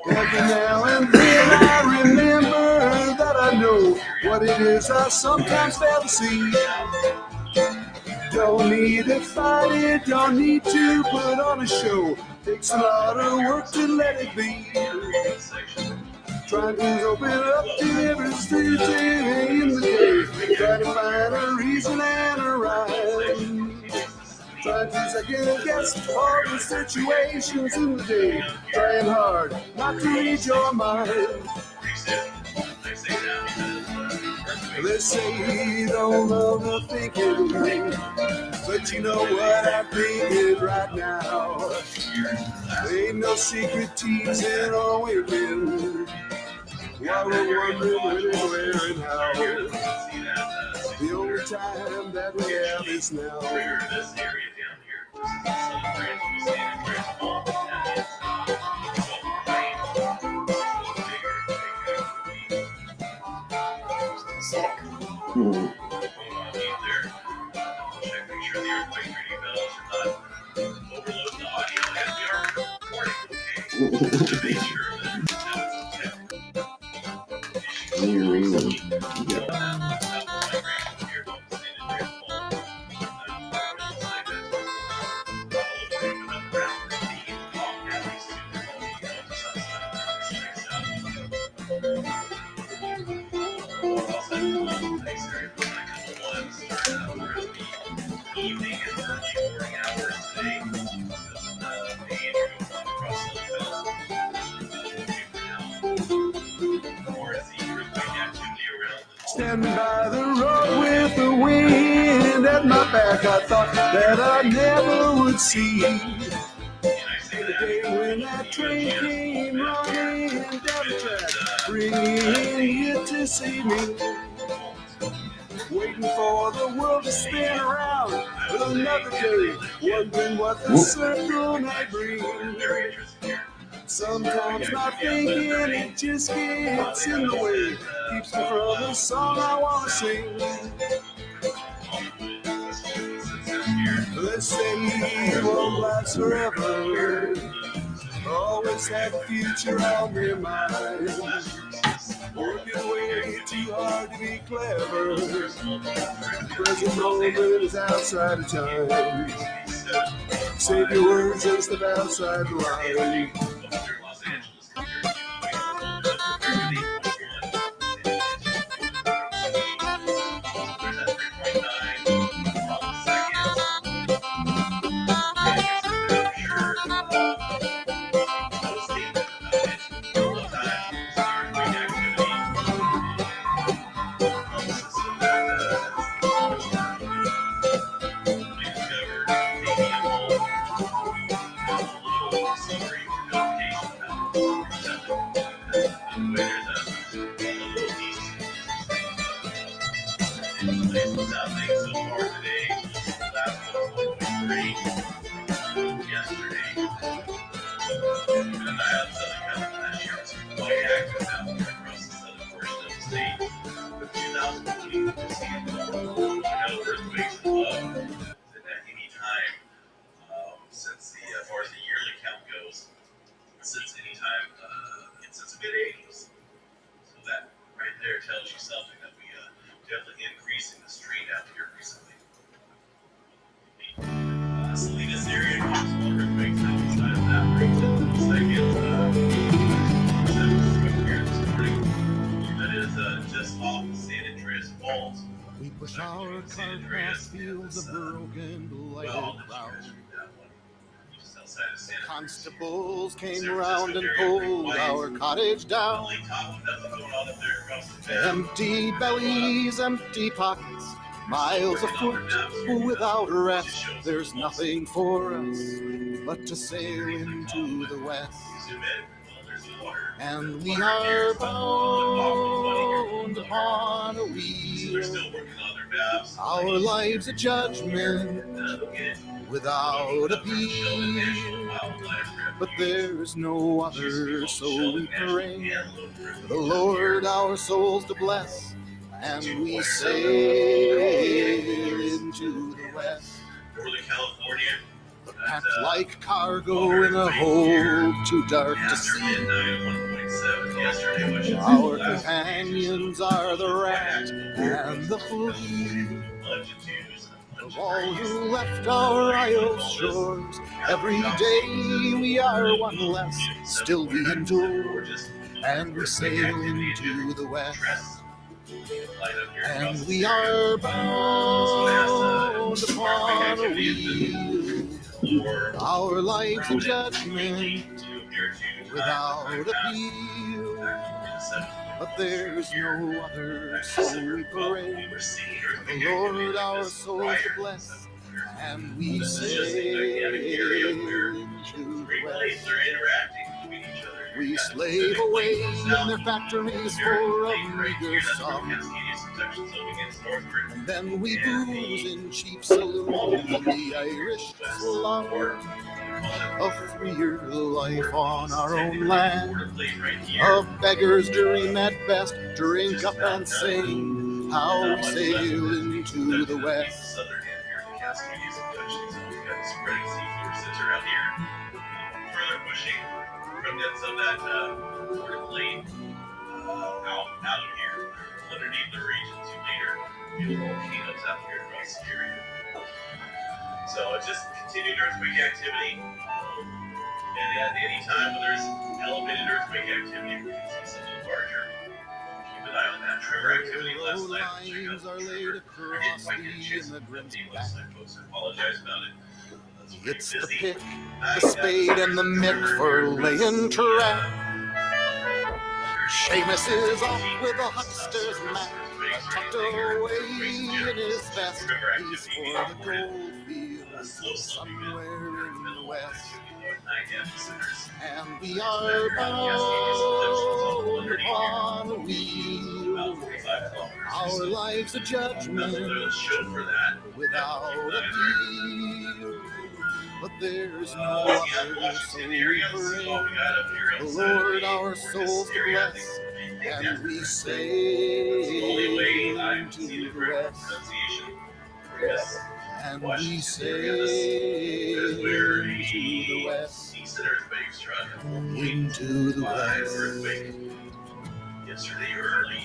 Every now and then I remember that I know what it is I sometimes fail to see. Don't need to fight it, don't need to put on a show. Takes a lot of work to let it be. Trying to open up to every stage in the day. Trying to find a reason and a rhyme. Trying to second guess all the situations in the day. Trying hard not to read your mind. They say you don't love the thinking, but you know what I'm thinking right now. There ain't no secret teasing or winking, while we're wondering when and where and how. The only time that we have is now. Sick. Standing by the road with the wind at my back, I thought that I never would see the day when that train came running down the track, bringing you to see me. Waiting for the world to spin around another day, wondering what the circle may bring. Sometimes my thinking, it just gets in the way, keeps me from the song I want to sing. They say it won't last forever, always have the future on their mind. Working way too hard to be clever, the present moment is outside of time. Save your words and step outside the line. We push our cart past fields of broken, blighted ground. Constables came around and pulled our cottage down. Empty bellies, empty pockets, miles afoot without rest. There's nothing for us but to sail into the west. And we are bound upon a wheel, our lives a judgment without appeal. but there's no other, so we pray the Lord our souls to bless, and we sail into the west. Packed like cargo in a hold too dark to see. Our companions are the rat and the flea. Of all who left our isle shores, every day we are one less. Still we endure, and we sail into the west. And we are bound upon a wheel, our lives a judgment without appeal. But there's no other, so we pray the Lord our souls to bless, and we sail into the west. We slave away in their factories for a meager sum, and then we booze in cheap saloons in the Irish slum. A freer life on our own land, a beggar's dream at best. Drink up and sing how we sail into the west. Further pushing remnants of that port lane out of here, underneath the region to later the volcanoes out here across Syria. So it's just continued earthquake activity, and at any time when there's elevated earthquake activity, we're going to see something larger. Keep an eye on that. Tremor activity last night. Lines are laid across the immigrant's back. Folks apologize about it. It's the pick, the spade, and the mick for laying trap. Seamus is off with a huckster's map, tucked away in his vest. He's for the gold fields somewhere in the west. And we are bound upon a wheel, our lives a judgment without appeal. But there's no other, so we pray the Lord our souls to bless, and we sail into the west. And we sail into the west. Into the west. Yesterday early.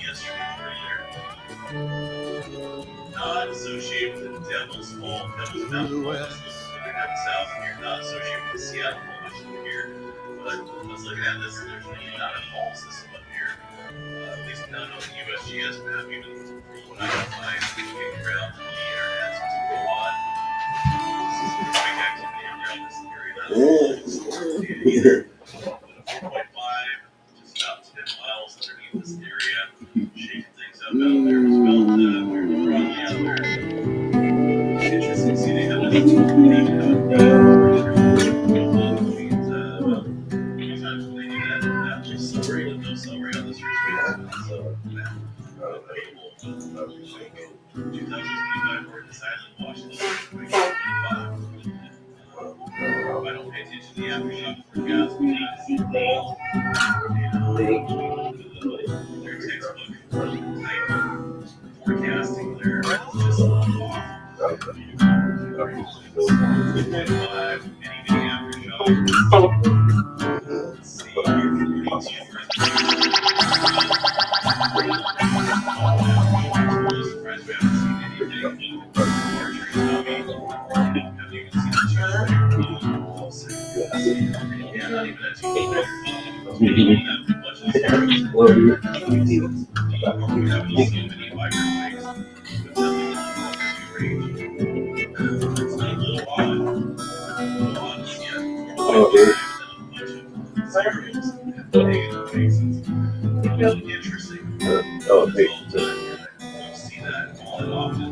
Not associated with the Devil's Hole. Devil's Mountain West. Down south here, not associated with Seattle much here. But I was looking at this, and there's really not a fault system up here. At least not on the USGS map, even from what I can find, kicking around on the internet to go on. This is big activity around this area. That's 4.5, just about 10 miles underneath this area. Shaking things up out there as well. We're broadly out there. Interesting to see they have any times when they do that, not just celebrate, but they'll celebrate on the streets. So, available 2025 for this island, Washington, 2025. If I don't pay attention to the aftershock forecast, their textbook type forecasting there is just off. 2.5, any aftershock. Let's see here. Surprised we haven't seen anything. Archery's coming. Haven't even seen the chart. Yeah, not even at 2 meters. Much of the stars. We haven't seen many vibrant things. But nothing in the range. It's not a little odd. To see a 4.5 and a bunch of zeros and negative faces. Interesting. Don't see that all that often.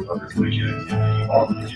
Activity Oh boy.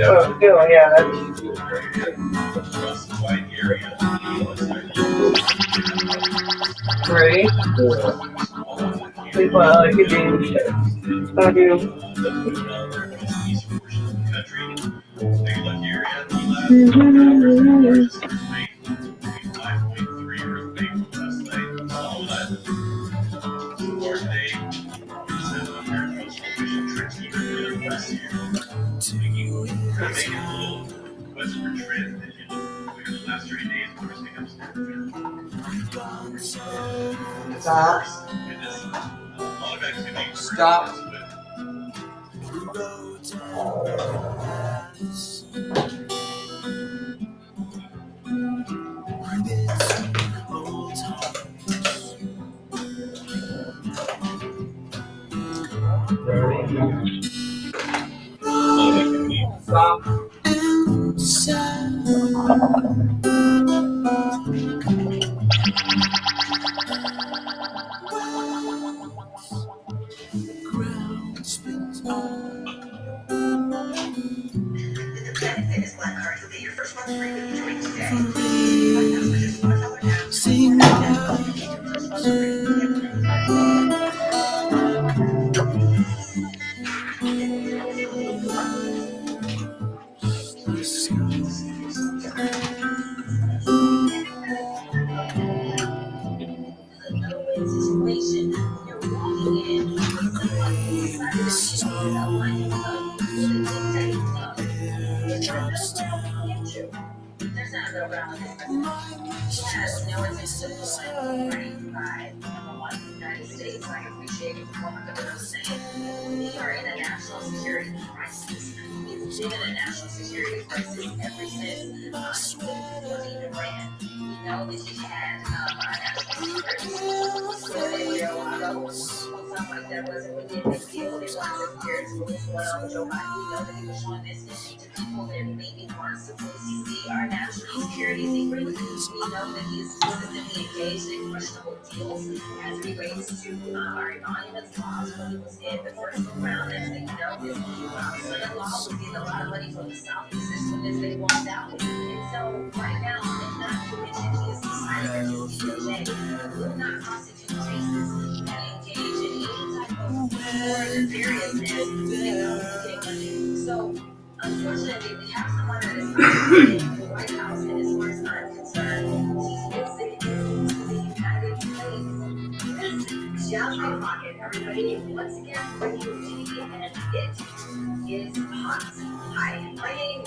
Oh, still, yeah, that's great. Sleep well, I could be. Love you. Stop. Stop. Stop.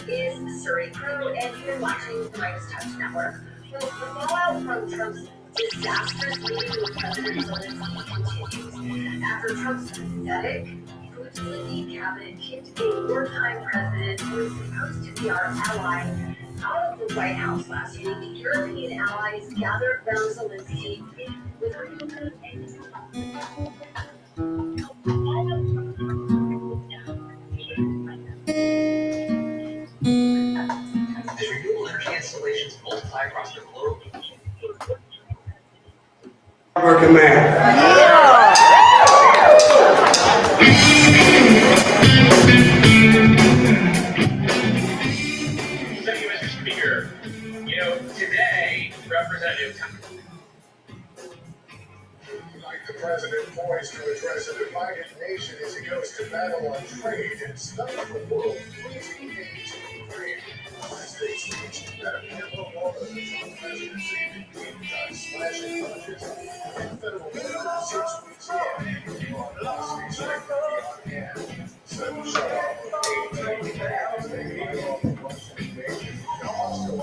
name is Surrey Crow, and you're watching the Midas Touch Network. Well, the fallout from Trump's disastrous meeting with President Zelensky continues. After Trump's pathetic brutality cabinet kicked a wartime president who was supposed to be our ally out of the White House last week, European allies gathered around Zelensky with As renewable energy installations multiply across the globe, Working man. thank you, Mr. Speaker. You know, today, Representative Like the president poised to address a divided nation as he goes to battle on trade and study the world freezing aid to Ukraine. Last day's speech at a pivotal moment of the Trump presidency, slashing budgets and federal workers 6 weeks in on policies beyond hand. So shut off aid taking back as they lead off the Russian invasion. Also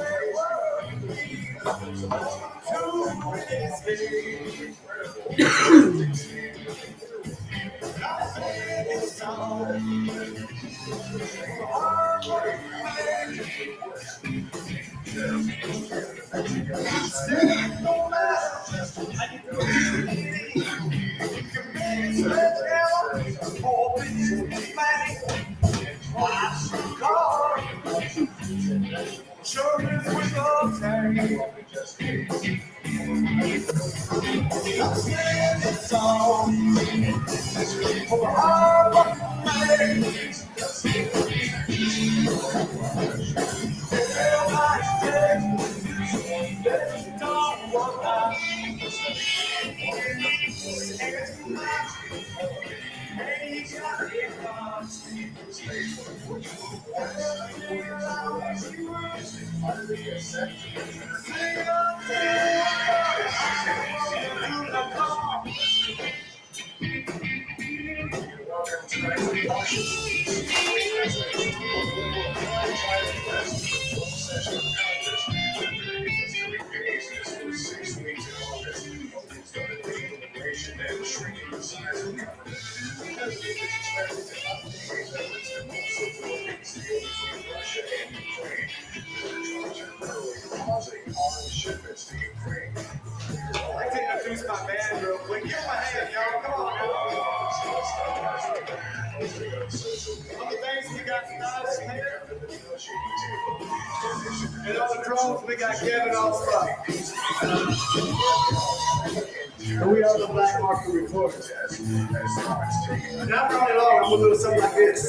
I'd like to introduce my band real quick. Give them a hand, y'all. Come on, y'all. On the bass, we got Styles here. And on the drums, we got Kevin on the front. And we are the Black Market Reporters. Not for only long, I'm going to do something like this.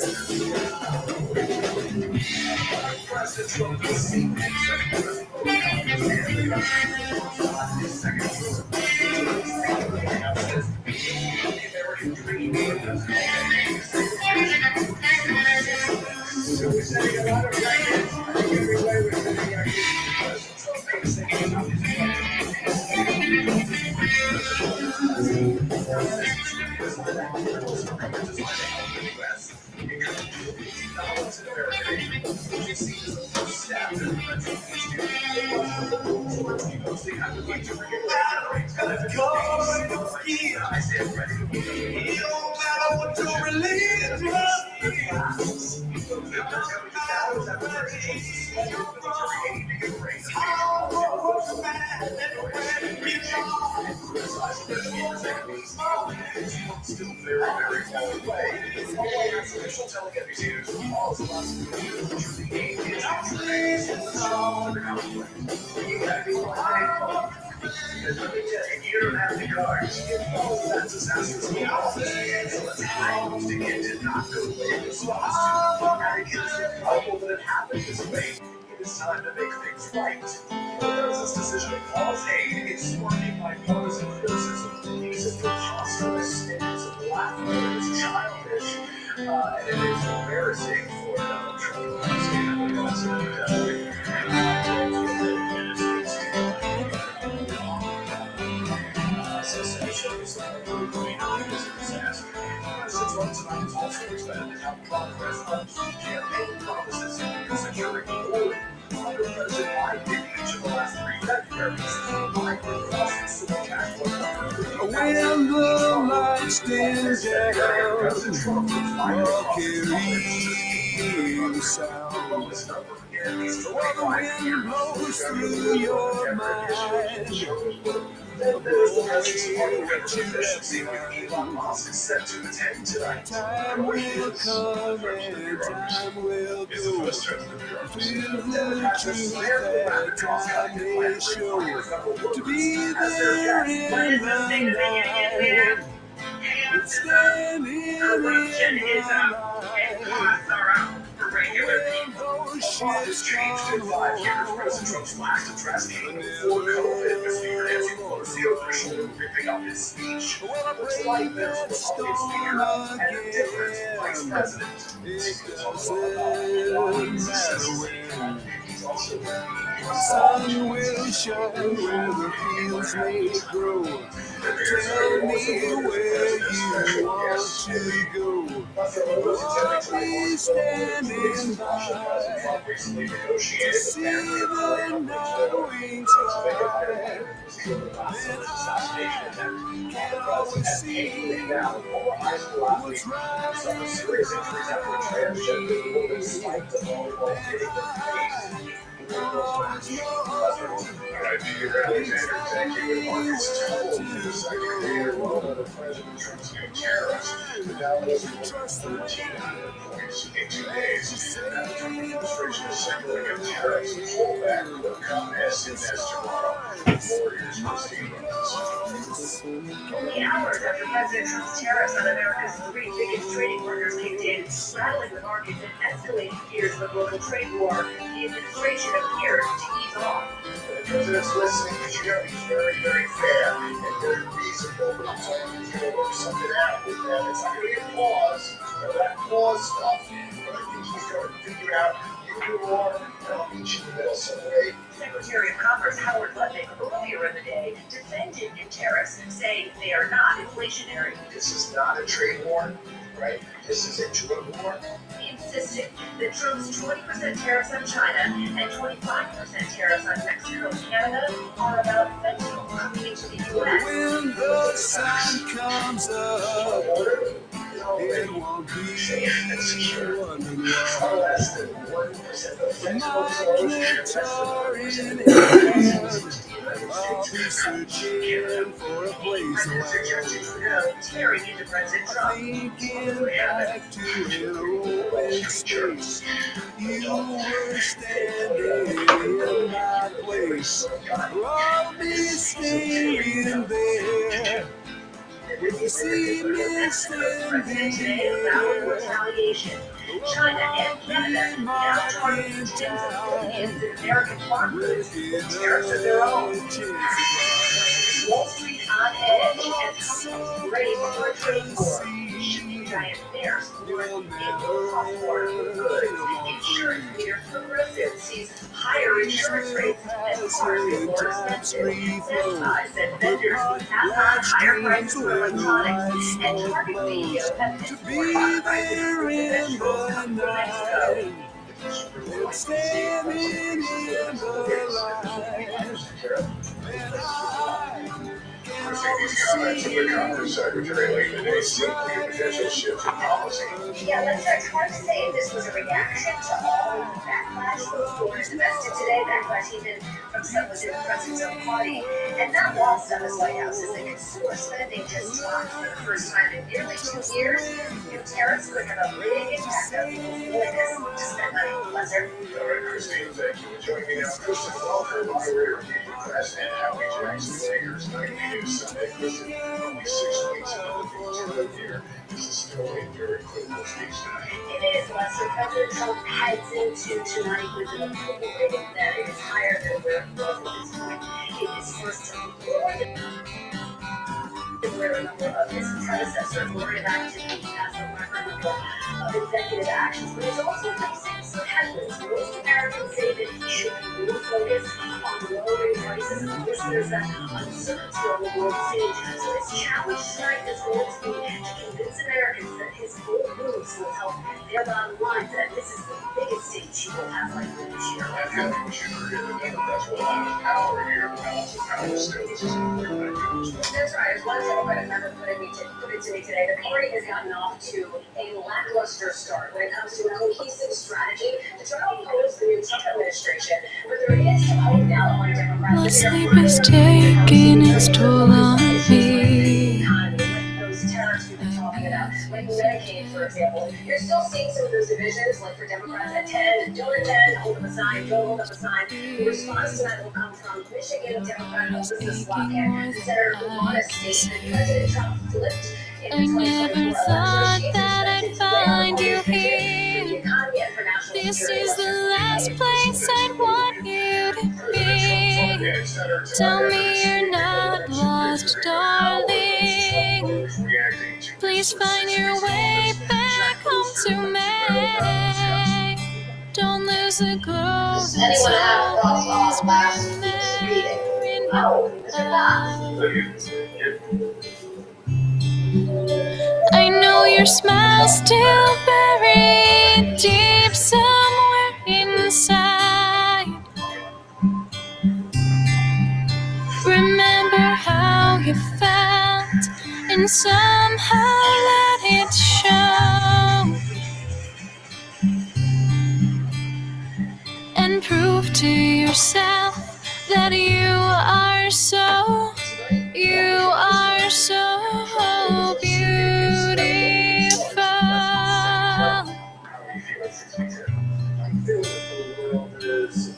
Still very, very far away. Official television news calls us the game is because let me tell you, you don't have the cards. That's Assassin's Creed. To get to not go away. So and it is improbable that it happened this way. It is time to make things right. This decision to pause aid is sparking bipartisan criticism. It's preposterous, and it's laughable, and it's childish, and it is embarrassing for Donald Trump. Since one tonight is also expanded how progress on key campaign promises where we live costs of cash flow. When the lights dim down, I'll carry the sound. While the wind blows through your mind, Then there's the presence of artificial efficiency with Elon Musk is set to attend tonight. time will come and time will It's the go. first term of the bureaucracy. Feel the Democrats have truth slammed the that Democrats time may show. To be there in the night, and standing in the light. When those ships Changed come in 5 years. home, President Trump's last address came before COVID, with Speaker Nancy Pelosi over his shoulder ripping up his speech. Looks like there's a Republican speaker and a different vice president. it doesn't matter when. The sun will shine where the fields may grow. Tell me where you want to go. I'll be standing by to see the night wings fly. Then I can always see what's right Alright, Peter Alexander, thank you. And Marcus Temple, the Psychedelic Aire, one of President Trump's new terrorists, who now lives in 13 points in 2 days. Now the Trump administration is signaling a tariffs pullback will come as soon as tomorrow. Warriors proceed on Only hours after President Trump's tariffs on America's 3 biggest trading partners kicked in, rattling the markets and escalating fears of a global trade war, the administration appears to ease off. The president's listening, but you know he's very, very fair and very reasonable. But I'm telling you, he's going to work something out with them. It's not going to be a pause, or that pause stuff. But I think he's going to figure out you do more, and I'll meet you in the middle some way. Secretary of Commerce Howard Lutnick earlier in the day defended new tariffs, saying they are not inflationary. This is not a trade war, right? This is a drug war. He insisted that Trump's 20% tariffs on China and 25% tariffs on Mexico and Canada are about fentanyl coming into the U.S. When the sun comes up, it won't be wondering why. Less than 1% of fentanyl My flows guitar in hand, I'll be searching for a place where Tearing into President Trump. thinking back to an open space. You were standing in my place. I'll be staying there. When you see me President today standing avowed there, retaliation. China and Canada now targeting tens of billions in American farm goods with tariffs of their own. Wall Street on edge as companies brave for a trade war. Shipping giant bears work in cross-border goods. Insurance leader Progressive sees higher insurance rates as cars get more expensive. Best said vendors would pass on higher prices for electronics and Target Video have been forced prices for vegetables come from Mexico. standing in the I think these comments of the Commerce Secretary late today seem to be a potential shift in policy. Yeah, that's right. It's hard to say if this was a reaction to all the backlash from foreign invested today, backlash even from some within the president's own party. And not lost on this White House is that consumer spending just dropped for the first time in nearly 2 years. New tariffs could have a big impact on people's willingness to spend money. Lester? All right, Christine, thank you for joining me now. Kristen Walker, moderator of Media Press, and Howie Jackson, Singers, 90 News Sunday. Kristen, only 6 weeks into the future year. This is still a very critical speech tonight. It is, Lester. President Trump heads into tonight with an approval rating that is higher than where it was at this point in his first term. Where a number of his predecessors were enacted to pass a record number of executive actions, but he's also facing some headwinds. Most Americans say that he should be more focused on lowering crisis is there's that uncertainty on the world stage. So his challenge tonight is going to be to convince Americans that his bold moves will help their bottom line, that this is the biggest stage he will have likely this year. I feel like we should agree that that's what allows power here. The balance of power still is just important. That's right. As one Democratic member put it to me today, the party has gotten off to a lackluster start when it comes to a cohesive strategy to try to oppose the new Trump administration. But there is some hope now among Democrats. My sleep is taking its toll on me. Those tariffs we've been talking about, like Medicaid, for example, you're still seeing some of those divisions, like for Democrats at 10, don't attend, hold up a sign, don't hold up a sign. The response to that will come from Michigan Democrat Elizabeth Slotkin, Senator who won a state that President Trump flipped in the 2024 election. That I'd find you here. This is the last place I'd want you to be. Tell me you're not lost, darling. Please find your way back home to me. Don't lose the glow that's always been there in your eyes. I know your smile's still buried deep somewhere inside. Remember how you felt and somehow let it show. And prove to yourself that you are so beautiful.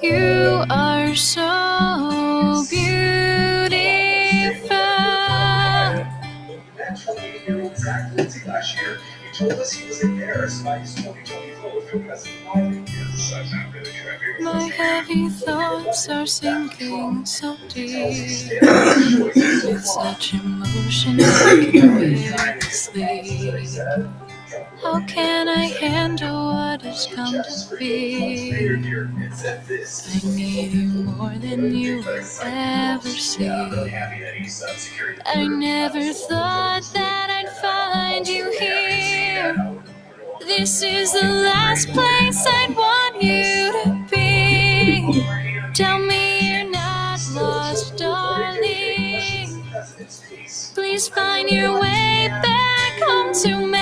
You are so beautiful. That 28-year-old Zach Lindsay last year, he told us he was embarrassed by his 2024 film as a My heavy thoughts are sinking so deep, with such emotion I can barely sleep. How can I handle what has come to be? I need you more than you will ever see. I never thought that I'd find you here. This is the last place I'd want you to be. Tell me you're not lost, darling. Please find your way back home to me.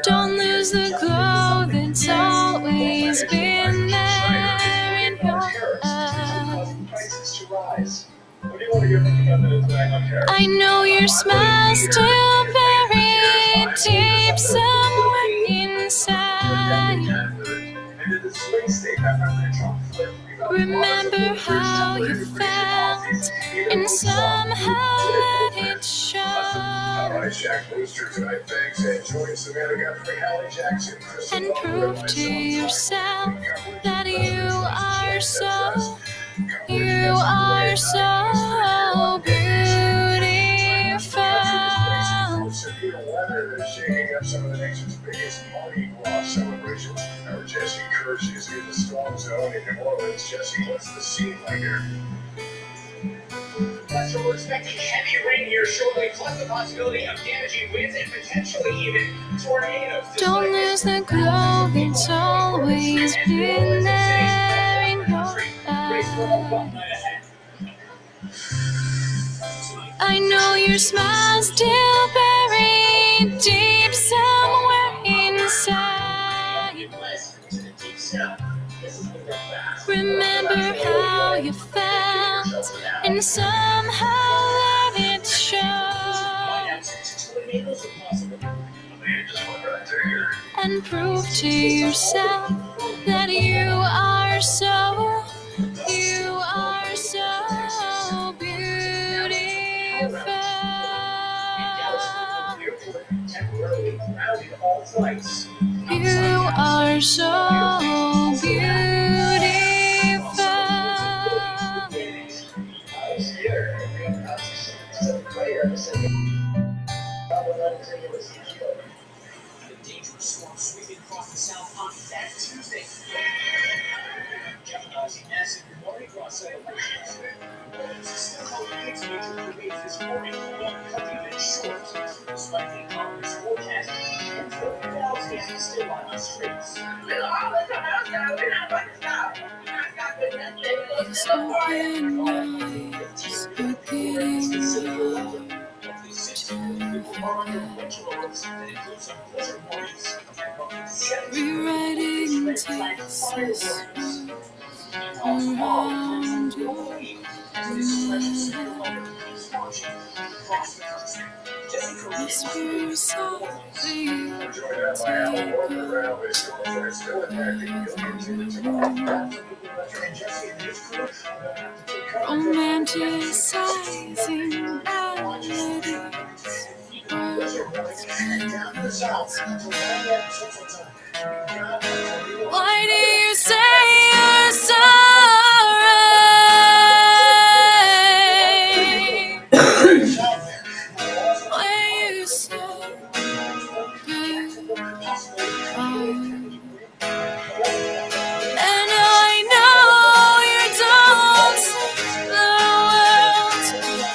Don't lose the glow that's always been there in your eyes. I know your smile's still buried deep somewhere inside. Remember how you felt and somehow let it show. And prove to yourself that you are so beautiful. Severe weather is shaking up some of the nation's biggest Mardi Gras celebrations. Our Jesse Kirsch is in the storm zone in New Orleans. Jesse, what's the scene like here? So we're expecting heavy rain here shortly, plus the possibility of damaging winds and potentially even tornadoes. Don't lose the glow that's always been there in your eyes. I know your smile's still buried deep somewhere inside. Remember how you felt and somehow let it show. And prove to yourself that you are so beautiful. You are so beautiful. The dangerous storm sweeping across the South on that Tuesday, jeopardizing massive Mardi Gras celebrations. His open eyes are getting rewriting Texas around your whisper softly, romanticizing melodies. Why do you say you're sorry? Why you say and I know you don't see the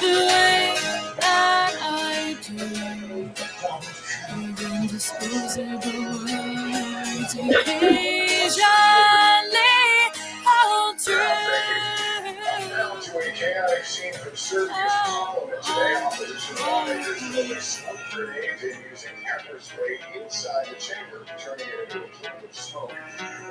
world the way that I do. Even disposable words occasionally hold true. To a chaotic scene from Serbia's parliament today, opposition lawmakers loading smoke grenades and using pepper spray inside the chamber, turning it into a plume of smoke.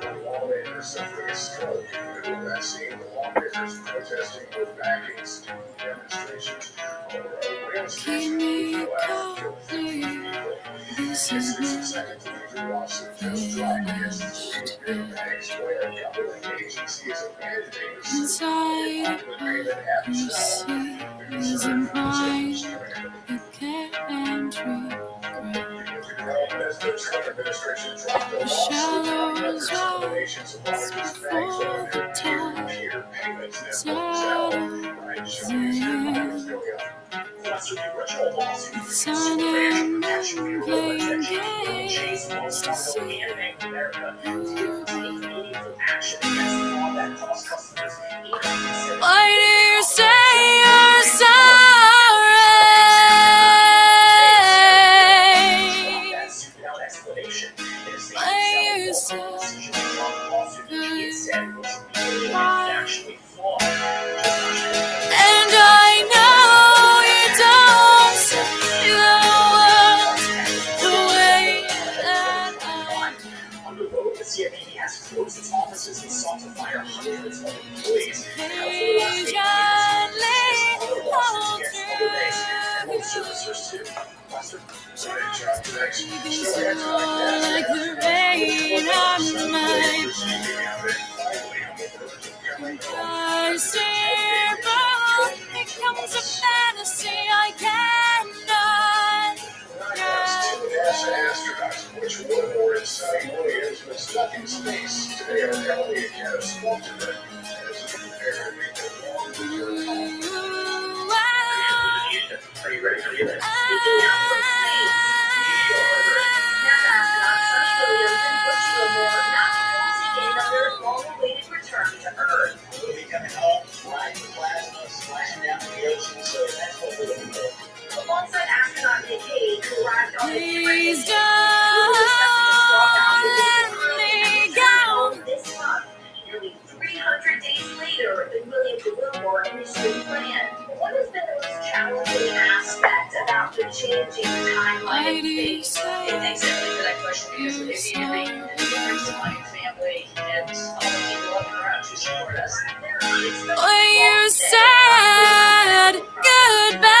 One lawmaker suffering a stroke. In the middle of that scene, the lawmakers protesting were backing student demonstrations over a rail station to allow this is the second major lawsuit just dropped against the city's big banks, where government agencies abandoning the inside hypocrisy is a mind that can't regret. The shallows rise before the tide settles in. With sun and moon playing games to see. Why do you say you're sorry? Why you say goodbye? And I know you don't see the world the way that I do. CFPB has closed its offices and sought to fire hundreds of employees. Occasionally hold through. Like the rain on my circle becomes a fantasy I cannot astronauts, which one more inside Williams was stuck in space. Today, our Kelly Academy spoke to them as they prepare to make their long-deserved home. Are you ready for the event? Speaking out from space. NASA astronauts search for the ocean for still more, not seeking another long-awaited return to Earth. We'll be coming home, flying the plasma, splashing down in the ocean, so that's what we're looking for. Alongside astronaut Nick Cage, who arrived on please his don't let me go. this month, nearly 300 days later than William DeWilmore initially planned. What has been the most challenging aspect about the changing timeline Why of do you space? say Thanks everybody for that question, because it brings to my family and all the people up and around who support us. when you said goodbye?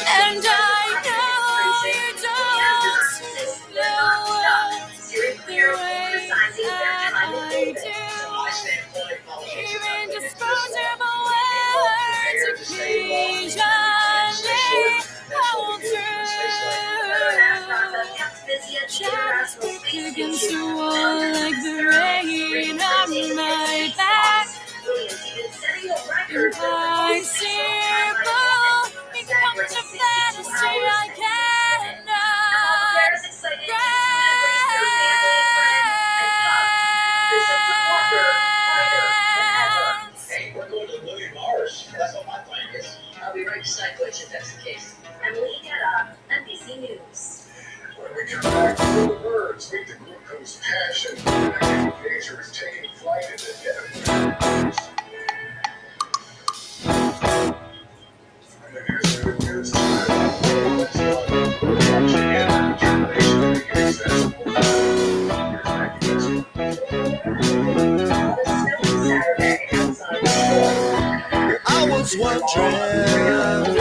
And I know you don't see the world the way that I do. Even disposable words occasionally hold true. Shadows kick against the wall like the rain on my back. Impossible becomes a fantasy I cannot grasp. Hey, we're going to the moon and Mars. That's what my plan is. I'll be right beside Butch if that's the case. Emily Guetta, NBC News. nature back to the birds with the glucose passion. Nature is taking flight in the dead of night. And then there's I was wondering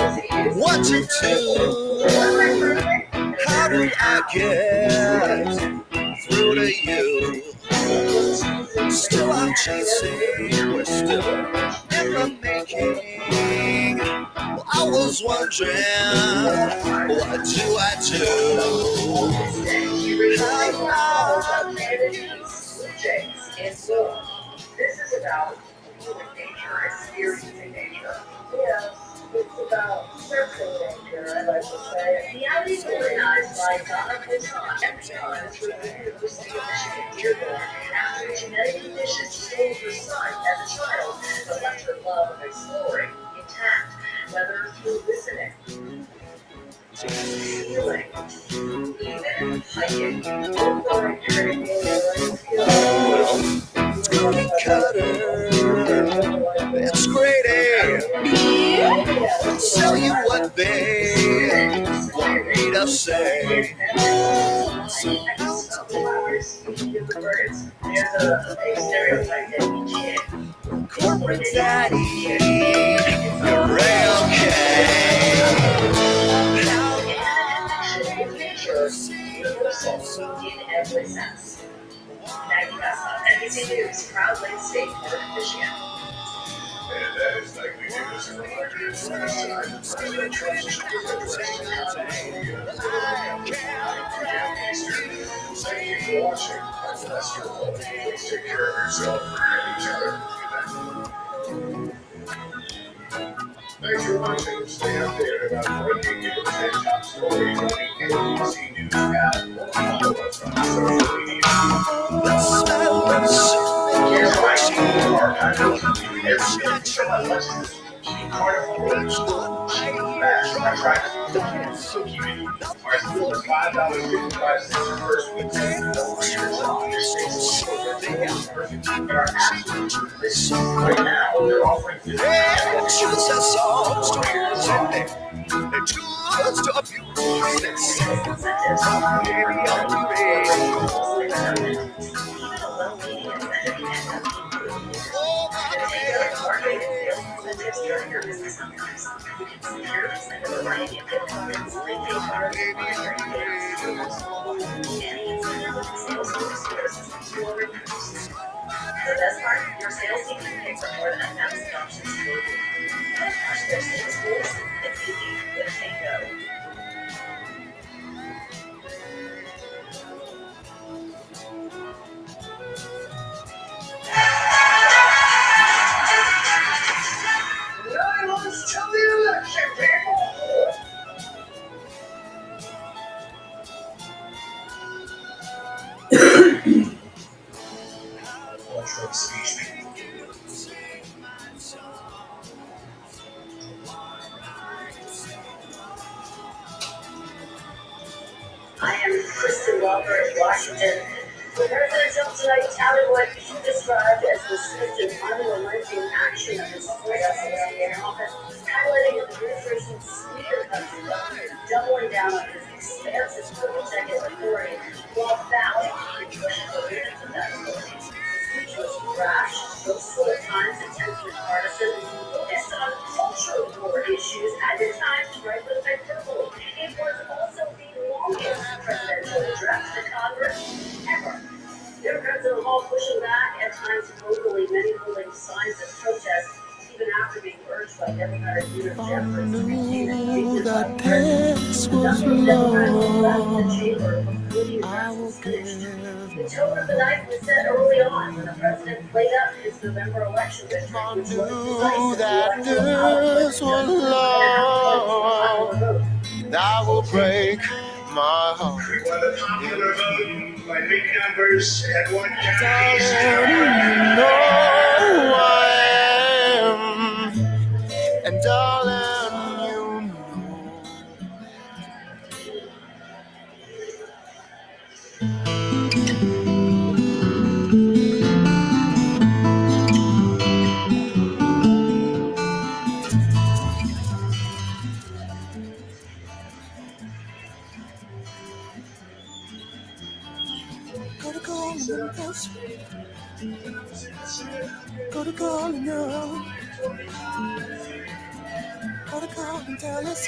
what to do. How do I get through to you? Still I'm chasing, we're still in the making. Well, I was wondering, what do I do? This is about feeling nature, experiencing nature. Yeah, it's about surfing nature, I like to say. The outing is organized by Donna Bouton and John through the University of Michigan Dearborn after a genetic condition stole her son as a child, but left her love of exploring intact, whether through listening, healing, even hiking, or creating It's cookie cutter, it's great, tell you what they want me to say. Corporate daddy, you're okay. In every sense. NBC News, proudly state Board of Michigan. And that is likely news from President Trump's presidential address. Thank you for watching. I'm Lester Holt. Please take care of yourself and each other. Thanks for watching. Stay updated about breaking news and top stories on the NBC News app or follow us on social media. Here's why you are Carnival Roads, Bash, I tried to cookie menu. Ours is $5.55 the first week. But our absolute list right now, they're offering $50. Choose a song, stories in there. They choose to abuse this. Baby, I'm The best part, your sales team can pick from more than 1,000 options to review. Push their sales goals, it's easy with Tango. Now let's tell the election, people. Electric speech. I am Kristen Walker in Washington. The president of tonight touted what he described as the swift and unrelenting action of his White House around the office, highlighting his administration's sweeter country, doubling down on his expansive executive authority while vowing to push the limits of that authority. The speech was rash, boastful at times, intensely partisan, focused on cultural war issues, and at times ripe with hyperbole. It was also the longest presidential address to Congress ever. Democrats in the hall pushing back, at times vocally, many holding signs of protest, even after being urged by Democratic leader Jeffords to retain a dignified presence. Nothing Democrats left the chamber before the address was finished. The tone of the night was set early on when the president played up his November election victory, which was decisive electoral output. that will break my heart. We won the popular vote by big numbers at one county. You know I am, and darling, you know Go to call and Memphis. Go to call and Earl. Go to call and Dallas.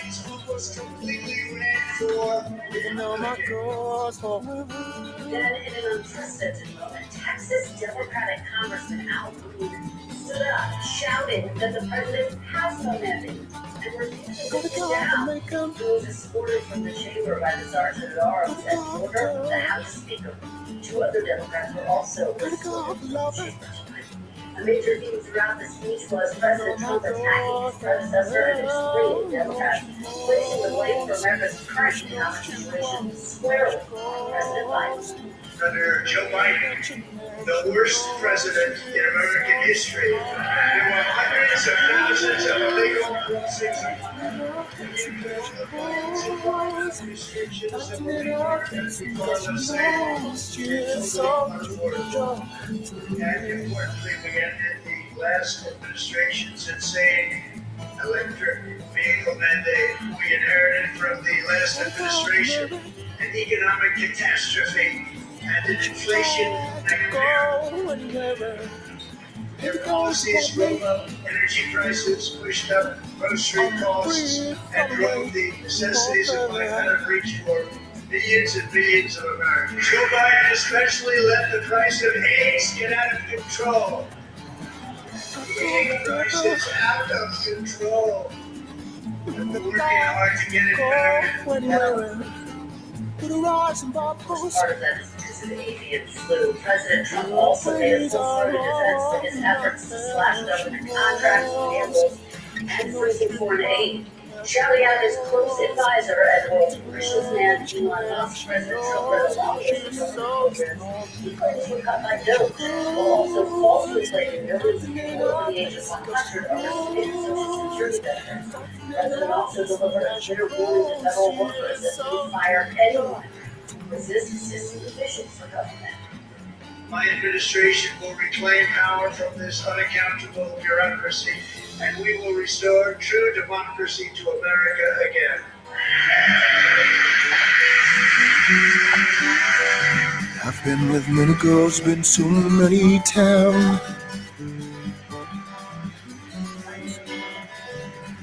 Even though my girl's for Then, in an unprecedented moment, Texas Democratic Congressman Al Green stood up, shouting that the president has no mandate and refused to take it down. He was escorted from the chamber by the Sergeant at Arms and ordered the House Speaker. Two other Democrats were also escorted from the chamber. A major theme throughout the speech was President Trump attacking his predecessor and excluding Democrats, placing the blame for America's current economic situation squarely on President Biden. Under Joe Biden, the worst president in American history. There were hundreds of thousands of illegal and importantly, we ended the last administration's insane electric vehicle mandate. We inherited from the last administration an economic catastrophe and an inflation nightmare. Their policies drove up energy prices, pushed up grocery costs, and drove the necessities of life out of reach for millions and millions of Americans. Joe Biden especially let the price of eggs get out of control. Egg prices out of control. We're working hard to get it better. As part of that dismissive avian flu, President Trump also made a full-throated defense of his efforts to slash government contracts, payrolls, and freezing foreign aid. Shouting out his close advisor and world wishes man Elon Musk, President Trump read a lobbyist for government programs he claims were cut by Doge, while also falsely claiming millions of people over the age of 100 are receiving Social Security benefits. The president also delivered a clear warning to federal workers that he would fire anyone who resists system efficiency for government. My administration will reclaim power from this unaccountable bureaucracy, and we will restore true democracy to America again. I've been with many girls, been so many towns.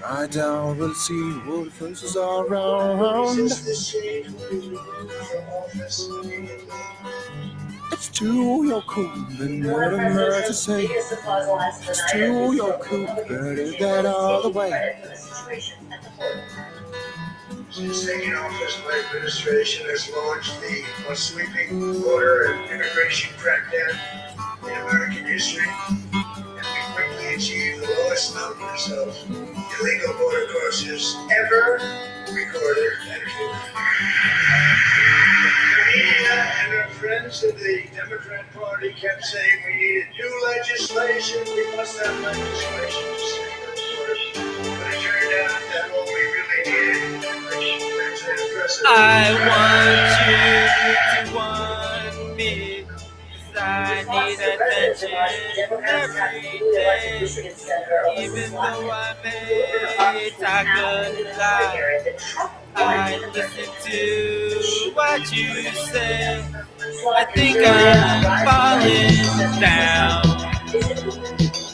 I don't really see what the faces are around. It's too your cool, and what am I to say? It's too your cool, better that all the way. Since taking office, my administration has launched the most sweeping border and immigration crackdown in American history, and we quickly achieved the lowest numbers of illegal border crossers ever recorded at Cuba. The media and our friends in the Democrat Party kept saying we needed new legislation, we must have legislation to save the border. But it turned out that what we really needed was President. I want you to want me, 'cause I need attention every day. Even though I may talk a lot, I listen to what you say. I think I'm falling down,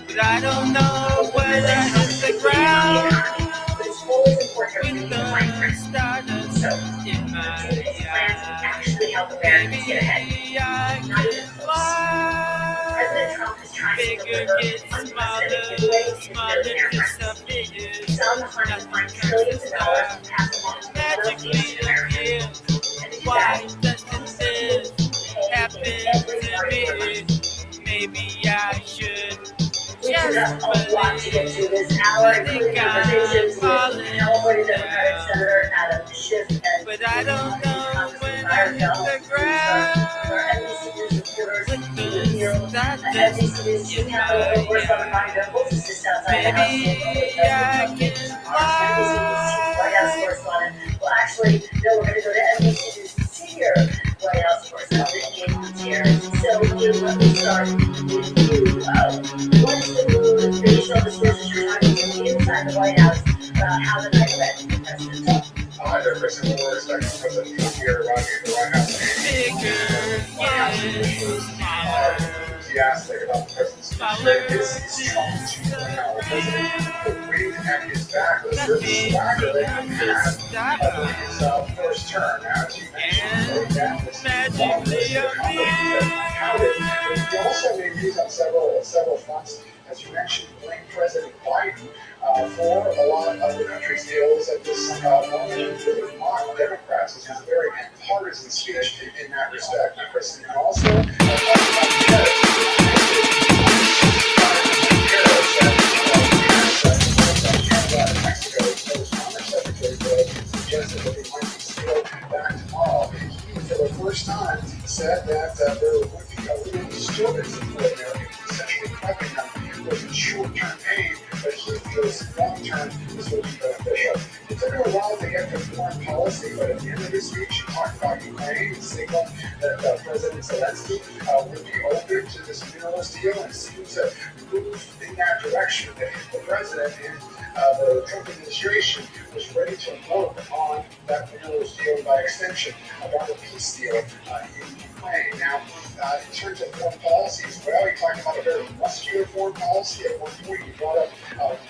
but I don't know whether I hit the ground. With the stardust in my eyes, maybe I can fly. Bigger gets smaller, smaller gets the biggest. Nothing comes to stop, magically appears. Why doesn't this happen to me? Maybe I should just believe. I think I'm falling down, but I don't know when I hit the ground. With the stardust in my eyes, maybe I can fly. Well, actually, no, we're going to go to NBC's senior White House correspondent, James Gutierrez. So, let me start with you. What is the mood based on the sources you're talking to inside the White House about how the night went, President Trump? Hi there, President. We're expecting President Trump here arriving at the White House. Bigger, yeah. officials are enthusiastic about the president's speech. This is Trump 2.0. The president put wind at his back with a certain swagger that he had during his first term. Now, as you mentioned, that was long list of accomplishments that he touted, but he also made news on several fronts. As you mentioned, blamed President Biden for a lot of the country's ills at this moment, really mocked Democrats. This was a very partisan speech in that respect. The president also talked about Canada and Mexico. So Commerce Secretary Bill suggested that they might be scaled back tomorrow. He, for the first time, said that there would be a little disturbance for Americans, essentially prepping them for some short-term pain, but he feels long-term this will be beneficial. It took him a while to get to foreign policy, but at the end of his speech, he talked about Ukraine and signaled that President Zelensky would be open to this minerals deal and seemed to move in that direction. The president and the Trump administration was ready to vote on that minerals deal, by extension, about a peace deal in Ukraine. Now, in terms of foreign policy as well, he talked about a very muscular foreign policy. At one point, he brought up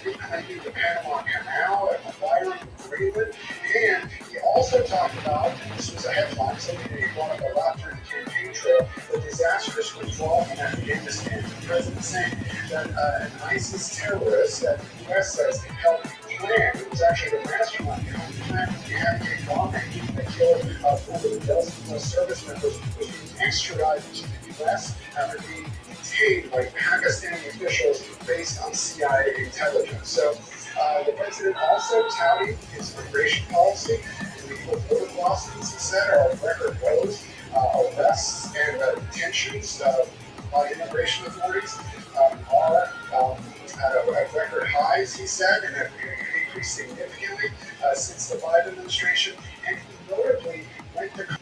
reclaiming the Panama Canal and acquiring Greenland. And he also talked about, this was a headline, something that he brought up a lot during the campaign trail, the disastrous withdrawal from Afghanistan. The president saying that an ISIS terrorist that the U.S. says helped plan, it was actually the mastermind behind the plan of the Afghan bombing that killed over a dozen service members, was being extradited to the U.S. after being detained by Pakistani officials based on CIA intelligence. So the president also touted his immigration policy. Illegal border crossings, he said, are on record lows. Arrests and detentions by immigration authorities are at record highs, he said, and have increased significantly since the Biden administration. And he notably went to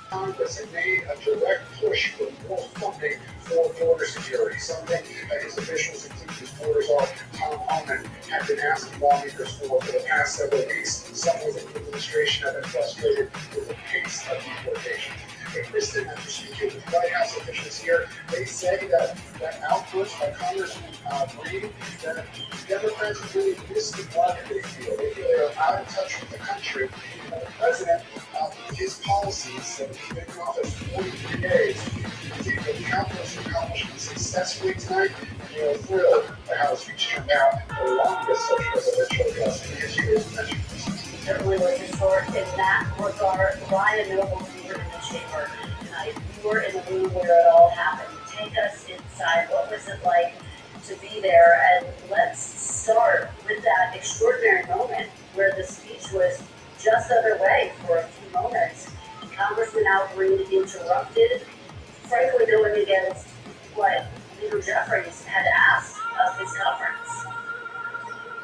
Congress and made a direct push for more funding for border security, something that his officials, including his border czar Tom Homan, have been asking lawmakers for the past several weeks. Some within the administration have been frustrated with the pace of deportation. But Kristen, after speaking with White House officials here, they say that outburst by Congressman Breed, that Democrats really missed the mark, they feel. They feel they're out of touch with the country. The president, with his policies that he's been in office 43 days, he's able to countless accomplishments successfully tonight, and they are thrilled by how his speech turned out, the longest such presidential address in history, as mentioned. Certainly was historic in that regard. Ryan Noble, you were in the chamber tonight. You were in the room where it all happened. Take us inside. What was it like to be there? And let's start with that extraordinary moment where the speech was just underway for a few moments. Congressman Al Green interrupted, frankly going against what Leader Jeffries had asked of his conference.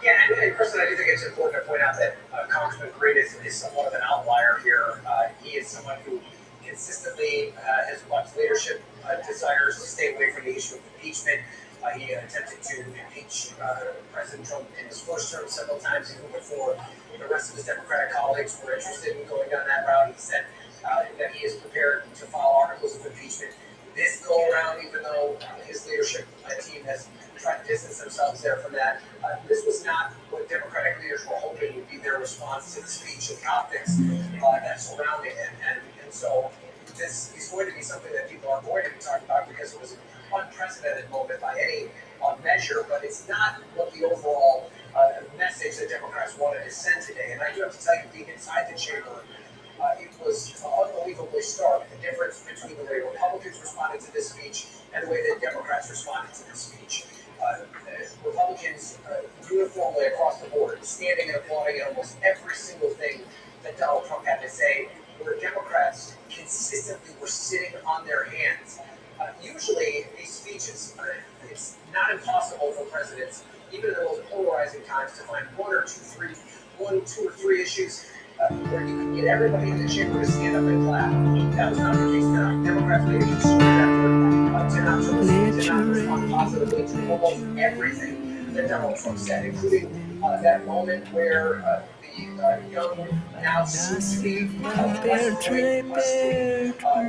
Yeah, and Kristen, I do think it's important to point out that Congressman Green is somewhat of an outlier here. He is someone who consistently has watched leadership desires to stay away from the issue of impeachment. He attempted to impeach President Trump in his first term several times, even before the rest of his Democratic colleagues were interested in going down that route. He said that he is prepared to file articles of impeachment this go around, even though his leadership team has tried to distance themselves there from that. This was not what Democratic leaders were hoping would be their response to the speech and the optics that surrounded it. And so this is going to be something that people are going to be talking about because it was an unprecedented moment by any measure, but it's not what the overall message that Democrats wanted to send today. And I do have to tell you, being inside the chamber, it was unbelievably stark, the difference between the way Republicans responded to this speech and the way that Democrats responded to this speech. Republicans uniformly across the board, standing and applauding at almost every single thing that Donald Trump had to say, where Democrats consistently were sitting on their hands. Usually, these speeches, it's not impossible for presidents, even in the most polarizing times, to find one, two or three issues where you can get everybody in the chamber to stand up and clap. That was not the case tonight. Democrats made a concerted effort to not respond positively to almost everything that Donald Trump said, including that moment where young, now soon-to-be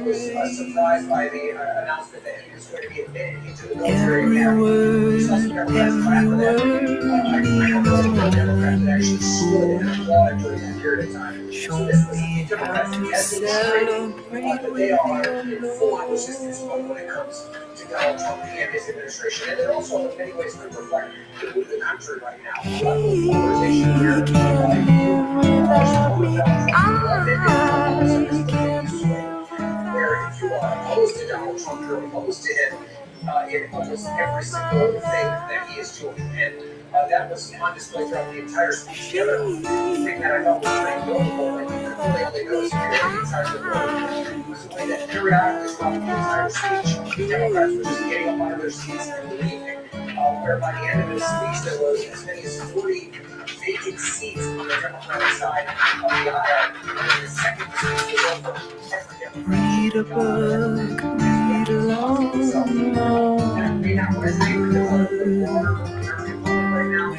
was surprised by the announcement that he was going to be admitted into the military academy. Every word, Democrat that actually stood and applauded during that period of time. So this was Democrats as they but they are in full opposition when it comes to Donald Trump and his administration. And it also in many ways could reflect the mood of the country right now. Polarization here. Where if you are opposed to Donald Trump, you're opposed to him in almost every single thing that he is doing. And that was on display throughout the entire speech. The other thing that I thought was pretty notable, and you could really only notice if you're inside the room, was the way that periodically throughout the entire speech, Democrats were just getting up out of their seats and leaving. Where by the end of his speech, there was as many as 40 vacant seats on the Democratic side of the aisle. And the second speech was over. Read a book, read along.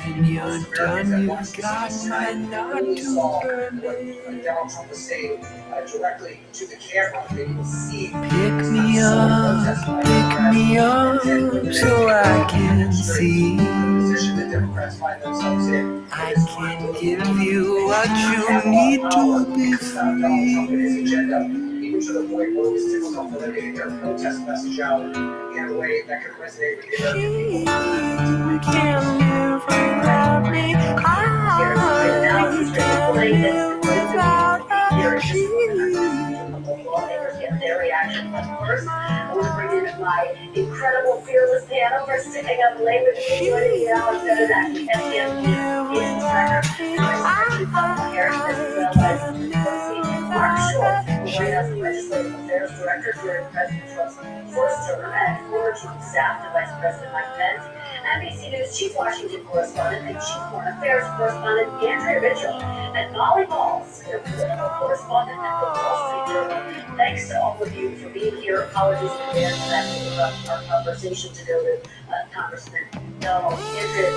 When you're done, you've got my not to burn it. Donald Trump was saying directly to the camera, they will see. Pick me up, so I can see. I can give you what you need to be free. Even to the point where it was difficult for them to get their protest message out in a way that could resonate with the American people. You can't live without me. I can't live without her. Lawmakers get their reaction. But first, I want to bring in my incredible, fearless panel for sticking up late with me. Joining me now is that FDM Peace Tracker, Harris, as well as Mark Short, White House Legislative Affairs Director during President Trump's first term, and former Trump staff to Vice President Mike Pence, NBC News Chief Washington Correspondent and Chief Foreign Affairs Correspondent Andrea Mitchell, and Molly Ball, Senior Political Correspondent at the Wall Street Journal. Thanks to all of you for being here. Apologies in advance for that to interrupt our conversation to go to Congressman Donald. Andrea,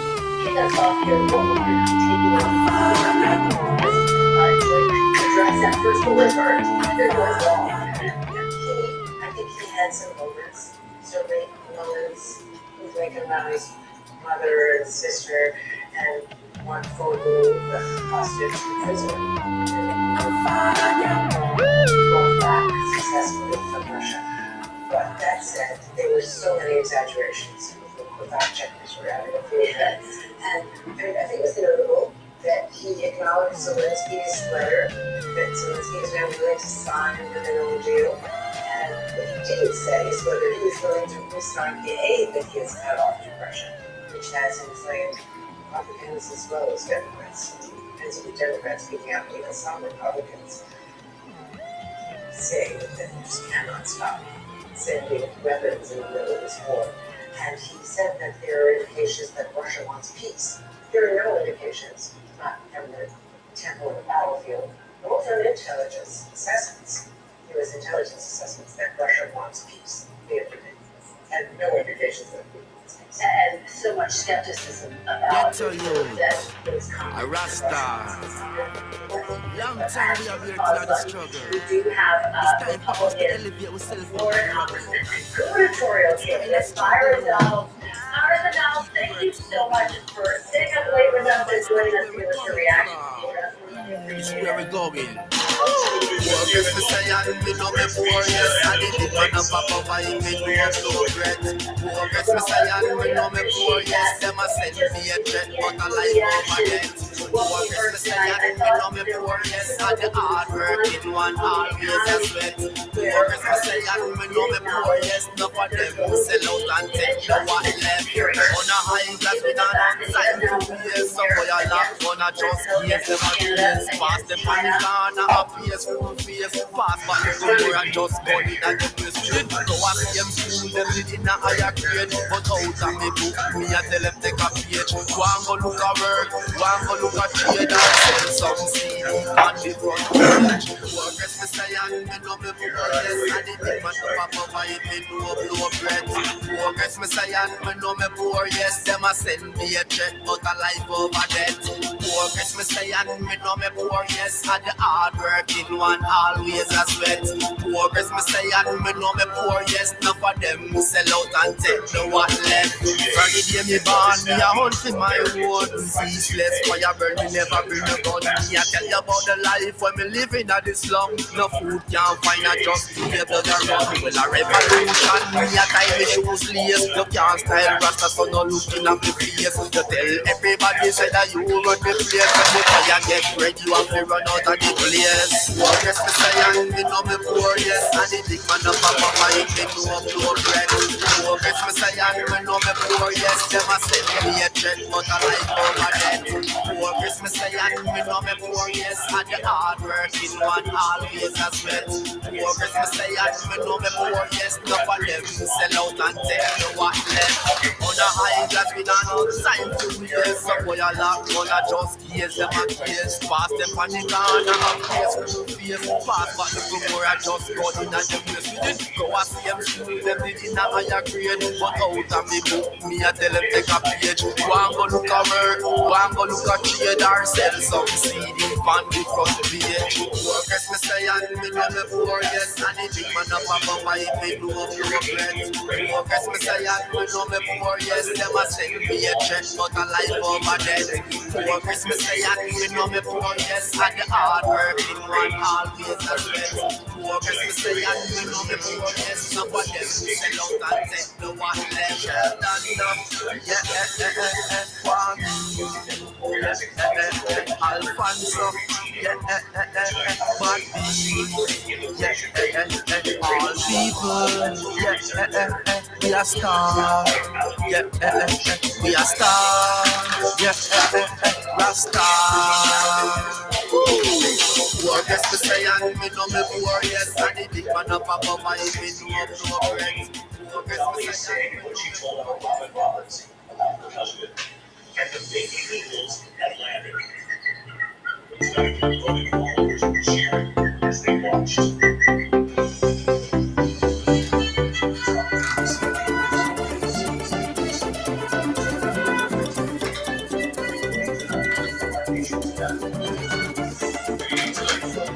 kick us off here. What will you be taking on address that first delivered? There was all. I think he had some moments, certainly moments. He's making about his mother and sister and one for the hostage prisoner. Brought back successfully from Russia. But that said, there were so many exaggerations without checking his reality. And I think it was notable that he acknowledged Zelensky's letter, that Zelensky is now willing to sign the middle deal. And what he didn't say is whether he was willing to re-sign the aid that he has cut off to Russia, which has inflamed Republicans as well as Democrats. And so the Democrats speaking out, even some Republicans saying that they just cannot stop sending weapons in the middle of this war. And he said that there are indications that Russia wants peace. There are no indications, not from the temple or the battlefield, nor from intelligence assessments, U.S. intelligence assessments, that Russia wants peace. And no indications that Putin wants peace. And so much skepticism about that is common. A Rasta. Long time we have here to the struggle. We do have Republican Florida Congressman and gubernatorial candidate Byron Donald. Congressman Donald, thank you so much for sitting up late with us and joining us here with your reaction. This is where we're going. Christmas I me know me poor, yes, I did it on a papa why me know no regret. Christmas I me know me poor, yes, them a send me a threat, but I like overget. Christmas I me know me poor, yes, and the hard working one always a sweat. Christmas I me know me poor, yes, enough of them who sell out and take you what left. On a high class with an outside 2 years, so boy I laugh gonna just kiss them a kiss, pass them on the corner a face full face, pass by the door and just go in and get the street. So I see them school, them did in a higher grade, but out of me book, me I tell them take a page. Go and go look a work, go and go look a a trade or sell some CD on the front page. Progress me say and me know me poor, yes. And the big man up above I me know blow bread. Progress me say and me know me poor, yes. Them a send me a check, but a life over debt. Progress me say and me know me poor, yes. And the hard working one always a sweat. Progress me say and me know me poor, yes. None of them sell out and take no what left. From the day me born, me a hunt for my own. Ceaseless fire burn, me never bring a gun. Me a tell you about the life when me living at this slum. No food can't find a just be able to run. Well a revolution, me a tie me shoes lace. You can't style rasta so no looking at me face. You tell everybody say that you run the place. When the fire get ready, you have to run out of the place. Progress me say and me know me poor, yes. And the big man up above my head, me know blow bread. Progress me say and me know me poor, yes. Them a send me a check, but I like over debt. Progress me say and me know me poor, yes. And the hard working one always a sweat. Progress me say and me know me poor, yes. None of them sell out and tell you what left. On the high glass we done all time to years. Some boy a lock, one a just case them a case. Pass them on the corner and place full face. Pass back the more I just got in a them place. We didn't go a same school, them did in a higher grade. But out of me book, me a tell them take a page. One go look a work, one go look a trade or sell some CD on the front page. Progress me say and me know me poor, yes. And the big man up above my head, me know blow bread. Progress me say and me know me poor, yes. Them a send me a check, but a life over dead. Progress me say and me know me poor, yes. And the hard working one always a sweat. Progress me say and me know me poor, yes. None of them sell out and take no one left. Alfonso, Bobby, all people, we are star, we are star, Rasta. Progress me say and me know me poor, yes. And the big man up above my head, me know no bread. What you say, what you told our Robin Roberts about the husband and the baby eagles that landed. Thank you for the followers were cheering as they watched.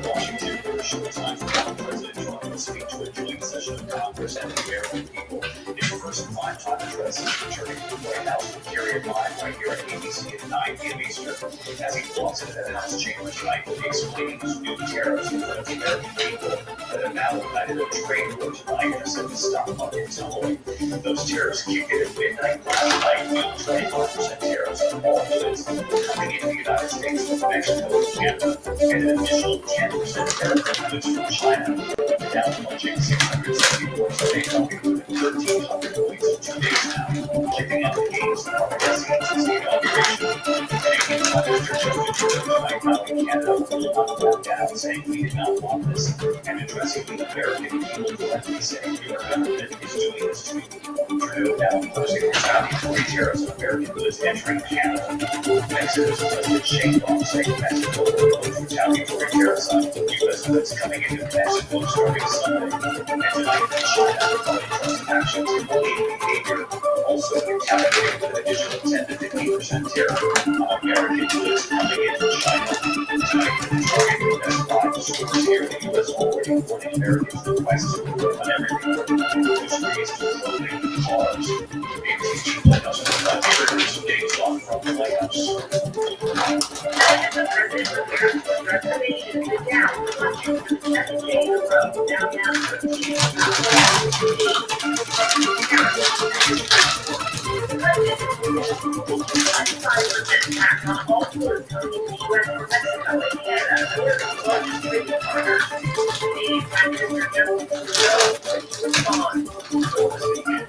Washington for a short time while President Trump would speak to a joint session of Congress and the American people. His first five-time address is returning to the White House will carry it live right here at ABC at 9 p.m. Eastern. As he walks into the House chamber tonight, he'll be explaining his new tariffs in front of the American people that have now ignited a trade war tonight as if the stock market is tumbling. Those tariffs kicked in at midnight last night, with 25% tariffs on all goods coming into the United States from Mexico and Canada, and an additional 10% tariff on goods from China. The Dow plunging 674 today, talking with 1,300 points in 2 days now, keeping up the gains that are progressing since the inauguration. Canadian Minister Justin Trudeau tonight out in Canada will not back down, saying we did not want this, and addressing the American people directly, saying your government is doing this to you. Trudeau now imposing retaliatory tariffs on American goods entering Canada. Mexico's President Shane Baum saying Mexico will impose retaliatory tariffs on U.S. goods coming into Mexico starting Sunday. And tonight, China regarding Trump's actions and behavior, also retaliating with an additional 10 to 15% tariff on American goods coming into China. Tonight, Target and Best Buy stores here in the U.S. already warning Americans to request on everything from groceries to clothing, cars. ABC Chief White House reporters days off from the White House. The president prepares for reservation to down the second day in a row downtown. Tax on all goods coming to the U.S. from Mexico and Canada. America's largest trading partner. Canadian Prime Minister Justin Trudeau responds over the weekend.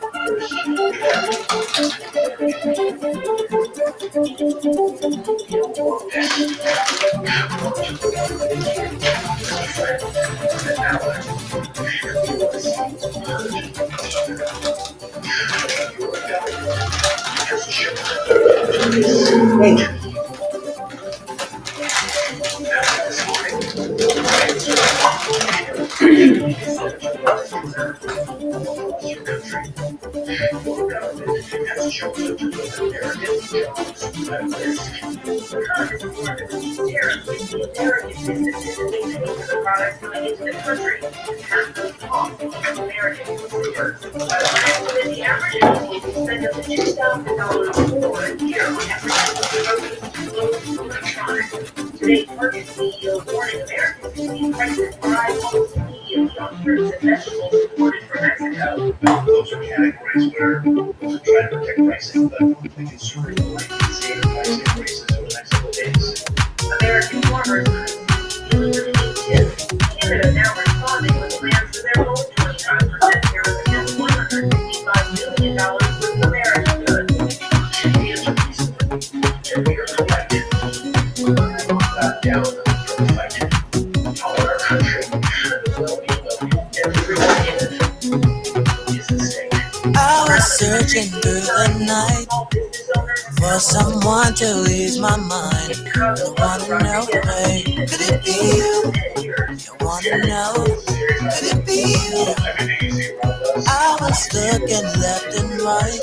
Hey, Products coming into the country half the cost of American consumers. With the average household spend up to $2,000 more a year on everything from groceries to electronics. Today, Target CEO warning Americans to see prices rise almost immediately on fruits and vegetables imported from Mexico. Those are categories where we're trying to protect pricing, but the consumer will likely see price increases over the next couple of days. American farmers Canada now responding with plans for their own 25% tariff against $155 million worth of American goods. The answer is and we are collected. That down reflected how our country and the well-being of everyone in it is at stake. I was searching through the night for someone to ease my mind. I wanna know, babe, could it be you? I wanna know, could it be you? I was looking left and right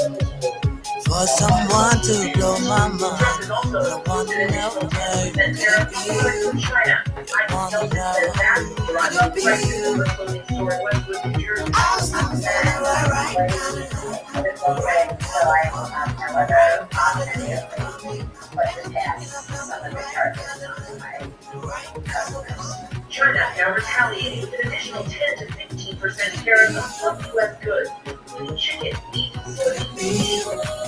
for someone to blow my mind. I wanna know, babe, could it be you? I wanna know, could it be you? I was looking right now. China now retaliating with an additional 10 to 15% tariffs on some U.S. goods, including chicken, meat, soybeans,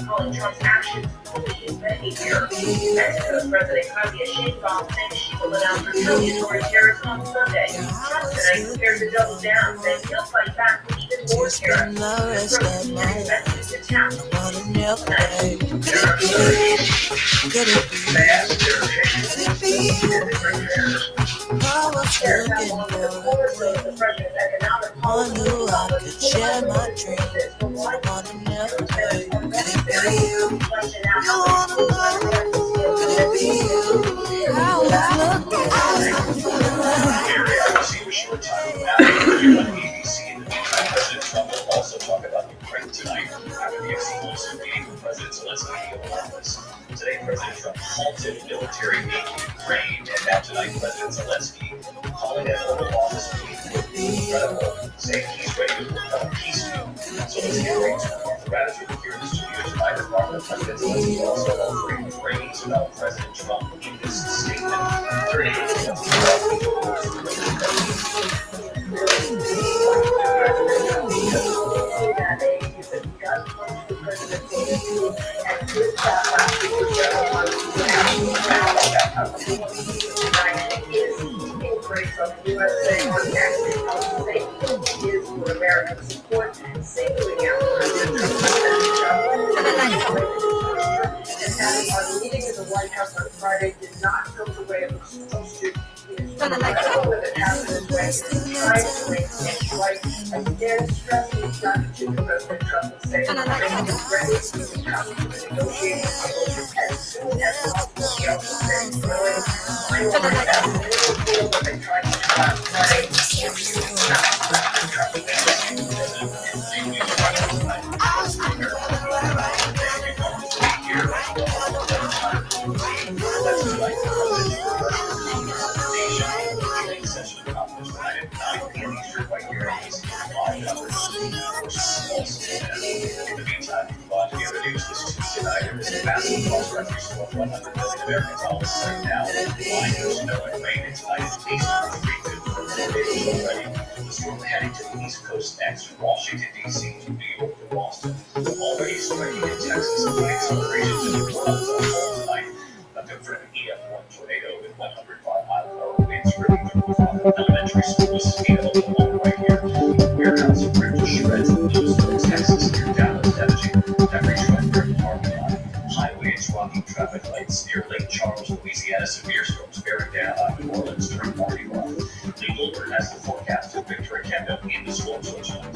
calling Trump's actions bullying behavior. Mexico's President Claudia Sheinbaum saying she will announce retaliatory tariffs on Sunday. Trump tonight prepared to double down, saying he'll fight back with even more tariffs. The tap. Could it be? I was looking for a clue. One who I could share my dreams. I wanna know, babe, could it be you? You wanna know, could it be you? I was looking for See a short time after on ABC in the meantime, President Trump will also talk about Ukraine tonight after the exclusive meeting with President Zelensky in the office. Today, President Trump halted military aid to Ukraine, and now tonight, President Zelensky calling an Oval Office meeting incredible, saying he's ready to become a peace deal. So let's get right to more the attitude here in the studio tonight. As part of President Zelensky also offering praise about President Trump in this statement. American support, singling out our meeting in the White House on Friday did not go the way it was supposed to. It happened when trying to make things right, and again stressing the strategy of President Trump and saying that he is ready to come to the negotiating table as soon as possible. He also said he's willing to deal what they tried to do last Friday. In the meantime, the news this Tuesday night, there is a massive cost reference to 100 million Americans all right now. Flying news to know and rain and tonight is Peace the Dudes Jaway. The storm heading to the East Coast next, from Washington, D.C. to New York to Boston. Already striking in Texas, and the acceleration to the clouds on hold tonight. A confirmed EF1 tornado with 105-mile-per-hour winds ripping through the elementary school. This is EF1 right here. Warehouse ripped to shreds in Houston, Texas, near Dallas, damaging every truck near the parking lot. Highways blocking traffic lights near Lake Charles, Louisiana. Severe storms bearing down on New Orleans during Mardi Gras. Legal alert has the forecast of Victor Kendo in the storm sunshine.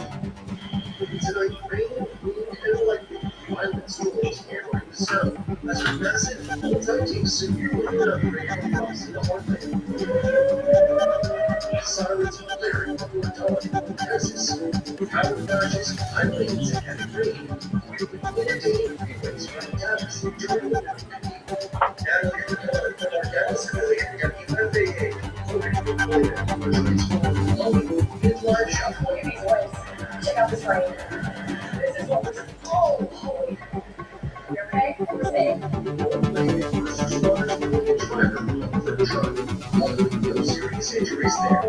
Tonight, rain and lightning, violent storms entering the zone. As a resident, affecting severe weather rain across the Northland. Sirens blaring over the Nurses, power nurses, unlimited and free. Entertaining frequencies from Dallas, Jordan, now you're the color from our Dallas affiliate, WFAA. It's live shop. Baby voice. Check out this right. This is what was. Oh, holy. You okay? Stay. Serious injuries there.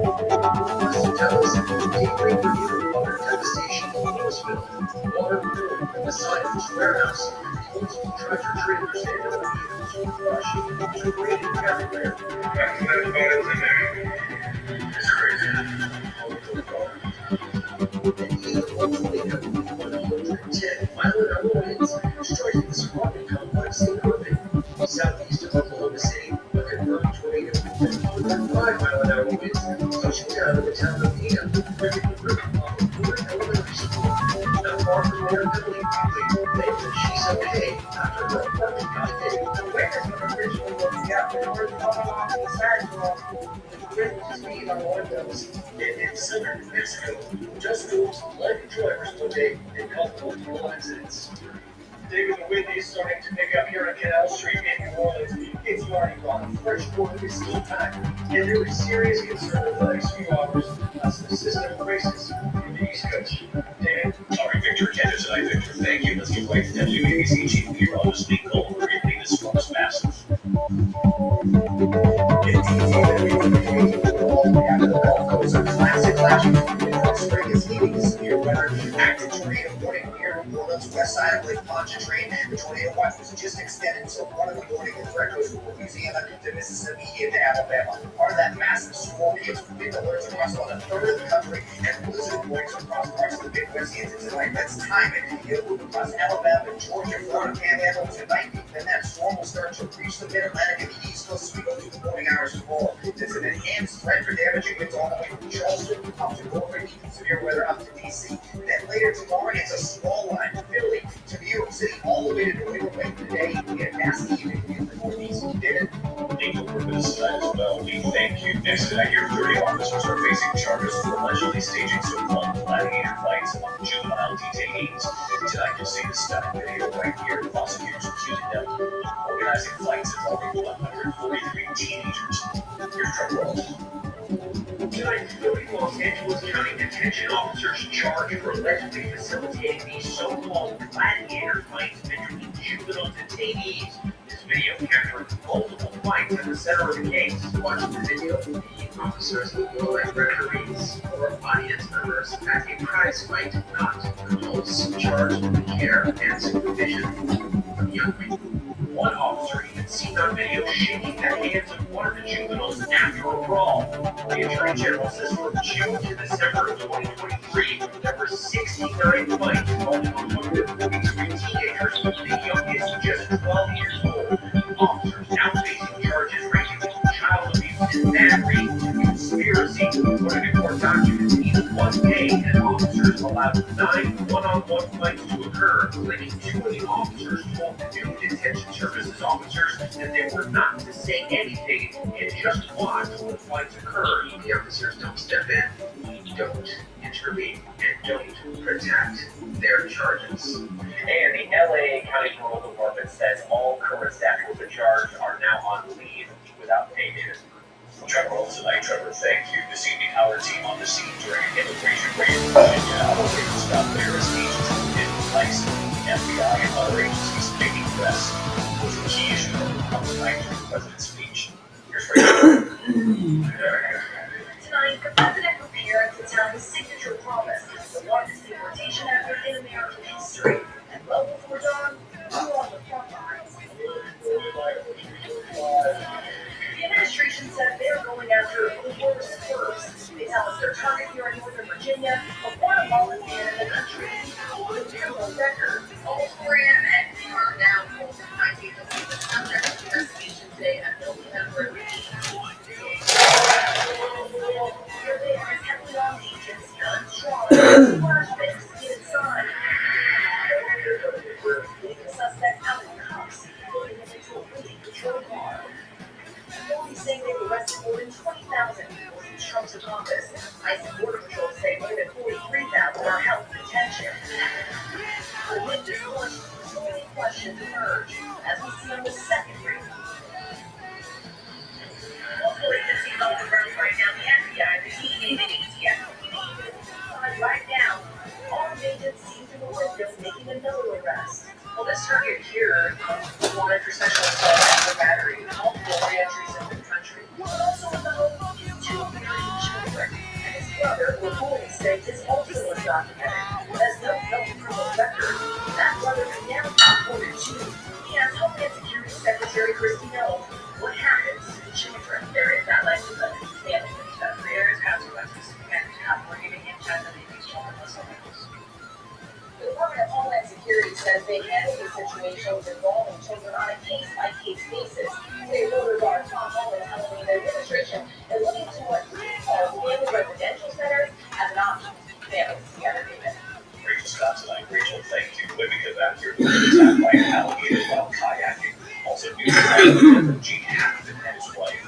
Dallas, daybreak review, water devastation, Louisville, water pool, asylums, warehouse, multiple tractor trailers and elevators, Washington, degraded everywhere. It's crazy. And even one tornado, 110 mile-an-hour winds, striking the surrounding complex in Irving, southeast of Oklahoma City, a confirmed tornado, 105-mile-an-hour winds, touching down in the town of Nina, bringing the river off of 4 kilometers. Not far from there, Emily Buckley claimed that she's okay after her apartment got hit. The witness was originally looking out for the words coming off the side wall. With speed on windows. In southern New Mexico, just those light drivers one day and caused multiple accidents. David, the wind is starting to pick up here on Canal Street in New Orleans. It's Mardi Gras. Fresh water is still packed, and there is serious concern over the next few hours as the system races through the East Coast. David? Sorry, Victor. Canada tonight, Victor. Thank you. Let's get right to WABC Chief Meteorologist Lee Cole. We're going to this storm is massive. Classic flashing. Spring is leaving the severe weather. Active tornado warning near New Orleans, west side of Lake Pontchartrain. The tornado watch was just extended until 1 in the morning. The threat goes from Louisiana to Mississippi into Alabama. Part of that massive swarm gives wind alerts across about a third of the country and blizzard warnings across parts of the Midwest into tonight. Let's time it. It'll move across Alabama, Georgia, Florida, Panhandle tonight. Then that storm will start to reach the Mid-Atlantic and the East Coast as we go through the morning hours tomorrow. There's an enhanced threat for damaging winds all the way from Charleston up to Norfolk, even severe weather up to D.C. Then later tomorrow, it's a small line from Philly to New York City, all the way to New England late today. We get a nasty evening in the Northeast. David? Legal purpose tonight as well. We thank you. Next tonight, your 30 officers are facing charges for allegedly staging so-called gladiator fights among juvenile detainees. Tonight, you'll see the stunning video right here. Prosecutors accusing them of organizing fights involving 143 teenagers. Here's drum roll. Tonight, 30 Los Angeles County detention officers charged for allegedly facilitating these so-called gladiator fights between juvenile detainees. This video captured multiple fights at the center of the case. Watching the video, the officers look like referees or audience members at a prize fight, not criminals charged with the care and supervision of young people. One officer even seen on video shaking the hands of one of the juveniles after a brawl. The Attorney General says from June to December of 2023, there were 69 fights involving 143 teenagers, the youngest just 12 years old. Officers now facing charges ranging from child abuse and battery to conspiracy. According to court documents, in one day, and officers allowed 9 one-on-one fights to occur, claiming 2 of the officers told new detention services officers that they were not to say anything and just watch when the fights occurred. The officers don't step in, don't intervene, and don't protect their charges. And the LA County Parole Department says all current staff who have been charged are now on leave without pay. Trevor roll tonight. Trevor, thank you. This evening, our team on the scene during an immigration raid in Virginia. Our leaders got there as agents in place. FBI and other agencies making arrests was a key issue that will come tonight during the president's speech. Here's Rachel. Tonight, the president prepared to tell his signature promise, the largest deportation effort in American history. And well before dawn, we're on the front lines. The administration said they're going after the worst first. They tell us their target here in Northern Virginia, a Guatemalan man in the country. With a criminal record, all 4 a.m. and are now full. 19th of the subject of investigation today at Milton Temporary. Here they are as heavily armed agents, guns drawn, flashbangs inside. The suspect out in cuffs, loading him into a waiting patrol car. Authorities saying they've arrested more than 20,000 people since Trump's office. ICE and Border Patrol say slide right down. All agents seem to the window making a notable arrest. Well, this target here wanted for sexual assault and battery, multiple re-entries into the country. Also about 2 married children, and his brother, who police say is also undocumented, has no criminal record. That brother is now deported too. He asked Homeland Security Secretary Christy Knoll what happens to the children. There is not likely to family stuff. There is consequences, and we're giving him time to leave these children with someone else. The Department of Homeland Security says they handle these situations involving children on a case-by-case basis. State voters are Tom Holland telling me the administration is looking to what he calls family residential centers as an option to keep families together. Rachel Scott tonight. Rachel, thank you. Women get back here attacked by an alligator while kayaking. Also, news of Gene Hackman and his wife.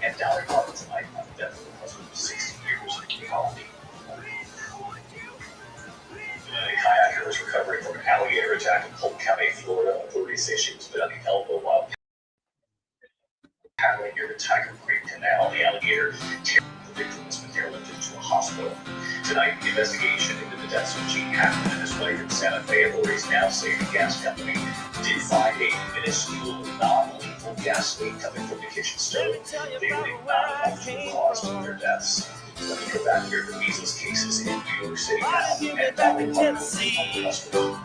And Dolly Parton tonight on the death of her husband for 60 years in the colony. A kayaker is recovering from an alligator attack in Polk County, Florida. Authorities say she was bit on the elbow while paddling near the Tiger Creek Canal. The alligator teared the victim has been airlifted to a hospital. Tonight, the investigation into the deaths of Gene Hackman and his wife in Santa Fe. Authorities now say the gas company did find a minuscule, non-lethal gas leak coming from the kitchen stove. They believe not enough to cause their deaths. Let me go back here to measles cases in New York City now, and Dolly Parton hospital.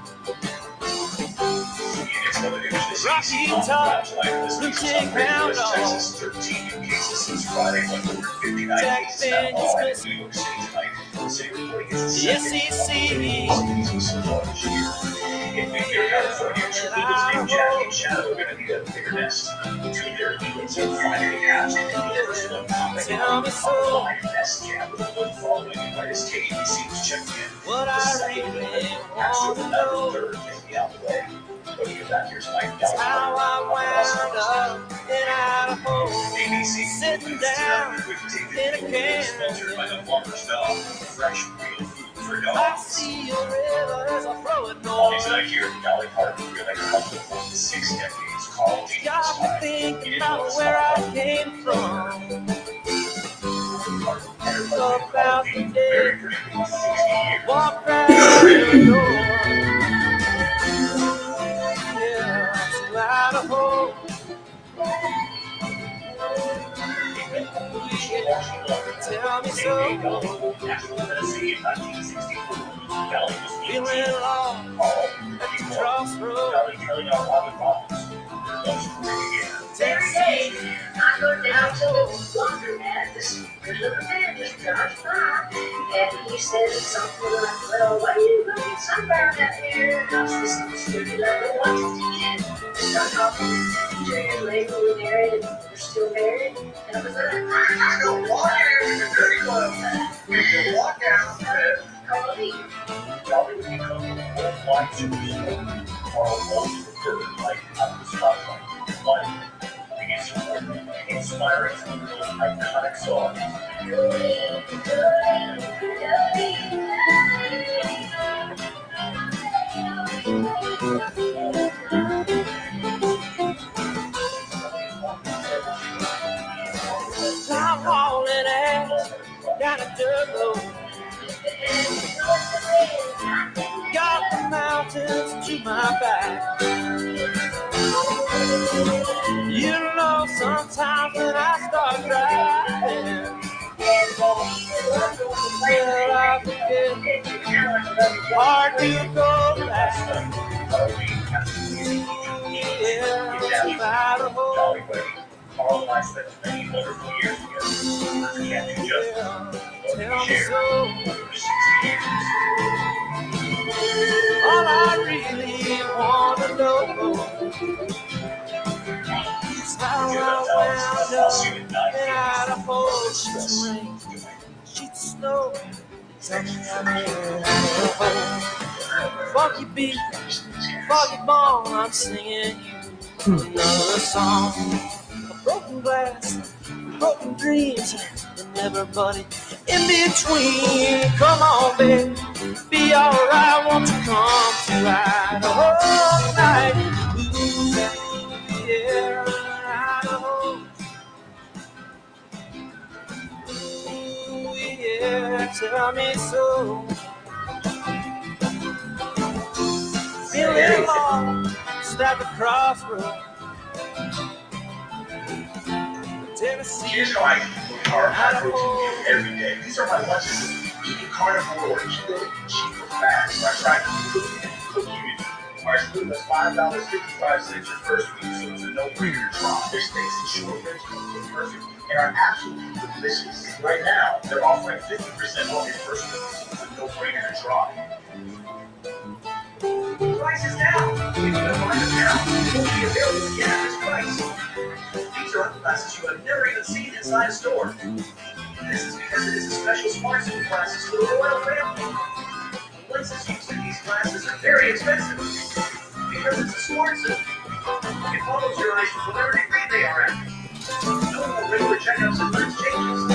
In other news, this easy on the ground tonight. This week's on West Texas, 13 new cases since Friday, 159 cases now all in New York City tonight. The city reporting is the second measles this year. In Midyear, California, two eagles named Jackie and Shadow are going to need a bigger nest. Two of their eagles are finally hatched, and the first one popping out of a live nest jam with one following latest KBC was checking in. The second hatched with another third maybe out the way. When we get back here tonight, How I wound up in Idaho, ABC sitting down in a can. Sponsored by the Walker's Dog, fresh real food for I dogs. see your river as I throw it All north. tonight here at Dolly Parton, we're like a couple for 6 decades. Carl Dean Got me thinking about where I came from. About the day walk right through the door. Yeah, to Idaho. Tell me so. Feeling lost at the crossroads. Tennessee, I go down to the laundromat. This little man just drives by, and he said something like, "Well, why do you go get sunburned out here?" And I was this stupid like, "What did you get?" Start talking. 2 years later, we were married, and we're still married. And I was like, "I don't want you in the dirty club. You can walk out and call me." Dolly would become a white superstar, or a multi-recurrent light out of the spotlight. Life, inspiring from the most iconic songs. I'm hauling ass down a dirt road. Got the mountains to my back. You know, sometimes when I start driving, well, I forget, hard to go back. Yeah, Idaho. Carl and I spent many wonderful years together. I can't do justice. What we shared over 60 years. All I really want to know is how I wound up in Idaho. Sheets of rain, sheets of snow. Tell me I'm in Idaho. Funky beat, foggy ball, I'm singing you another song. A broken glass, broken dreams, and everybody in between. Come on, baby, be alright. Won't you come to Idaho tonight? Ooh, yeah, Idaho. Ooh, yeah, tell love me so. Feeling lost at the crossroads. Tennessee. Here's how I eat carb high protein every day. These are my lunches. Eating carnivore or keto, cheap or fast. I tried to cook unity. Our food was $5.55 your first week, so it's a no-brainer to try. Their steaks and short ribs are perfect and are absolutely delicious. Right now, they're offering 50% off your first week, so it's a no-brainer to try. Prices down. If you don't find them now, they won't be available again at this price. These are glasses you have never even seen inside a store. This is because it is a special smart suit glasses for the royal family. The lenses used in these glasses are very expensive because it's a smart suit. It follows your eyes to whatever degree they are at. No more regular checkups and lens changes.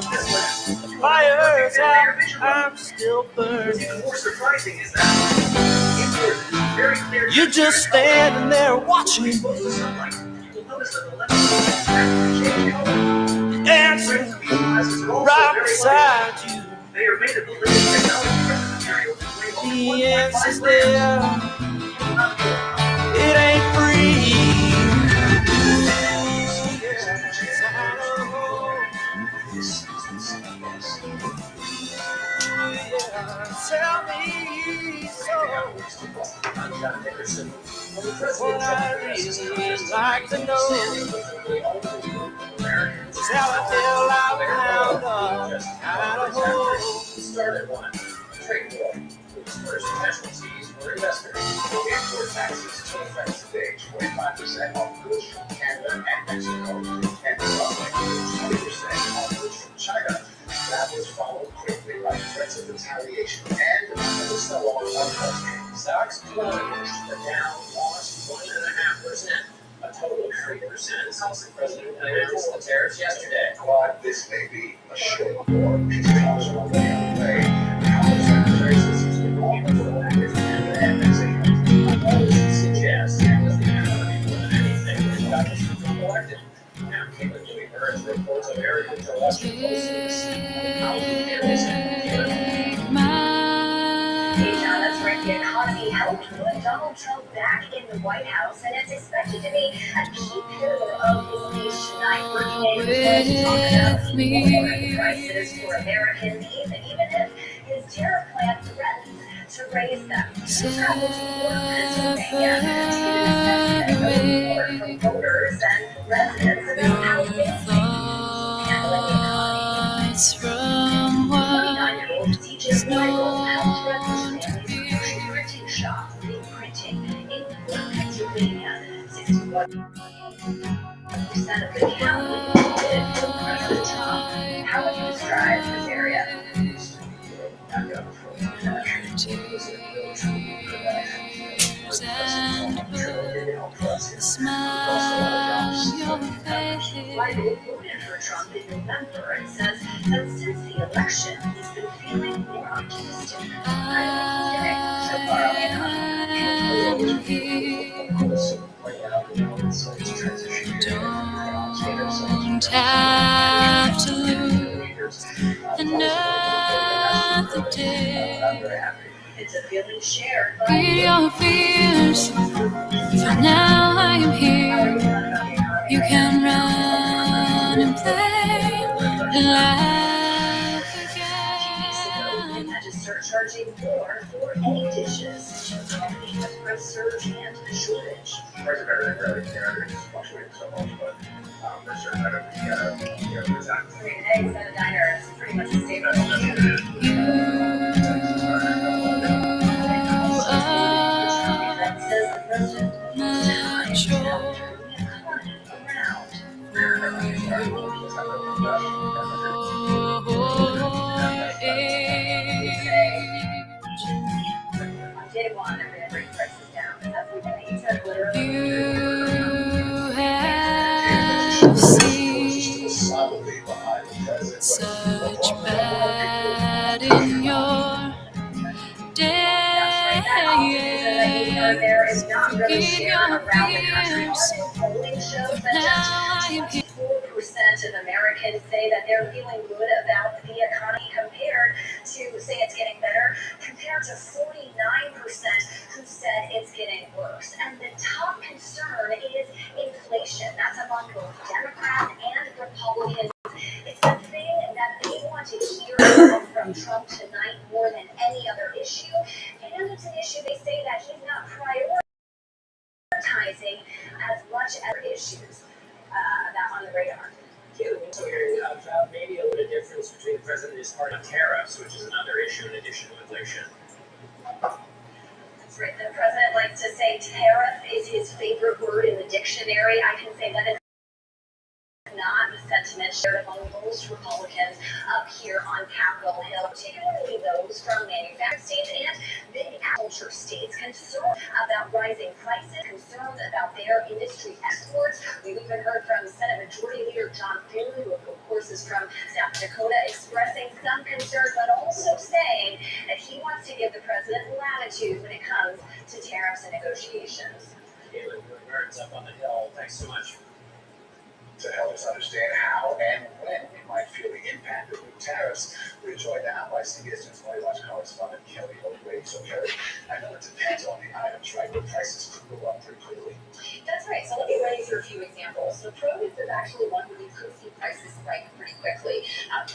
This lens, Fire's out, I'm still burning. what's even more surprising is that indoors it is very clear. You're just standing there watching me. Exposed to sunlight. You'll notice that the lenses actually change color. Dancing right beside you. They are made of the latest technology material. The answer's there. It ain't free. Tell me so. What I really like to know is how I feel out loud of Idaho. Started one trade war. Its first casualties were investors. Import taxes took effect today, 25% on goods from Canada and Mexico, and something 20% on goods from China. That was followed quickly by threats of retaliation and the sell-off of country. Stocks plunged, but now lost 1.5%. A total of 3%. The House President announced the tariffs yesterday. While this may be a short war, peace talks are already underway. Commerce Secretary says he's been offered for with Canada and Mexico. Polls suggest that was the economy more than anything that got us elected. Now, Caitlin Joey Burns reports American terrestrial posters. That's right. The economy helped put Donald Trump back in the White House, and it's expected to be a key pillar of his speech tonight. Working Day is going to talk about more prices for Americans, even if his tariff plan threatens to raise them. He's traveled to Florida, Pennsylvania, to get an assessment of support from voters and residents about how they think handling the economy. 29-year-old TJ Michael helped run his family's printing shop, Big Printing, in Pennsylvania. 61% of the county voted for President Trump. How would you describe this area? Michael voted for Trump in November and says that since the election, he's been feeling more optimistic. So far, don't have to lose another day. It's a feeling shared by Feed your fears. For now I am here. You can run and play life again. had to start charging more for any dishes. Because of price surge and the shortage. Price of everything really fluctuating so much, but there's certain items you gotta protect. I mean, eggs at a diner is pretty much the same. Day one, I'm going to bring prices down. That's what I said literally. You have seen such bad in your days. There is not really shared around the country. Polling shows that just 4% of Americans say that they're feeling good about the economy compared who say it's getting better, compared to 49% who said it's getting worse. And the top concern is inflation. That's among both Democrats and Republicans. It's the thing that they want to hear from Trump tonight more than any other issue. And it's an issue they say that he's not prioritizing as much as issues that on the radar. So hearing about maybe a little difference between the president and his party on tariffs, which is another issue in addition to inflation. That's right. The president likes to say tariff is his favorite word in the dictionary. I can say that it's not the sentiment shared among most Republicans up here on Capitol Hill, particularly those from manufacturing states and big agriculture states, concerned about rising prices, concerns about their industry exports. We've even heard from Senate Majority Leader John Thune, who of course is from South Dakota, expressing some concerns, but also saying that he wants to give the president latitude when it comes to tariffs and negotiations. Caitlin, Burns up on the Hill. Thanks so much. To help us understand how and when we might feel the impact of new tariffs, we're joined now by CBS News Money Watch correspondent Kelly O'Grady. So, Kelly, I know it depends on the items, right? But prices could go up pretty quickly. That's right. So let me run you through a few examples. So produce is actually one where you could see prices spike pretty quickly.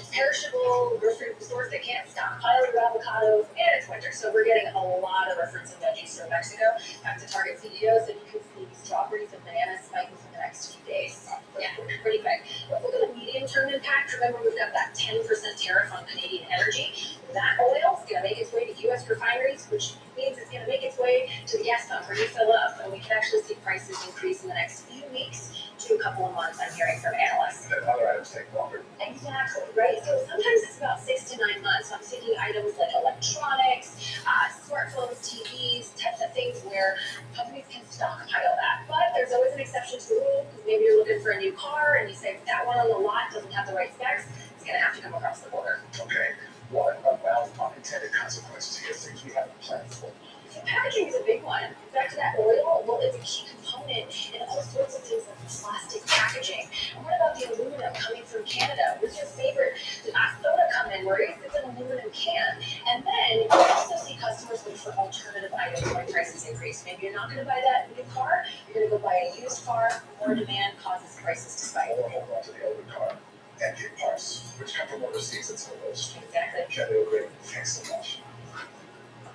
Perishable grocery stores that can't stockpile your avocados, and it's winter, so we're getting a lot of fruits and veggies from Mexico. Back to Target CEOs, and you can see strawberries and bananas spike within the next few days. Yeah, pretty quick. Let's look at the medium-term impact. Remember, we've got that 10% tariff on Canadian energy. That oil is going to make its way to U.S. refineries, which means it's going to make its way to the gas pump where you fill up, and we can actually see prices increase in the next few weeks to a couple of months, I'm hearing from analysts. And other items take longer. Exactly, right? So sometimes it's about 6 to 9 months. I'm thinking items like electronics, smartphones, TVs, types of things where companies can stockpile that. But there's always an exception to the rule, because maybe you're looking for a new car and you say that one on the lot doesn't have the right specs, it's going to have to come across the border. Okay. What about unintended consequences here? Things we haven't planned for. So packaging is a big one. Back to that oil, well, it's a key component in all sorts of things like plastic packaging. And what about the aluminum coming from Canada? What's your favorite? Did soda come in? Where is it an aluminum can? And then you also see customers look for alternative items when prices increase. Maybe you're not going to buy that new car. You're going to go buy a used car. More demand causes prices to spike. Or hold on to the older car. Engine parts, which come from overseas, it's the worst. Exactly. Kelly O'Grady, thanks so much.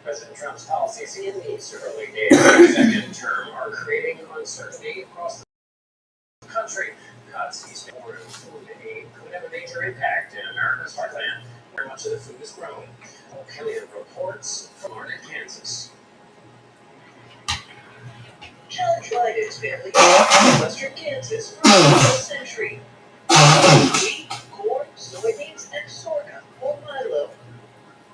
President Trump's policies in these early days of his second term are creating uncertainty across the country. Cuts he's made for food aid could have a major impact in America's heartland, where much of the food is grown. Kelly reports from Arnett, Kansas. Kelly Dryden's family in western Kansas for a century. Wheat, corn, soybeans, and sorghum, or Milo.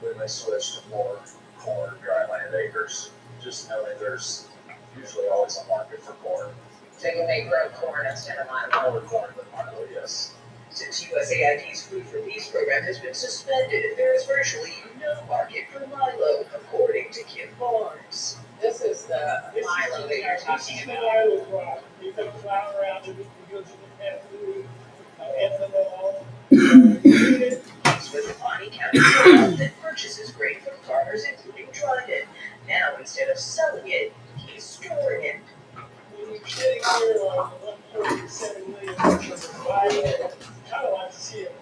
When they switch to more corn, dryland acres, just knowing there's usually always a market for corn. So you may grow corn instead of Milo. More corn than Milo, yes. Since USAID's Food for Peace program has been suspended, there is virtually no market for Milo, according to Kim Barnes. This is the Milo that you're talking about. Milo crop. You put flour out of it, you go to the pet food, ethanol. With the Pawnee County Co-op that purchases grain from farmers, including Dryden. Now, instead of selling it, he's storing it. When you're sitting here on 1.7 million bushels of buying it, kind of like to see it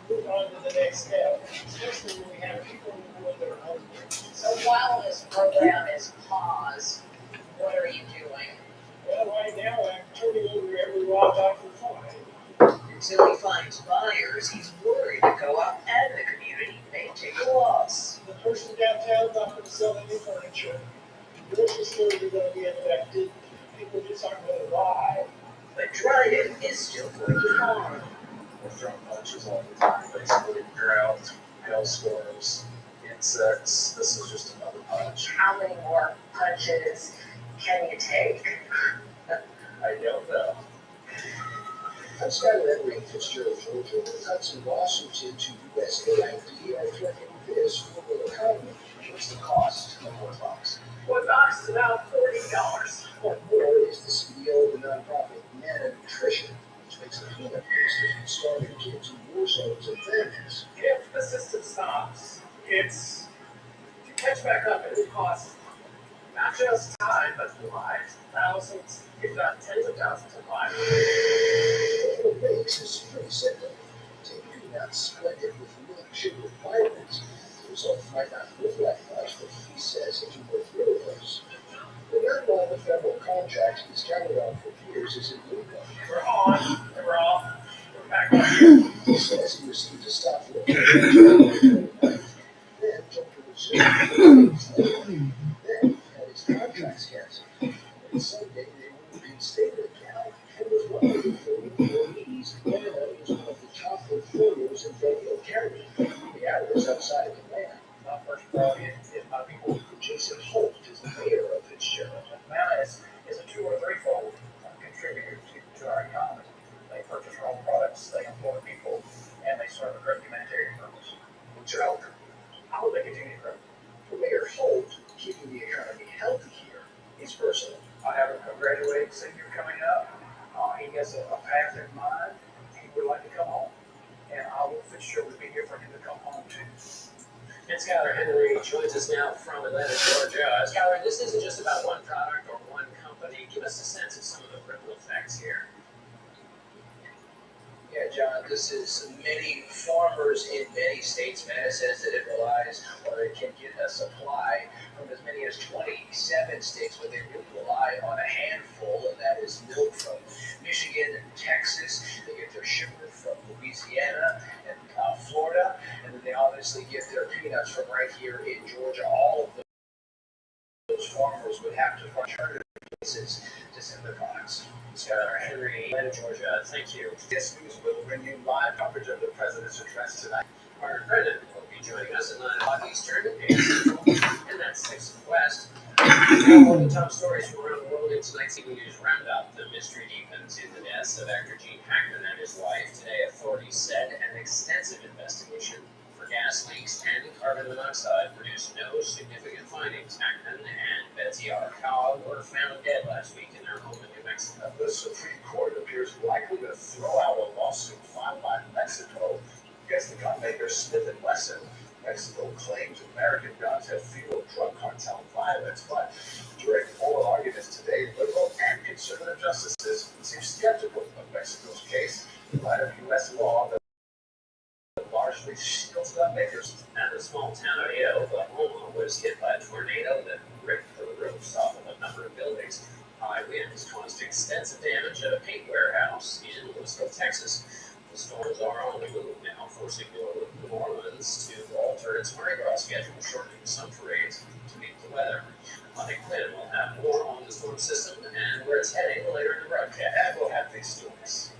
move on to the next step, especially when we have people who know their hungry. So while this program is paused, what are you doing? Well, right now I'm turning over every rock I can find. Until he finds buyers, he's worried the co-op and the community may take a loss. The person downtown is not going to sell any furniture. The grocery stores are going to be affected. People just aren't going to buy. But Dryden is still going to farm. We're throwing punches all the time, basically drought, hailstorms, insects. This is just another punch. How many more punches can you take? I don't know. That's got Henry Fitzgerald Georgia with Hudson lawsuits into USAID are threatening this global economy. What's the cost of one box? One box is about $40. What more is the CEO of the nonprofit Nana Nutrition, which makes a peanut paste from starving kids in war zones and families. If the system stops, It's to catch back up, it will cost not just time, but lives, thousands, if not tens of thousands of lives. The base is pretty simple. Take peanuts, blend it with milk, sugar, and vitamins. The result might not look like much, but he says if you go through those. Remember all the federal contracts he's counted on for years is an income. We're on, we're off, we're back on here. He says he received a stop for then jumped to resume. Then had his contracts canceled. And someday they would reinstate it again. And was one of the 40 employees. Canada is one of the top portfolios in Daniel County. The area is outside of Atlanta. Not much brilliant in my people. Jason Holt is the mayor of Fitzgerald. Atlanta is a 2 or 3-fold contributor to our economy. They purchase our own products, they employ people, and they serve a great humanitarian purpose. What's your outcome? I hope they continue to grow. For Mayor Holt, keeping the economy healthy here is personal. I have a graduating senior coming up. He has a path in mind. He would like to come home. And I will Fitzgerald would be here for him to come home too. And Skylar Henry joins us now from Atlanta, Georgia. Skylar, this isn't just about one product or one company. Give us a sense of some of the ripple effects here. Yeah, John, this is many farmers in many states. Meta says that it relies, or it can get a supply from as many as 27 states, but they really rely on a handful, and that is milk from Michigan and Texas. They get their sugar from Louisiana and Florida, and then they obviously get their peanuts from right here in Georgia. All of those farmers would have to find alternative places to send their products. Skylar Henry, Atlanta, Georgia. Thank you. This news will bring you live coverage of the president's address tonight. Margaret Brennan will be joining us at 9 o'clock Eastern, 8 Central, and that's 6 West. One of the top stories from around the world in tonight's evening news roundup. The mystery deepens in the deaths of actor Gene Hackman and his wife. Today, authorities said an extensive investigation for gas leaks and carbon monoxide produced no significant findings. Hackman and Betsy Arakawa were found dead last week in their home in New Mexico. The Supreme Court appears likely to throw out a lawsuit filed by Mexico against the gun maker Smith & Wesson. Mexico claims American guns have fueled drug cartel violence, but during oral arguments today, liberal and conservative justices seem skeptical of Mexico's case in light of U.S. law that largely shields gun makers. And the small town of Ada, Oklahoma, was hit by a tornado that ripped the roofs off of a number of buildings. High winds caused extensive damage at a paint warehouse in Lewisville, Texas. The storms are on the move now, forcing New Orleans to alter its Mardi Gras schedule, shortening some parades to meet the weather. Monty Quinn will have more on the storm system and where it's heading later in the broadcast. And we'll have these stories.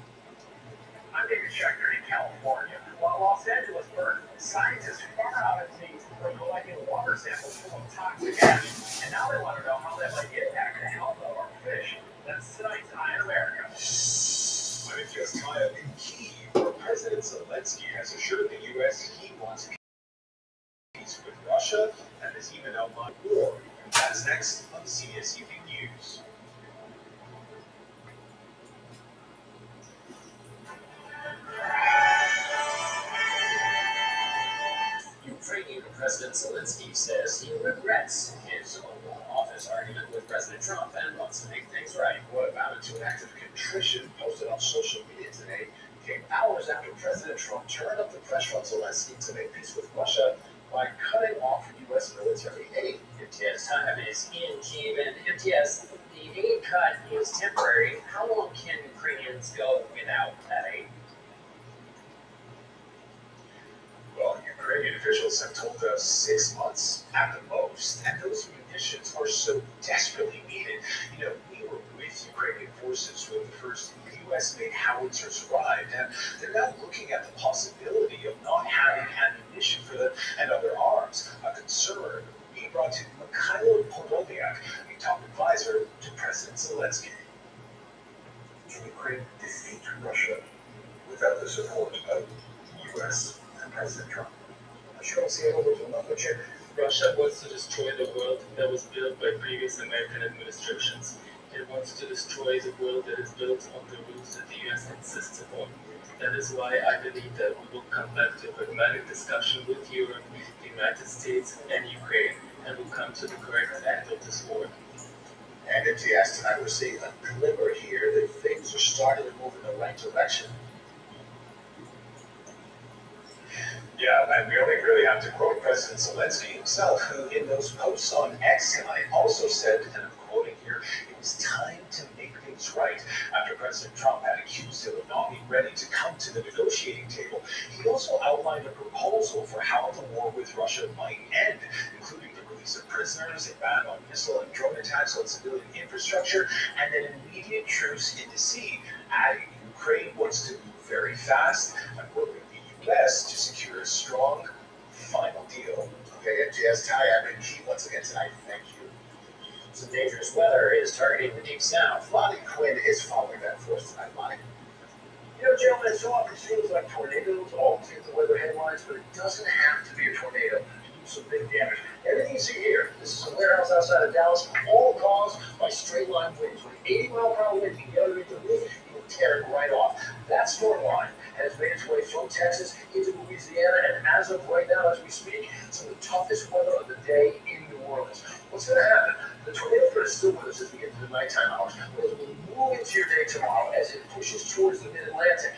I'm David Schechter in California. While Los Angeles burned, scientists far out at sea were collecting water samples full of toxic ash, and now they want to know how that might impact the health of our fish. That's tonight's Eye in America. I'm just Kyle in Kyiv, where President Zelensky has assured the U.S. he wants peace with Russia and has even outlined war. That's next on CBS Evening News. Ukrainian President Zelensky says he regrets his Oval Office argument with President Trump and wants to make things right. What amounted to an act of contrition posted on social media today came hours after President Trump turned up the pressure on Zelensky to make peace with Russia by cutting off U.S. military aid. MTS time is in Kyiv, and MTS, the aid cut is temporary. How long can Ukrainians go without that aid? Well, Ukrainian officials have told us 6 months at the most, and those munitions are so desperately needed. You know, we were with Ukrainian forces when the first U.S.-made howitzers arrived, and they're now looking at the possibility of not having ammunition for them and other arms, a concern we brought to Mikhailo Podolyak, a top advisor to President Zelensky. Can Ukraine defeat Russia without the support of the U.S. and President Trump? I don't see it over to another chair. Russia wants to destroy the world that was built by previous American administrations. It wants to destroy the world that is built on the rules that the US insists upon. That is why I believe that we will come back to a pragmatic discussion with Europe, the United States and Ukraine and will come to the correct end of this war. And MTS tonight we're seeing a glimmer here that things are starting to move in the right direction. Yeah, and we only really have to quote President Zelensky himself, who in those posts on X tonight also said, and I'm quoting here, it was time to make things right. After President Trump had accused him of not being ready to come to the negotiating table, he also outlined a proposal for how the war with Russia might end, including the release of prisoners, a ban on missile and drone attacks on civilian infrastructure, and an immediate truce in the sea, adding Ukraine wants to move very fast and work with the U.S. to secure a strong final deal. Okay, MTS Ty, I've been key once again tonight. Thank you. Some dangerous weather is targeting the Deep South. Lonnie Quinn is following that for us tonight. Lonnie. You know, gentlemen, it so often seems like tornadoes always get the weather headlines, but it doesn't have to be a tornado to do some big damage. Everything you see here, this is a warehouse outside of Dallas, all caused by straight line winds. With 80-mile-per-hour winds, you can get underneath the roof, you can tear it right off. That storm line has made its way from Texas into Louisiana, and as of right now, as we speak, some of the toughest weather of the day in New Orleans. What's going to happen? The tornado threat is still with us as we get to the nighttime hours, but as we move into your day tomorrow, as it pushes towards the mid-Atlantic,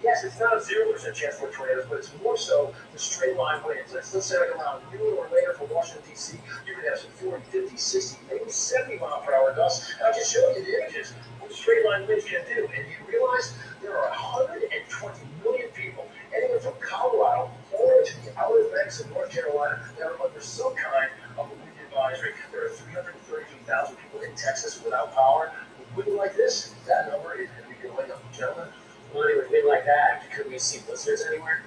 yes, it's not a 0% chance for tornadoes, but it's more so the straight line winds. Let's say like around noon or later for Washington, D.C., you're going to have some 40, 50, 60, maybe 70-mile-per-hour gusts. And I can show you the images what straight line winds can do. And you realize there are 120 million people, anywhere from Colorado all the way to the outer banks of North Carolina, that are under some kind of a wind advisory. There are 333,000 people in Texas without power. With wind like this, that number is going to be going up, gentlemen. Money with wind like that, could we see blizzards anywhere?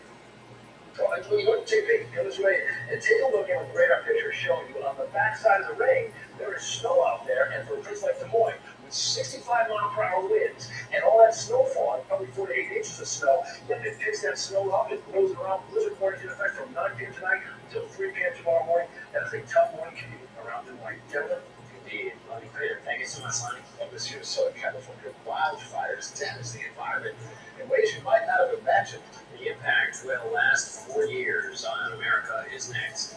You look, take this way, and take a look at what the radar picture is showing you. On the backside of the ring, there is snow out there, and for a place like Des Moines, with 65-mile-per-hour winds, and all that snowfall, probably 4 to 8 inches of snow, then it picks that snow up, it blows it around. Blizzard warnings in effect from 9 p.m. tonight until 3 p.m. tomorrow morning. That is a tough morning commute around Des Moines. Gentlemen, Indeed, Lonnie Quinn. Thank you so much, Lonnie. This year's Southern California wildfires damage the environment in ways you might not have imagined. The impact will last 4 years on America is next.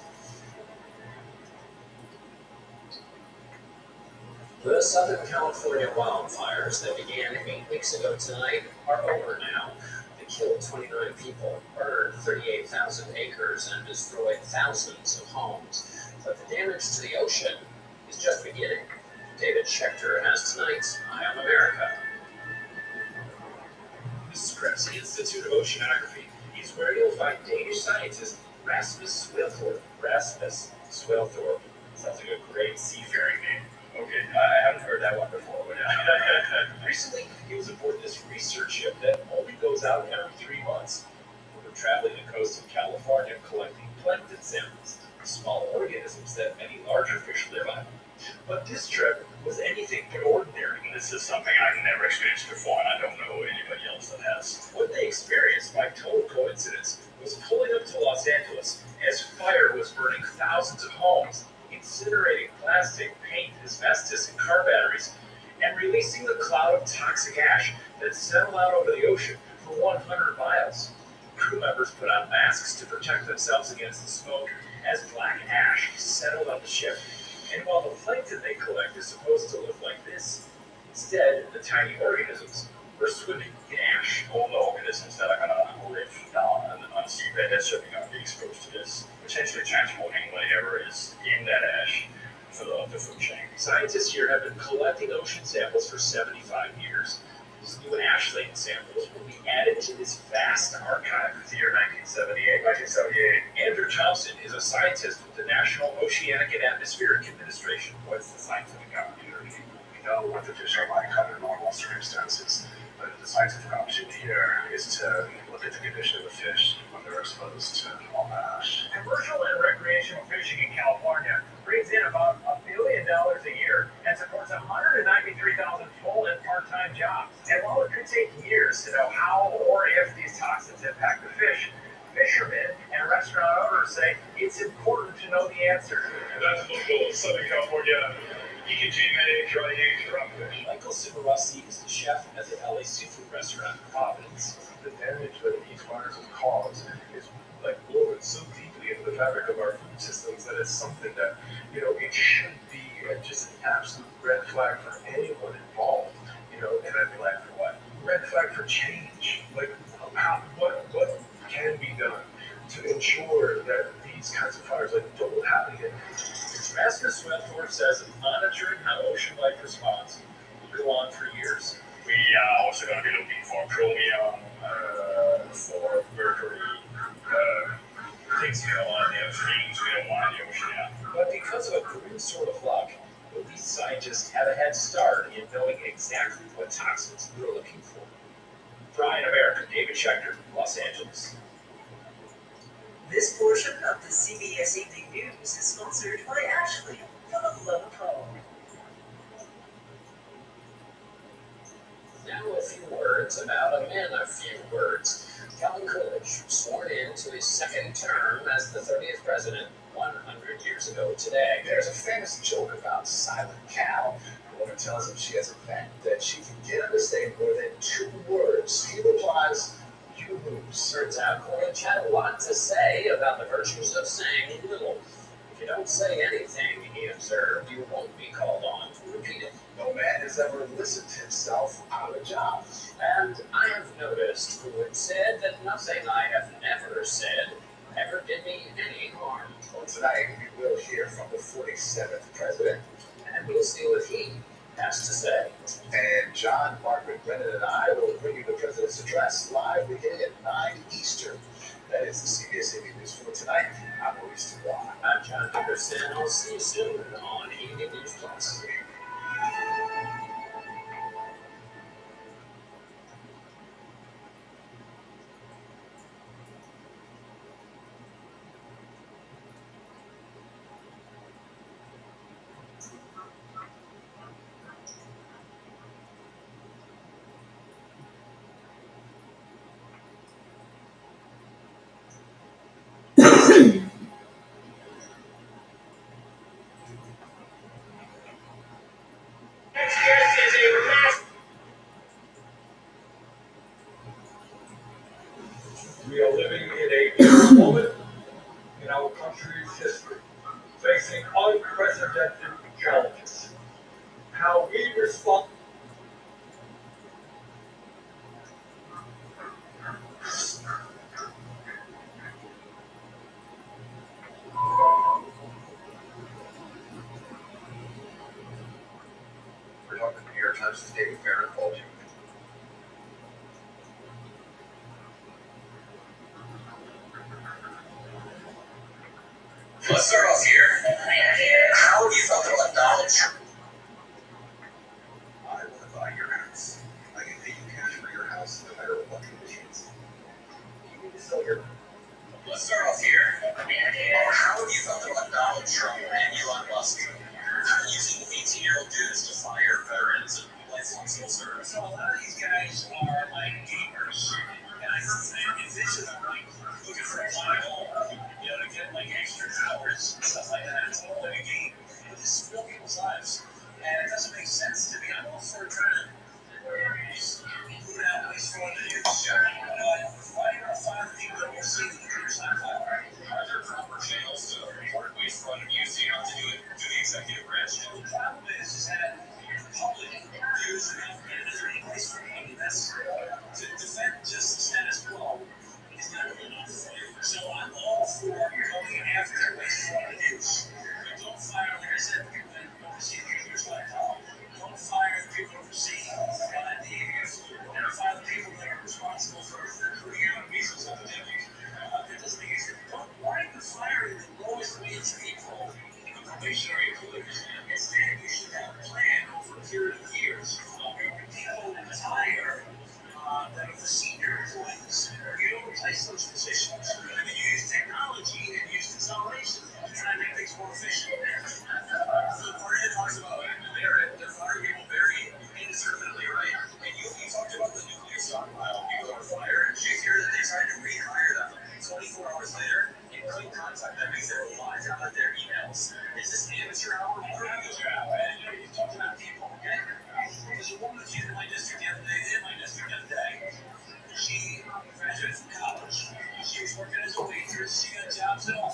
The Southern California wildfires that began 8 weeks ago tonight are over now. They killed 29 people, burned 38,000 acres, and destroyed thousands of homes. But the damage to the ocean is just beginning. David Schechter has tonight's Eye on America. This is Krebs, Institute of Oceanography. He's where you'll find Danish scientist Rasmus Swelthorpe. Rasmus Swelthorpe. Sounds like a great seafaring name. Okay, I haven't heard that one before, but recently he was aboard this research ship that only goes out every 3 months. We were traveling the coast of California collecting plankton samples, small organisms that many larger fish live on. But this trip was anything but ordinary. This is something I've never experienced before, and I don't know anybody else that has. What they experienced, by total coincidence, was pulling up to Los Angeles as fire was burning thousands of homes, incinerating plastic, paint, asbestos, and car batteries, and releasing a cloud of toxic ash that settled out over the ocean for 100 miles. Crew members put on masks to protect themselves against the smoke as black ash settled on the ship. And while the plankton they collect is supposed to look like this, instead, the tiny organisms were swimming in ash. All the organisms that are going to live down on seabed that should not be exposed to this, potentially transporting whatever is in that ash for the food chain. Scientists here have been collecting ocean samples for 75 years. These new ash-laden samples will be added to this vast archive. The year 1978. Andrew Thompson is a scientist with the National Oceanic and Atmospheric Administration. What's the scientific opportunity? We know what the fish are like under normal circumstances, but the scientific opportunity here is to look at the condition of the fish when they're exposed to all the ash. Commercial and recreational fishing in California brings in about $1 billion a year and supports 193,000 full and part-time jobs. And while it could take years to know how or if these toxins impact the fish, fishermen and restaurant owners say it's important to know the answer. That's local Southern California. EKG medic, dry aged rockfish. Michael Cibarossi is the chef at the LA seafood restaurant Providence. The damage that these fires have caused is like woven so deeply into the fabric of our food systems, that it's something that, it should be just an absolute red flag for anyone involved. And I'd be like, for what? Red flag for change. Like, what can be done to ensure that these kinds of fires don't happen again? Rasmus Wentworth says monitoring how ocean life responds will go on for years. We are also going to be looking for chromium, for mercury, things we don't want in the ocean, things we don't want in the ocean. Yeah. But because of a grim sort of luck, these scientists have a head start in knowing exactly what toxins we're looking for. Brian America, David Schechter, Los Angeles. This portion of the CBS Evening News is sponsored by Ashley, for the love of home. Now a few words about a man of few words. Calvin Coolidge, sworn in to his second term as the 30th president 100 years ago today. There's a famous joke about Silent Cal. The woman tells him she has a bet that she can get him to say more than 2 words. He replies, "You lose." Turns out Coolidge had a lot to say about the virtues of saying little. If you don't say anything, he observed, you won't be called on to repeat it. No man has ever listened to himself out of a job. And I have noticed Coolidge said that nothing I have never said ever did me any harm. Well, tonight we will hear from the 47th president. And we'll see what he has to say. And John, Margaret, Brennan, and I will bring you the president's address live beginning at 9 Eastern. That is the CBS Evening News for tonight. I'm Maurice Dubois. I'm John Dickerson. I'll see you soon on Evening News Plus. We are living in a moment in our country's history, facing unprecedented challenges. How we respond. We're talking the New York Times' David Barron called you. Let's start off here. How do you felt about Donald Trump? I want to buy your house. I can pay you cash for your house no matter what conditions. You need to sell your. Let's start off here. How have you felt about Donald Trump and Elon Musk using 18-year-old dudes to fire veterans and lifelong civil service? So a lot of these guys are like gamers, and I envision them like looking for a black hole, to get like extra hours and stuff like that. It's all like a game, but this is real people's lives, and it doesn't make sense to me. I'm all for trying to put out at least one of the news, but why do you not find the people that we're seeing in the news not file? Are there proper channels to report waste fraud and abuse? You don't have to do it through the executive branch. The problem is that the public views it, and is there any place for it? I mean, that's to defend just the status quo is not enough. So I'm all for going after waste fraud and abuse. But don't fire, like I said, people that oversee the behaviors like don't fire the people overseeing bad behaviors. And fire the people that are responsible for recruiting out measles epidemic. That doesn't make any sense. Why are you firing the lowest wage people in the probationary period? Instead, you should have a plan over a period of years. People retire that are the senior employees. You don't replace those positions. And then you use technology and use consolidation to try and make things more efficient. So the party that talks about they're firing people very indiscriminately, right? And you talked about the nuclear stockpile, people that were fired. Did you hear that they tried to rehire them 24 hours later and couldn't contact them because they were locked out of their emails? Is this amateur hour or amateur hour? And you're talking about people, okay? There's a woman that came to my district the other day, she graduated from college. She was working as a waitress. She got jobs at all.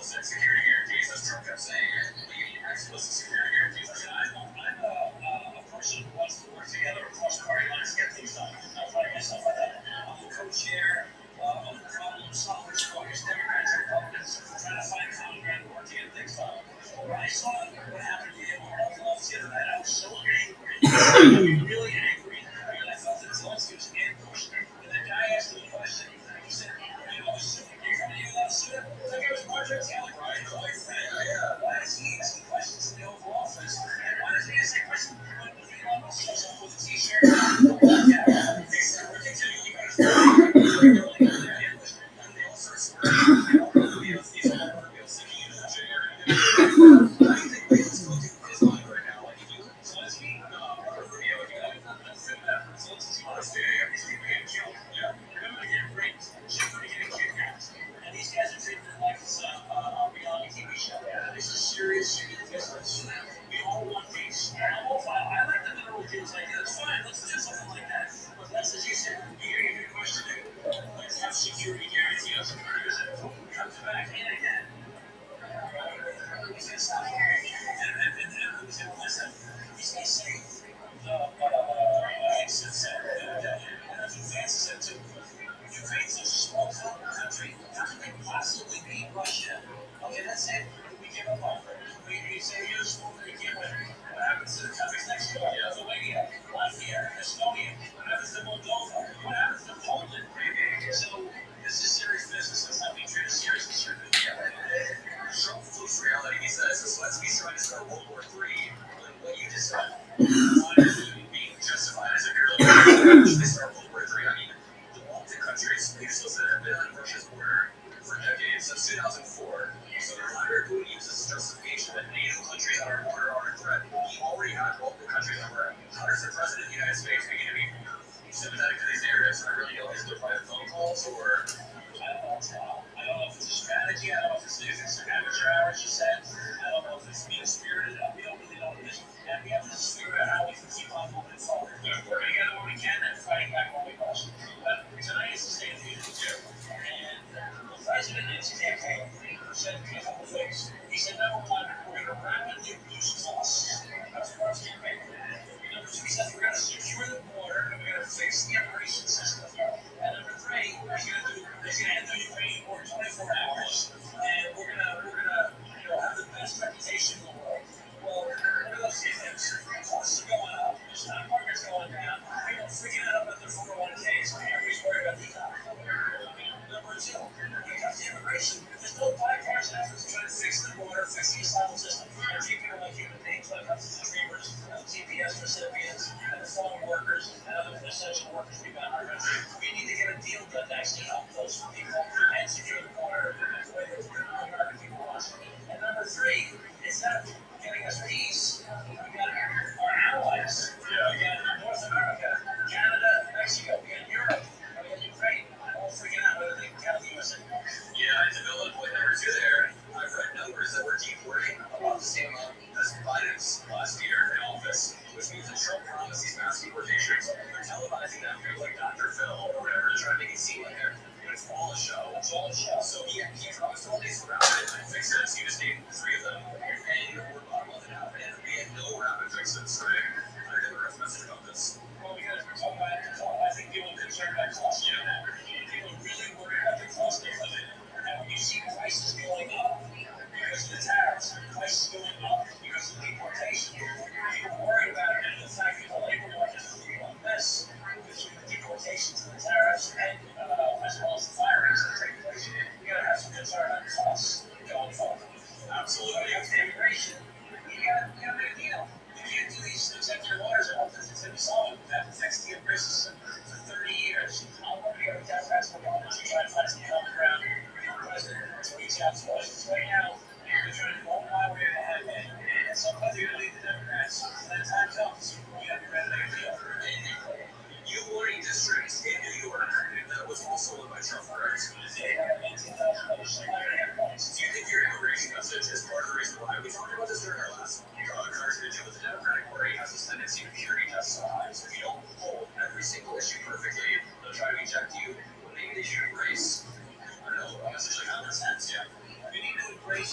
security guarantees, as Trump kept saying. Explicit security guarantees. I'm a person who wants to work together across party lines to get things done. I find myself like that. I'm the co-chair of the problem solvers caucus, Democrats and Republicans, trying to find common ground and work to get things done. When I saw what happened to him on the other night, I was so angry. Really angry. I felt that Zelensky was ambushed. And the guy asked him a question. He said, you know, you're coming to that suit? Like it was Marjorie Taylor, right? Why does he ask questions in the Oval Office? And why does he ask that question when Elon Musk shows up with a t-shirt? They said, we're continuing you guys. They're ambushed. And they all sort of swear. These are all real sticking in the area. What do you think Reagan's going to do with his mind right now? Like, if you Zelensky, Rubio, if you have Zelensky's honest, he's going to get killed. Yeah. They're going to get raped. She's going to get kidnapped. And these guys are treating it like it's a reality TV show. This is serious business. We all want peace. And I like the mineral kids idea. It's fine. Let's do something like that. But that's, as you said, you're going to get questioning. Let's have security guarantees. Because if Putin comes back in again, he's going to stop here. And he's going to listen. He's going to say, and that's what Vance said too. Ukraine's such a small country. How can they possibly beat Russia? Okay, that's it. We give up on it. We say you're small, we can't win. What happens to the countries next door? Lithuania, Latvia, Estonia. What happens to Moldova? What happens to Poland? So this is serious business. It's not being treated seriously. Trump flips reality. He says this lets me try to start World War III. What you just said, being justified as a hero. They start World War III. I mean, the Baltic countries, they still said have been on Russia's border for decades, since 2004. So Vladimir Putin uses justification that NATO countries on our border are a threat. He already had multiple countries over. How does the president of the United States begin to be sympathetic to these areas? I really don't. Is there private phone calls or? I don't know if it's a strategy. I don't know if it's amateur hour, as you said. I don't know if it's mean spirited. We don't really know what it is. And we have to just figure out how we can keep on moving forward. We're working together when we can and fighting back when we must. But tonight is the State of the Union. And the president in his campaign said a couple of things. He said, number one, we're going to rapidly reduce costs. That's the first campaign. Number two, he said we're going to secure the border and we're going to fix the immigration system. And number three, he's going to end the Ukraine war in 24 hours. And we're going to have the best reputation in the world. Well, what are those two things? Costs are going up. The stock market's going down. People are freaking out about their 401ks. Everybody's worried about the economy. Number two, when it comes to immigration, there's no bipartisan efforts to try to fix the border, fix the asylum system, and treat people like human beings when it comes to the dreamers, and the TPS recipients, and the foreign workers, and other essential workers we've got in our country. We need to get a deal done to actually help those people and secure the border the way that the American people want. And number three, it's not getting us peace. We got our allies. We got North America, Canada, Mexico, we got Europe, we got Ukraine. All freaking out whether they can count the USA. Yeah, and to build on point number two there, I've read numbers that were deporting about the same amount as Biden's last year in office, which means that Trump promised these mass deportations. They're televising them through like Dr. Phil or whatever to try to make it seem like it's all a show. It's all a show. So he promised all these rapid fixes. He just named three of them. And we're about a month and a half in, and we had no rapid fixes. Right? I think we're going to message about this. Well, because we're talking about it. I think people are concerned about cost. People are really worried about the cost of living. And when you see prices going up because of the tariffs, prices going up because of deportation, people are worried about it. And the fact that the labor market is a mess between the deportations and the tariffs, and as well as the firings that take place. You got to have some concern about costs going forward. Absolutely. With the immigration, you got to make a deal. You can't do these executive orders and hope that it's going to be solved. We've had to fix the immigration system for 30 years. I'm going to go to Democrats for one. They're trying to find some common ground. The president to reach out to us right now. They're trying to go my way ahead. And somebody's going to lead the Democrats. When that time comes, we have to be ready to make a deal. You warning districts in New York that was also led by Trump, correct? They have 18,000 legislators. Do you think your immigration message is part of the reason why we talked about this during our last conversation with the Democratic Party has this tendency to purity justify? So if you don't hold every single issue perfectly, they'll try to reject you. Maybe they should embrace, I don't know, a message like common sense. Yeah. We need to embrace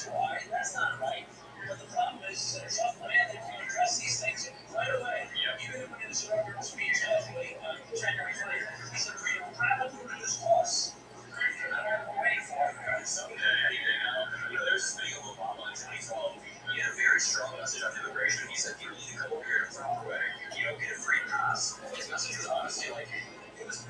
Why? That's not right. But the problem is, some man that can address these things right away. Yeah. Even in his inaugural speech on January 20th, he said, we don't have to reduce costs. I'm waiting for it. Someday, any day now. There's speaking of Obama in 2012, he had a very strong message on immigration. He said, people need to come over here the proper way. You don't get a free pass. His message was honestly like, it was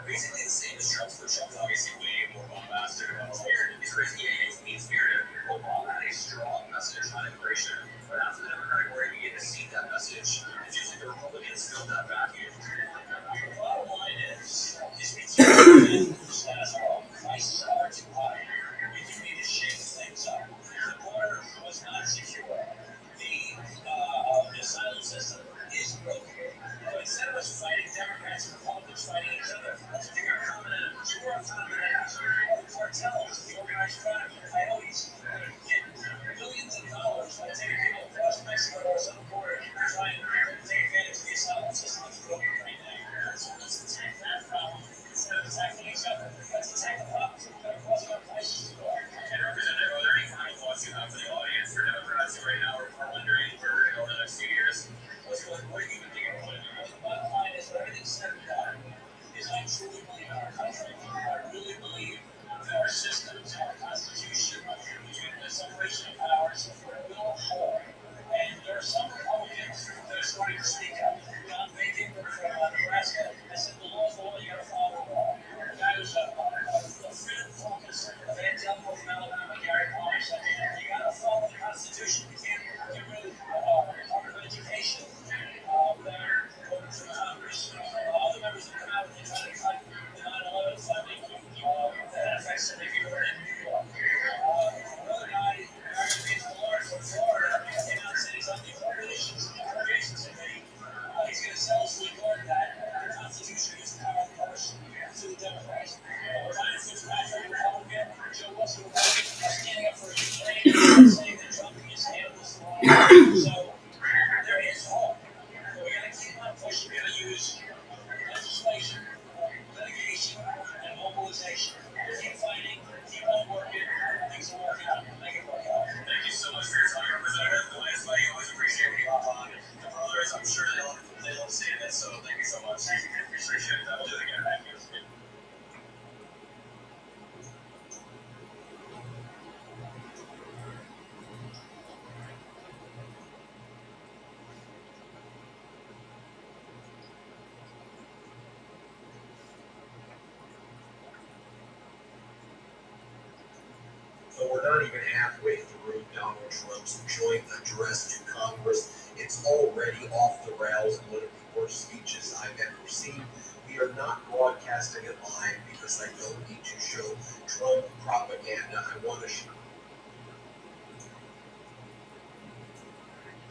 basically the same as Trump's, but Trump's obviously way more bombastic about spirited. He's crazy, he's mean-spirited. Obama had a strong message on immigration, but after the Democratic Party began to see that message, it's usually the Republicans filled that vacuum. The bottom line is material status quo. Prices are too high. We do need to shake things up. The border was not secure. The asylum system is broken. So instead of us fighting Democrats and Republicans fighting each other, let's pick our common enemies. Who are our common enemies? The cartels, the organized crime, the coyotes. Get billions of dollars by taking people across Mexico or some border to try and take advantage of the asylum system that's broken right now. So let's attack that problem instead of attacking each other. Let's attack the problems that are causing our prices to go up. And Representative, are there any final thoughts you have for the audience for Democrats who right now are wondering where we're going to go in the next few years? What do you even think about it? The bottom line is everything said and done is I truly believe in our country. I really believe that our systems, our constitution, between the separation of powers, will hold. And there are some Republicans that are starting to speak up. John Bacon from Nebraska has said the law's the law, you gotta follow the law. The guy who's a freedom focus evangelical from Alabama, Gary Palmer, said you gotta follow the Constitution. You can't get rid of the Department of Education. Congress, other members have come out and try to cut the 9/11 funding. That affects the Navy Yard in New York. Another guy, American Lord from Florida, came out and said he's on the Appropriations Committee. He's going to tell us to ignore that the Constitution is power first to the Democrats. Ryan Fitzpatrick, Republican, Joe Wilson, Republican, are standing up for Ukraine, saying that Trump is handling this wrong. So there is hope. But we got to keep on pushing. We got to use legislation, litigation, and mobilization. Keep fighting, keep on working. Things will work out. Make it work out. Thank you so much for your time, Representative. The last buddy, always appreciate when you hop on. The brothers, I'm sure they love seeing it, so thank you so much. Appreciate it. We'll do it again. Thank you. But we're not even halfway through Donald Trump's joint address to Congress. It's already off the rails and one of the worst speeches I've ever seen. We are not broadcasting it live because I don't need to show Trump propaganda. I want to show.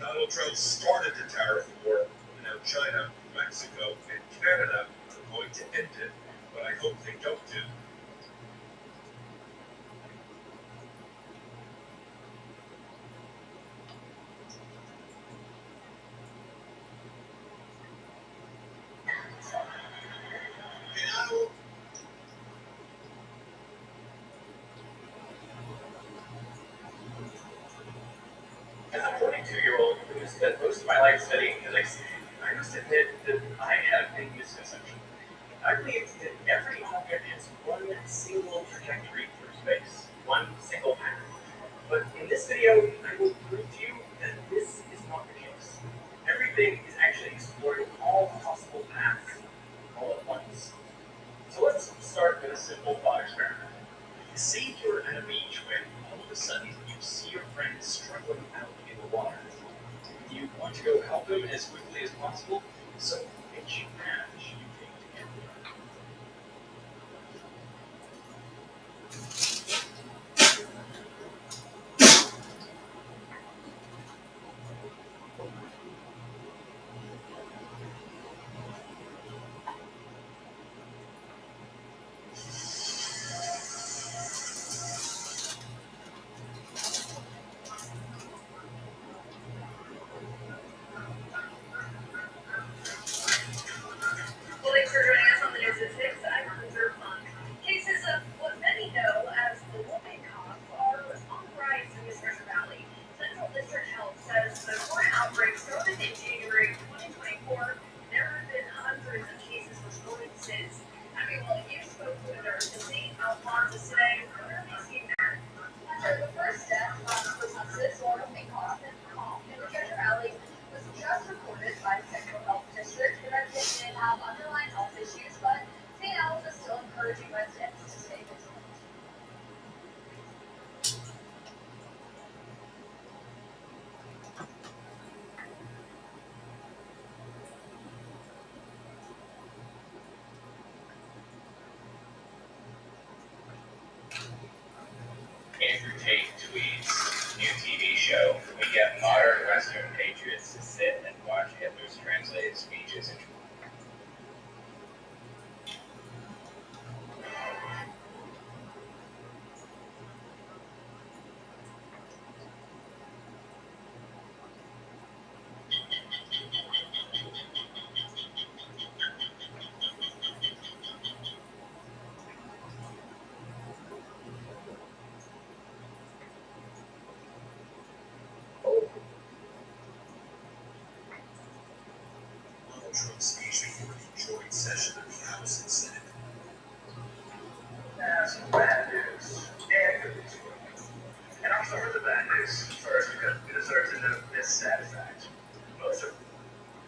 Donald Trump started the tariff war, and now China, Mexico, and Canada are going to end it, but I hope they don't do. As a 42-year-old who spent most of my life studying physics, I must admit that I have a misconception. I believe that every object has one single trajectory through space, one single path. But in this video, I will prove to you that this is not the case. Everything is actually exploring all possible paths all at once. So let's start with a simple thought experiment. Say you're at a beach when all of a sudden you see your friend struggling out in the water. You want to go help him as quickly as possible, so which path should you take to get there? the first death for sepsis or a cough in the Treasure Valley was just reported by the Central Health District. The residents did have underlying health issues, but St. Albans is still encouraging residents to stay vigilant. Andrew Tate tweets, new TV show. We get modern Western patriots to sit and watch Hitler's translated speeches and Donald Trump's speech before the joint session of the House and Senate. That's bad news. And good news. And I'll start with the bad news first because we deserve to know this sad fact. Most of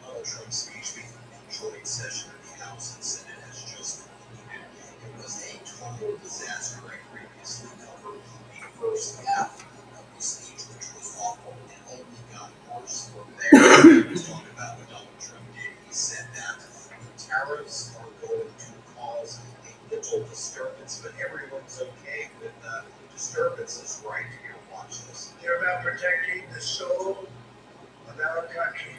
Donald Trump's speech before the joint session of the House and Senate has just concluded. It was a total disaster. I previously covered the first half of the speech, which was awful and only got worse from there. Let's talk about what Donald Trump did. He said that the tariffs are going to cause a little disturbance, but everyone's okay with disturbances, right? Here, watch this. They're about protecting the soul of our country.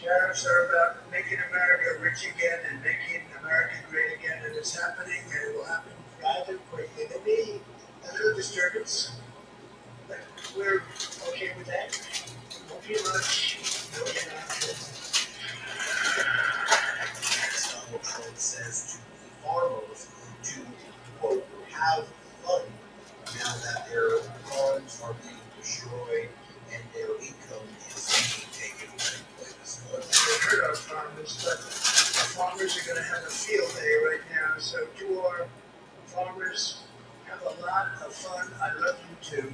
Tariffs are about making America rich again and making America great again, and it's happening, and it will happen rather quickly. There may be a little disturbance, but we're okay with that. Won't be much. No, we're not. Donald Trump says to the farmers to, quote, have fun now that their farms are being destroyed and their income is being taken away. Play this one. I've heard our farmers, but our farmers are going to have a field day right now. So to our farmers, have a lot of fun. I love you too.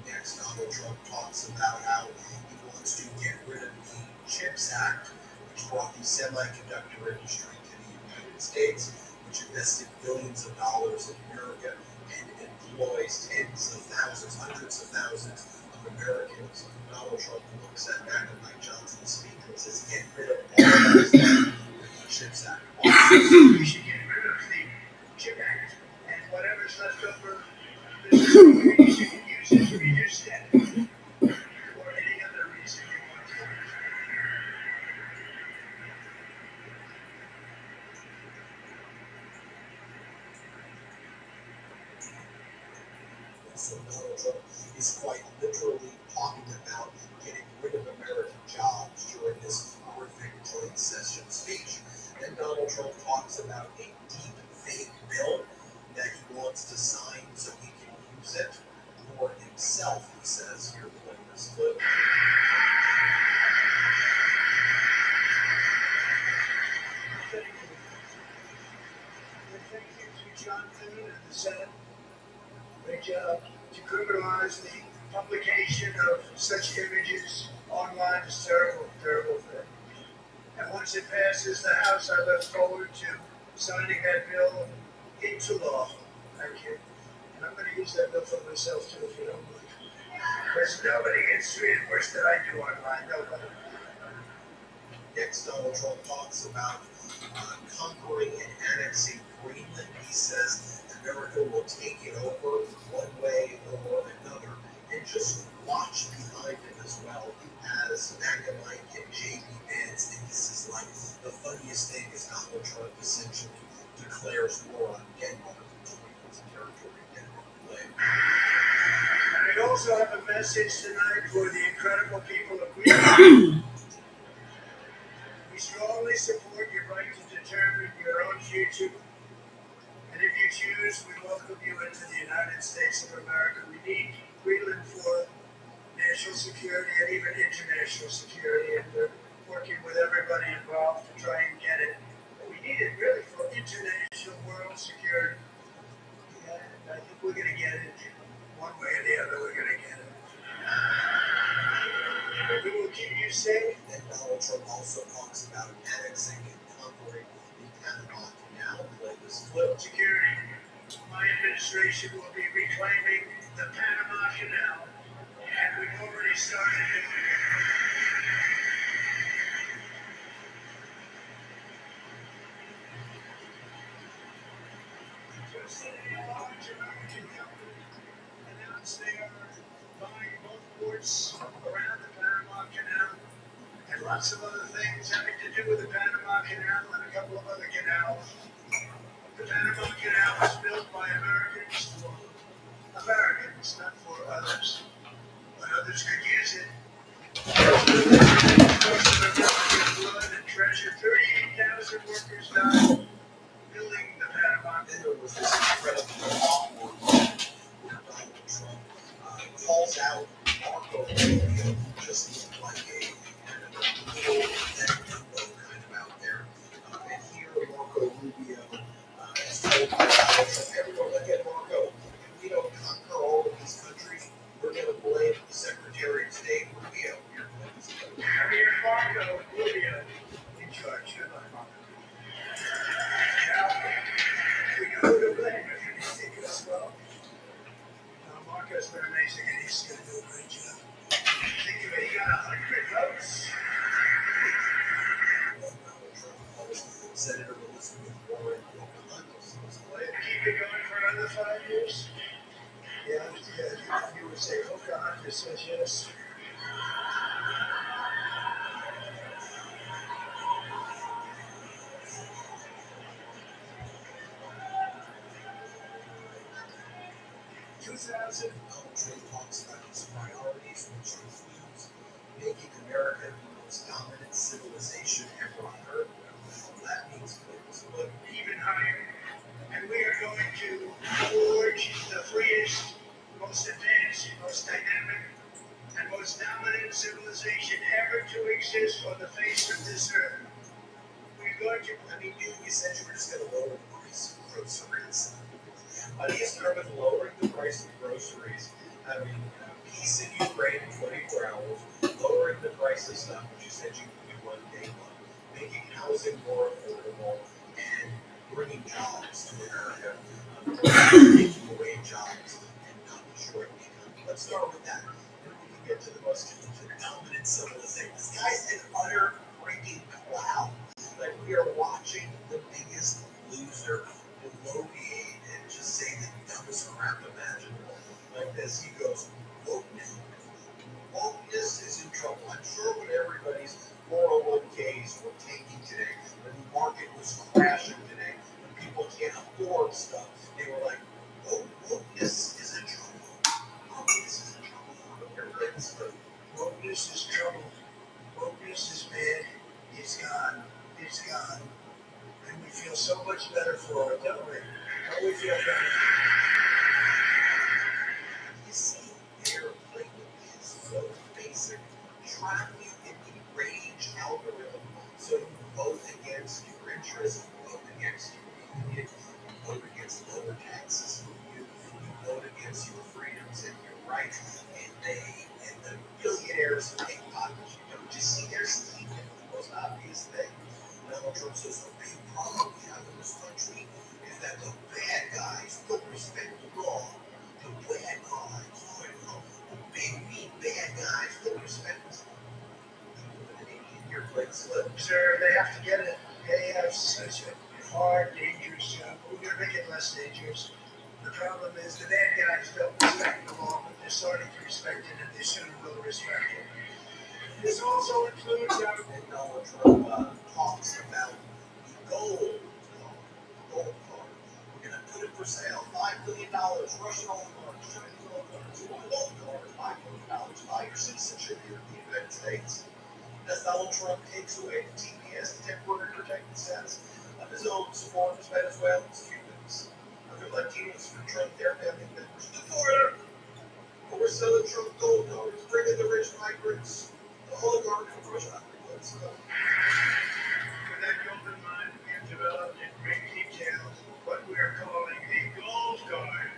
Next, Donald Trump talks about how he wants to get rid of the CHIPS Act, which brought the semiconductor industry to the United States, which invested billions of dollars in America and employs tens of thousands, hundreds of thousands of Americans. Donald Trump looks at Mike Johnson's speech and says, get rid of all of that with the CHIPS Act. We should get rid of the CHIP Act and whatever's left over, you should use it to reduce debt or any other reason you want to. So Donald Trump is quite literally talking about getting rid of American jobs during this horrific joint session speech. Then Donald Trump talks about a deep fake bill that he wants to sign so he can use it for himself. He says, here, playing this clip. Thank you to John Thune and the Senate. Great job to criminalize the publication of such images online is terrible, terrible thing. And once it passes the House, I look forward to signing that bill into law. Thank you. And I'm going to use that bill for myself too, if you don't mind. Because nobody gets treated worse than I do online. Nobody. Next, Donald Trump talks about conquering and annexing Greenland. He says America will take it over one way or another. And just watch behind him as well as MAGA Mike and JB Vance. And this is like the funniest thing is Donald Trump essentially declares war on Denmark, its territory, Denmark. And I also have a message tonight for the incredible people of Greenland. We strongly support your right to determine your own future. And if you choose, we welcome you into the United States of America. We need Greenland for national security and even international security. And we're working with everybody involved to try and get it. But we need it really for international world security. And I think we're going to get it one way keep you safe. And Donald Trump also talks about annexing and conquering the Panama Canal. Play this clip. Security. My administration will be reclaiming the Panama Canal, and we've already started doing it. Just a large American company announced they are buying both ports around the Panama Canal and lots of other things having to do with the Panama Canal and a couple of other canals. The Panama Canal was built by Americans for Americans, not for others. But others could use it. Because of American blood and treasure, 38,000 workers died building the Panama Canal. Then there was this incredible awkward moment where Donald Trump calls out Marco Rubio, who just looked like a little Dumbo kind of out there. And here Marco Rubio has told Donald Trump, everyone look at Marco. If we don't conquer all of these countries, we're going to blame the Secretary of State Rubio. Here's Marco Rubio in charge. Good luck, Marco. Now, we know who to blame if anything goes wrong. Now, Marco's been amazing and he's going to do a great job. Think of it, he got 100 votes. Senator Elizabeth Warren will keep it going for another 5 years? Yeah, you would say, oh God, this says yes. Donald Trump talks about his priorities, which includes making America the most dominant civilization ever on Earth. Well, that means but even higher. And we are going to forge the freest, most advanced, most dynamic, and most dominant civilization ever to exist on the face of this earth. We're going to. I mean, you said you were just going to lower the price of groceries. Do you start with lowering the price of groceries? I mean, peace in Ukraine in 24 hours, lowering the price of stuff, which you said you could do one day one, making housing more affordable, and bringing jobs to America, taking away jobs and not destroying the economy. Let's start with that. Then we can get to the most dominant civilization. This guy's an utter freaking clown. Like, we are watching the biggest loser bloviate and just say the dumbest crap imaginable. Like this, he goes, wokeness is in trouble. I'm sure when everybody's 401ks were tanking today, when the market was crashing today, when people can't afford stuff, they were like, oh, wokeness is in trouble. Wokeness is in trouble. Everybody's like, wokeness is trouble. Wokeness is bad. It's gone. It's gone. And we feel so much better for it, don't we? Don't we feel better? You see, their playbook is so basic. Trap you in the rage algorithm so you vote against your interests, you vote against your union, you vote against lower taxes for you, you vote against your freedoms and your rights, and the billionaires take pockets. Don't you see their scheme? The most obvious thing. Donald Trump says the big problem we have in this country is that the bad guys don't respect the law. The bad guys, the big, mean bad guys don't respect the law. Your plate slip. Sir, they have to get it. They have such a hard, dangerous job. We're going to make it less dangerous. The problem is the bad guys don't respect the law, but they're starting to respect it, and they soon will respect it. This also includes our... And Donald Trump talks about the gold card. We're going to put it for sale. $5 billion. Russian oligarchs, Chinese oligarchs, gold card. $5 billion. Buy your citizenship here in the United States. As Donald Trump takes away the TPS, the temporary protected status of his own supporters, Venezuelans, Cubans, other Latinos from Trump, their family members, to the border. But we're selling Trump gold cards, bringing the rich migrants, the oligarchs from Russia. Let's go. For that golden mine, we have developed in great detail what we are calling a gold card,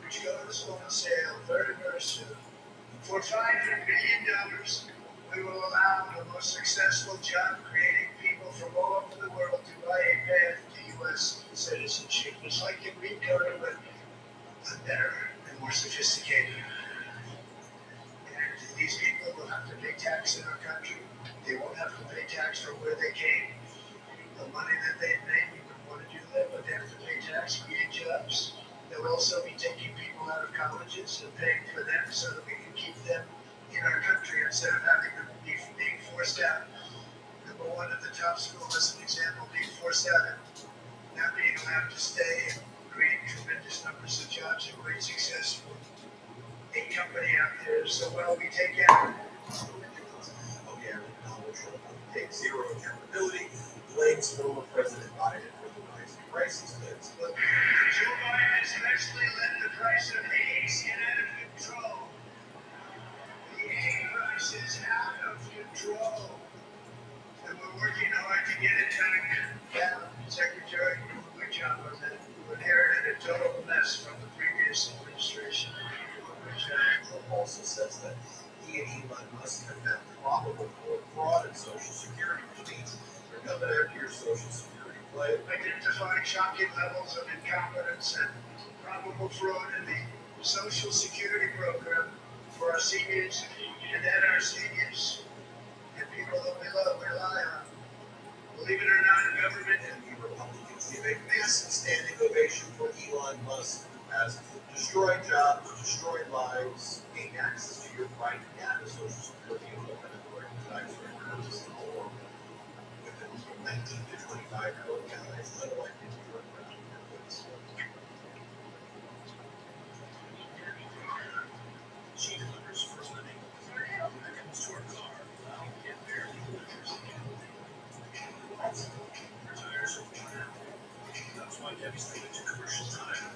which goes on sale very, very soon for $500 million. We will allow the most successful job-creating people from all over the world to buy a path to U.S. citizenship, just like in green card, but better and more sophisticated. And these people will have to pay tax in our country. They won't have to pay tax from where they came. The money that they've made, we would want to do that, but they have to pay tax, create jobs. They'll also be taking people out of colleges and paying for them so that we can keep them in our country instead of having them being forced out. Number one at the top school, as an example, being forced out and not being allowed to stay and create tremendous numbers of jobs and great success for a company out there. So while we take out Again, Donald Trump takes zero accountability, blames former President Biden for the rising prices. Joe Biden has eventually let the price of AIDS get out of control. The AIDS price is out of control. And we're working hard to get it down. Secretary, good job on that. We inherited a total mess from the previous administration. Trump also says that he and Elon Musk have found probable fraud in Social Security, which means they're coming after your Social Security plan. Identifying shocking levels of incompetence and probable fraud in the Social Security program for our seniors and then our seniors and people that we love, rely on. Believe it or not, government and the Republicans give a massive standing ovation for Elon Musk, who has destroyed jobs, destroyed lives, gained access to your private data, Social Security, and open tax records, and more. With the 19 to 25-year-old guys unelected bureaucrats. She delivers first money. When it comes to her car, well, it barely delivers anything. Tires are worn out. That's why Debbie's moving to commercial tire.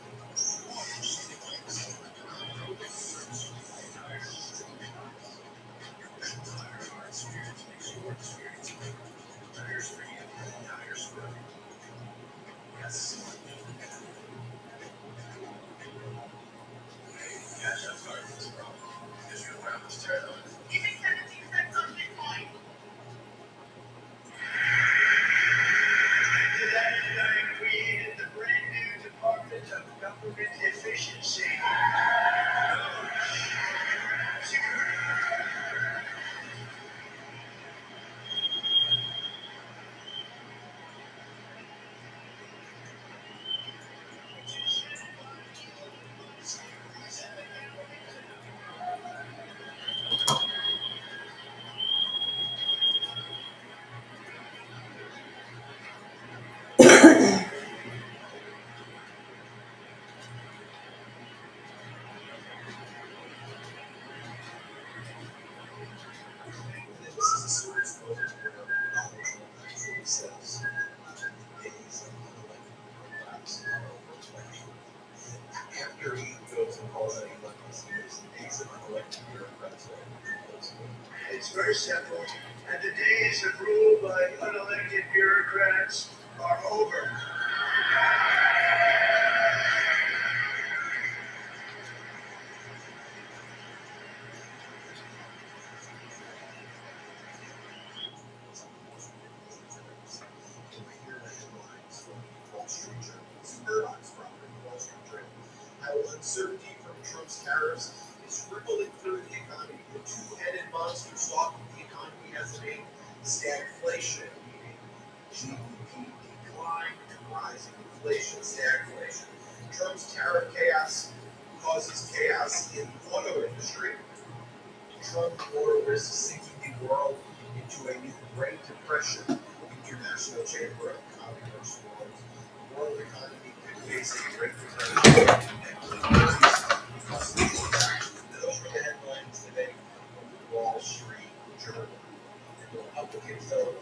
created the brand new Department of Government Efficiency. After he goes and calls out elections, the days of unelected bureaucrats are It's very simple, and the days of rule by unelected bureaucrats are over. How uncertainty from Trump's tariffs is rippling through the economy. The two-headed monster stalking the economy has a name: stagflation, meaning GDP decline and rising inflation, stagflation. Trump's tariff chaos causes chaos in the auto industry. Trump more risks sinking the world into a new Great Depression. International Chamber of Commerce warns the world economy could face a Great Depression. Those were the headlines today from the Wall Street Journal. And the Republicans, though,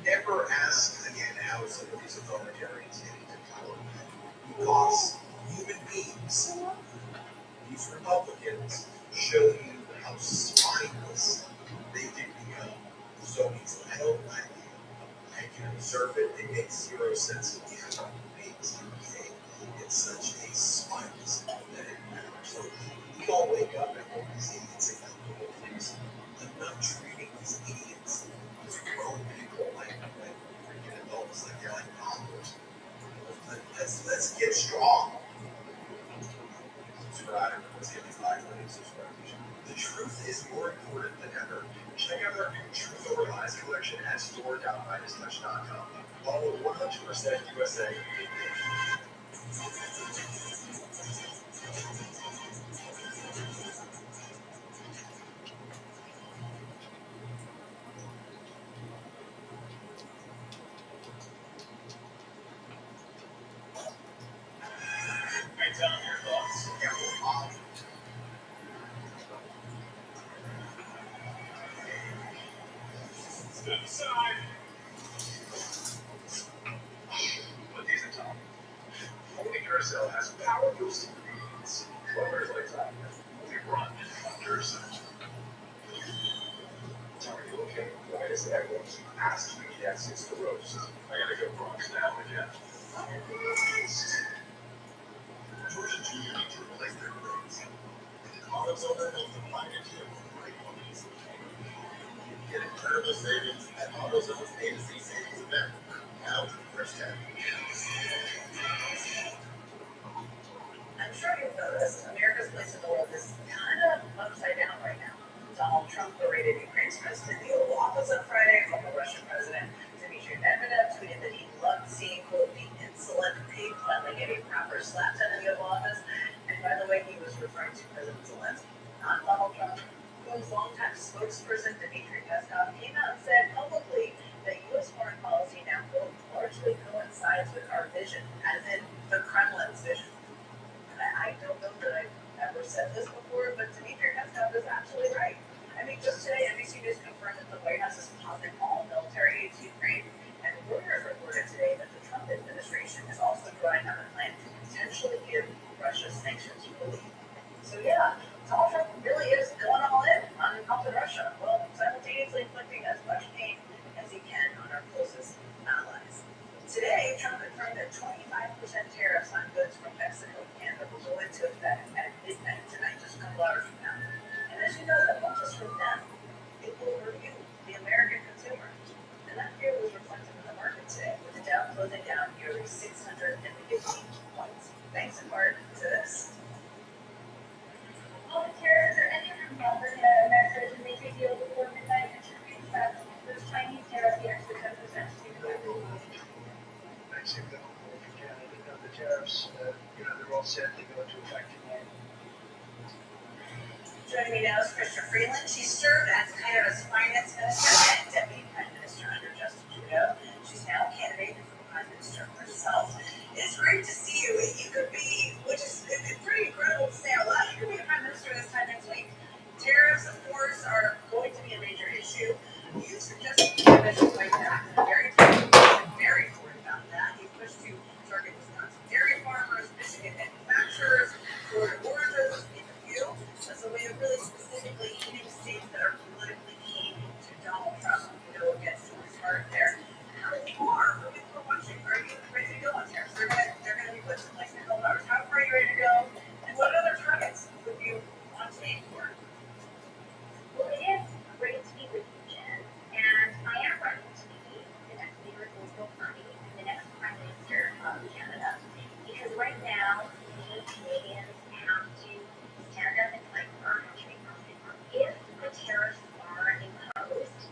never ask again how some of these authoritarians get into power. Because human beings, these Republicans, show you how spineless they can become. So I can observe it. It makes zero sense to me how beings can behave in such a spineless, pathetic manner. So we all wake up and hold these idiots accountable for things almost hit 5 million subscribers. The truth is more important than ever. Check out our new Truth Over Lies collection at store.minustouch.com. All 100% USA. Hey, tell me your thoughts. Step aside. Put these in top. Only Duracell has power boosting ingredients. Runners like that. Only run on Duracell. Are you okay? Why does everyone keep asking me that since the roast? I gotta go Bronx now again. Georgia Junior need to replace their grades. AutoZone helps them find a deal with great companies. Get incredible savings at AutoZone's A to Z savings event. Now to the first 10. I'm sure you've noticed America's place in the world is kind of upside down right now. Donald Trump berated Ukraine's president in the Oval Office on Friday, while the Russian president Dmitry Medvedev tweeted that he loved seeing, quote, the insolent pig finally getting proper slap down in the Oval Office. And by the way, he was referring to President Zelensky, not Donald Trump, whose longtime spokesperson Dmitry Peskov came out and said publicly that U.S. foreign policy now, quote, largely coincides with our vision, as in the Kremlin's vision. I don't know that I've ever said this before, but Dmitry Peskov is absolutely right. I mean, just today, NBC News confirmed that the White House is pausing all military aid to Ukraine, and Reuters reported today that the Trump administration is also drawing up a plan to potentially give Russia sanctions relief. So yeah, Donald Trump really is going all in on helping Russia, while simultaneously inflicting as much pain as he can on our closest allies. Today, Trump confirmed that 25% tariffs on goods from Mexico and Canada will go into effect at midnight tonight, just a couple hours from now. And as you know, that won't just hurt them, it will hurt you, the American consumer. And that fear was reflected in the market today, with the Dow closing down nearly 615 points, thanks in part to this. All the tariffs are ending from California, America, to make a deal before midnight and should be expect those Chinese tariffs the extra 10% to be removed. Mexico, for Canada, the tariffs, they're all set to go into effect tonight. Joining me now is Christian Freeland. She served as Canada's finance minister and deputy prime minister under Justin Trudeau. She's now a candidate for prime minister herself. It's great to see you. You could be, which is it's pretty incredible to say out loud, you could be a prime minister this time next week. Tariffs, of course, are going to be a major issue. You suggested measures like that, very important about that. You pushed to target Wisconsin dairy farmers, Michigan manufacturers, Florida oranges, in a few, as a way of really specifically hitting states that are politically key to Donald Trump, against his heart there. How far, for people who are watching, are you ready to go on tariffs? They're going to be put in like a couple hours. How far are you ready to go? And what other targets would you want to aim for? Well, it is great to be with you, Jen, and I am ready to be the next leader of political party and the next prime minister of Canada. Because right now, we Canadians have to stand up and fight for our country. If the tariffs are imposed,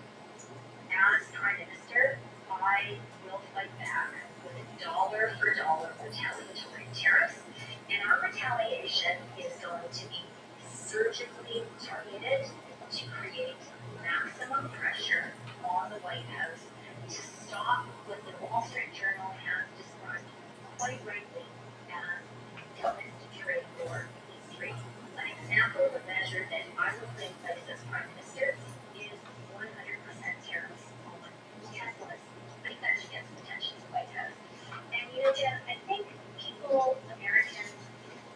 as prime minister, I will fight back with dollar for dollar retaliatory tariffs, and our retaliation is going to be surgically targeted to create maximum pressure on the White House to stop what the Wall Street Journal has described quite rightly as dumbest trade war in history. An example of a measure that I will put in place as prime minister is 100% tariffs on Teslas. I think that should get some attention to the White House. And Jen, I think people, Americans,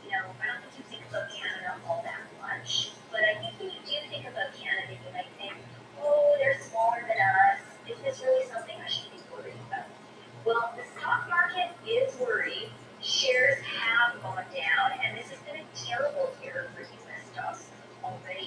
I don't think you think about Canada all that much, but I think when you do think about Canada, you might think, oh, they're smaller than us. Is this really something I should be worried about? Well, the stock market is worried. Shares have gone down, and this has been a terrible year for U.S. stocks already.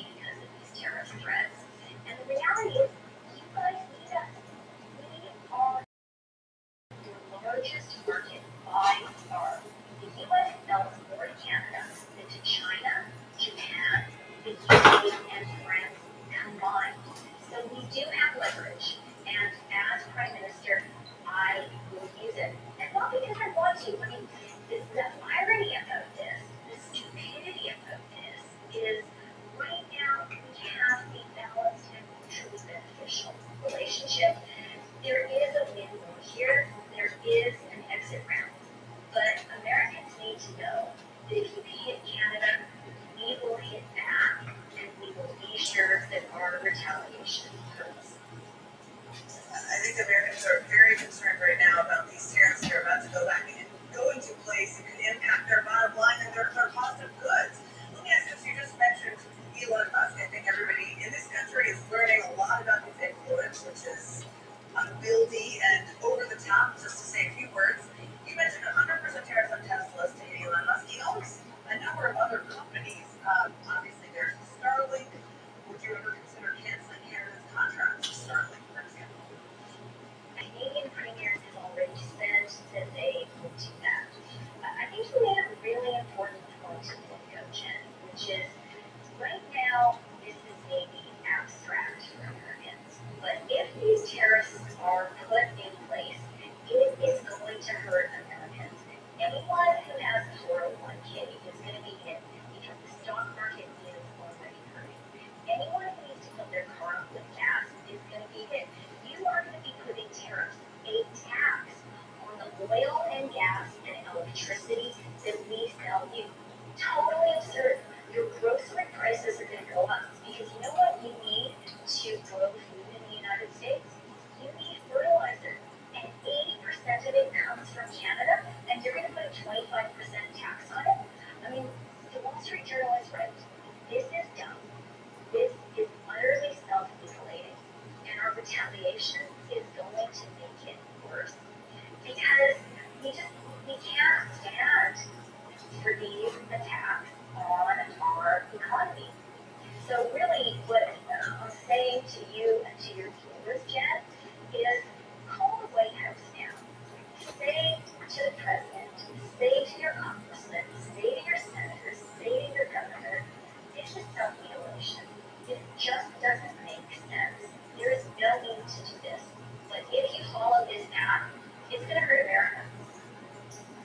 right now, this is maybe abstract for Americans, but if these tariffs are put in place, it is going to hurt Americans. Anyone who has a 401k is going to be hit because the stock market is already hurting. Anyone who needs to fill their car up with gas is going to be hit. You are going to be putting tariffs, a tax on the oil and gas and electricity that we sell you. Totally absurd. Your grocery prices are going to go up because you know what you need to grow food in the United States? You need fertilizer. And 80% of it comes from Canada, and you're going to put a 25% tax on it? I mean, the Wall Street Journal is right. This is dumb. This is utterly self-mutilating, and our retaliation is going to make it worse. Because we can't stand for these attacks on our economy. So really, what I'm saying to you and to your viewers, Jen, is call the White House now. Say to the president, say to your congressman, say to your senators, say to your governor, this is self-mutilation. It just doesn't make sense. There is no need to do this. But if you follow this path, it's going to hurt America.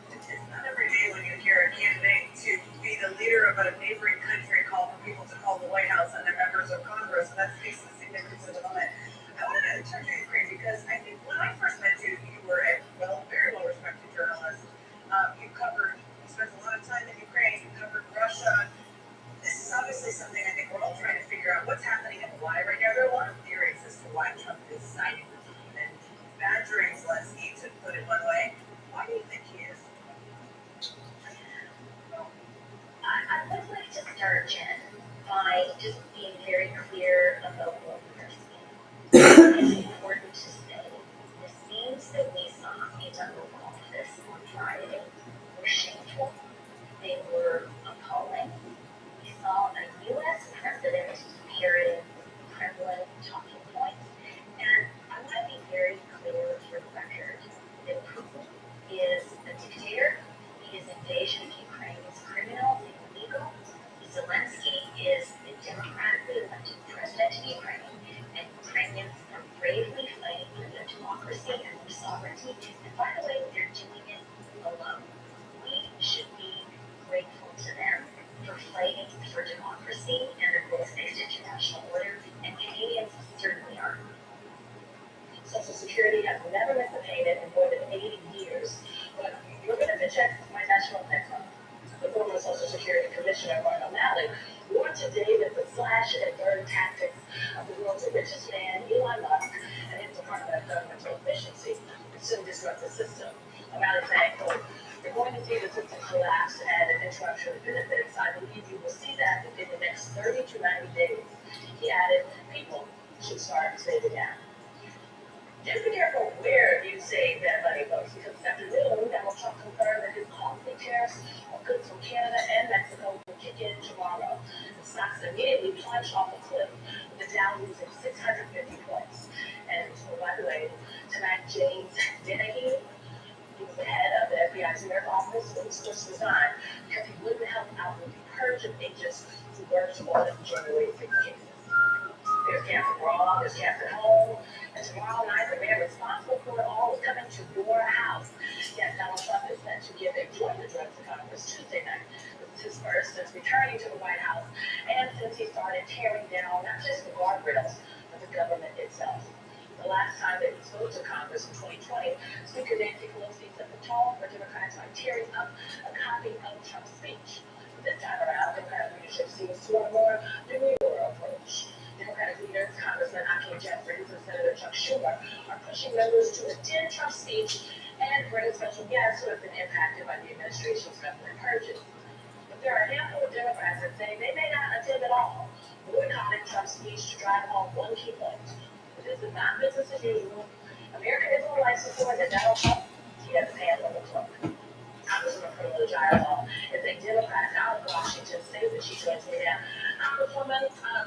It's not every day when you hear a candidate to be the leader of a neighboring country call for people to call the White House and their members of Congress, and that speaks to the significance of the moment. I wanted to turn to Ukraine because I think when I first met you, you were a very well-respected journalist. You spent a lot of time in Ukraine, you covered Russia. This is obviously something I think we're all trying to figure out what's happening and why right now. There are a lot of theories as to why Trump is siding with Putin and badgering Zelensky, to put it one way. Why do you think he is? I would like to start, Jen, by just being very clear about what we are seeing. It's important to say the scenes that we saw in the Oval Office on Friday were shameful. They were appalling. We saw a U.S. president parroting Kremlin talking points. And I want to be very clear for the record that Putin is a dictator. His invasion of Ukraine is criminal and illegal. Zelensky is the democratically elected president of Ukraine, and Ukrainians are bravely fighting for their democracy and their sovereignty. And by the way, they're doing it alone. We should be grateful to them for fighting for democracy and the rules-based international order, and Canadians certainly are. Social Security has never missed a payment in more than 80 years. But you're going to check my national income. The former Social Security Commissioner, Martin O'Malley, warned today that the slash and burn tactics of the world's richest man, Elon Musk, and his Department of Governmental Efficiency would soon disrupt the system. O'Malley saying, quote, "You're going to see the system collapse and an interruption of benefits. I believe you will see that within the next 30 to 90 days. He added, people should start saving now. Just be careful where you save that money, folks, because this afternoon, Donald Trump confirmed that his costly tariffs on goods from Canada and Mexico will kick in tomorrow. The stocks immediately plunged off a cliff, with the Dow losing 650 points. And by the way, tonight, James Dennehy, he was the head of the FBI's New York office, who was just resigned because he wouldn't help out with the purge of agents who worked on January 6th. There's cancer abroad, there's cancer at home, and tomorrow night the man responsible for it all is coming to your house. Yes, Donald Trump is meant to give a joint address to Congress Tuesday night. This is his first since returning to the White House, and since he started tearing down not just the guardrails, but the government itself. The last time that he spoke to Congress in 2020, Speaker Nancy Pelosi set the tone for Democrats by tearing up a copy of Trump's speech. This time around, Democratic leadership seems to want a more demure approach. Democratic leaders, Congressman Hakeem Jeffries and Senator Chuck Schumer, are pushing members to attend Trump's speech and bring special guests who have been impacted by the administration's government purges. But there are a handful of Democrats that say they may not attend at all, boycotting Trump's speech to drive home one key point. This is not business as usual. America isn't a life support that Donald Trump, he has his hands on the clock. Congressman Criminal Dialogue is a Democrat out of Washington State that she joins me now. Congresswoman,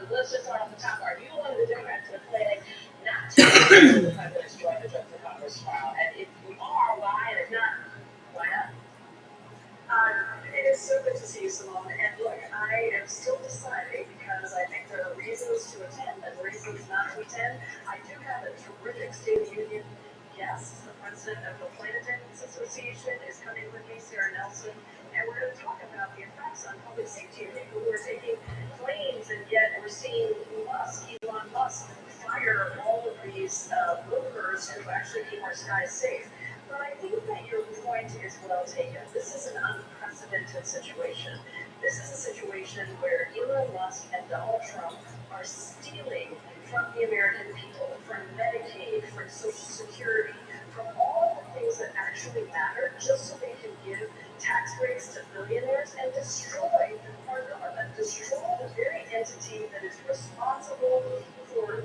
let's just start off the top. Are you one of the Democrats that are planning not to the president's joint address to Congress tomorrow? And if you are, why? And if not, why not? It is so good to see you, Simone. And look, I am still deciding reasons to attend and reasons not to attend. I do have a terrific State of the Union guest. The president of the Flight Attendants Association is coming with me, Sarah Nelson, and we're going to talk about the effects on public safety of people who are taking planes, and yet we're seeing Elon Musk, fire all of these workers who actually keep our skies safe. But I think that your point is well taken. This is an unprecedented situation. This is a situation where Elon Musk and Donald Trump are stealing from the American people, from Medicaid, from Social Security, from all the things that actually matter, just so they can give tax breaks to billionaires and destroy our government, destroy the very entity that is responsible for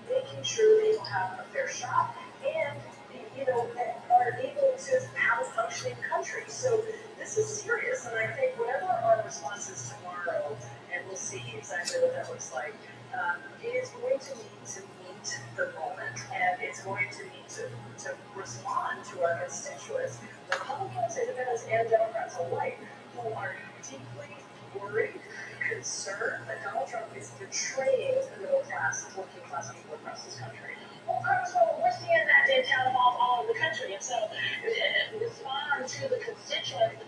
making sure people have a fair shot and, are able to have a functioning country. So this is serious, and I think whatever our response is tomorrow, and we'll see exactly what that looks like, it is going to need to meet the moment, and it's going to need to respond to our constituents, Republicans, Independents, and Democrats alike, who are deeply worried, concerned that Donald Trump is betraying the middle class, working class people across this country. Well, Congresswoman, we're seeing that in town halls all over the country, and so respond to the constituents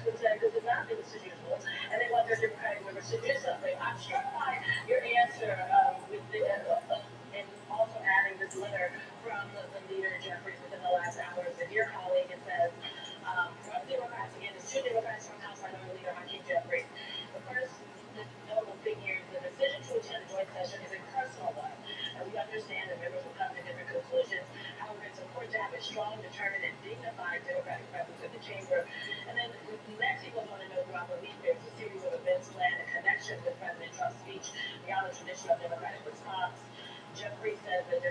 would say this is not business as usual, and they want their Democratic members to do something. I'm struck by your answer with and also adding this letter from the leader, Jeffries, within the last hours, and your colleague, it says, from Democrats, again, it's two Democrats from House Minority Leader Hakeem Jeffries. The first notable thing here is the decision to attend the joint session is a personal one. And we understand that members will come to different conclusions. However, it's important to have a strong, determined, and dignified Democratic presence in the chamber. And then next, he goes on to note throughout the week, there's a series of events planned in connection with President Trump's speech beyond the traditional Democratic response. Jeffrey says that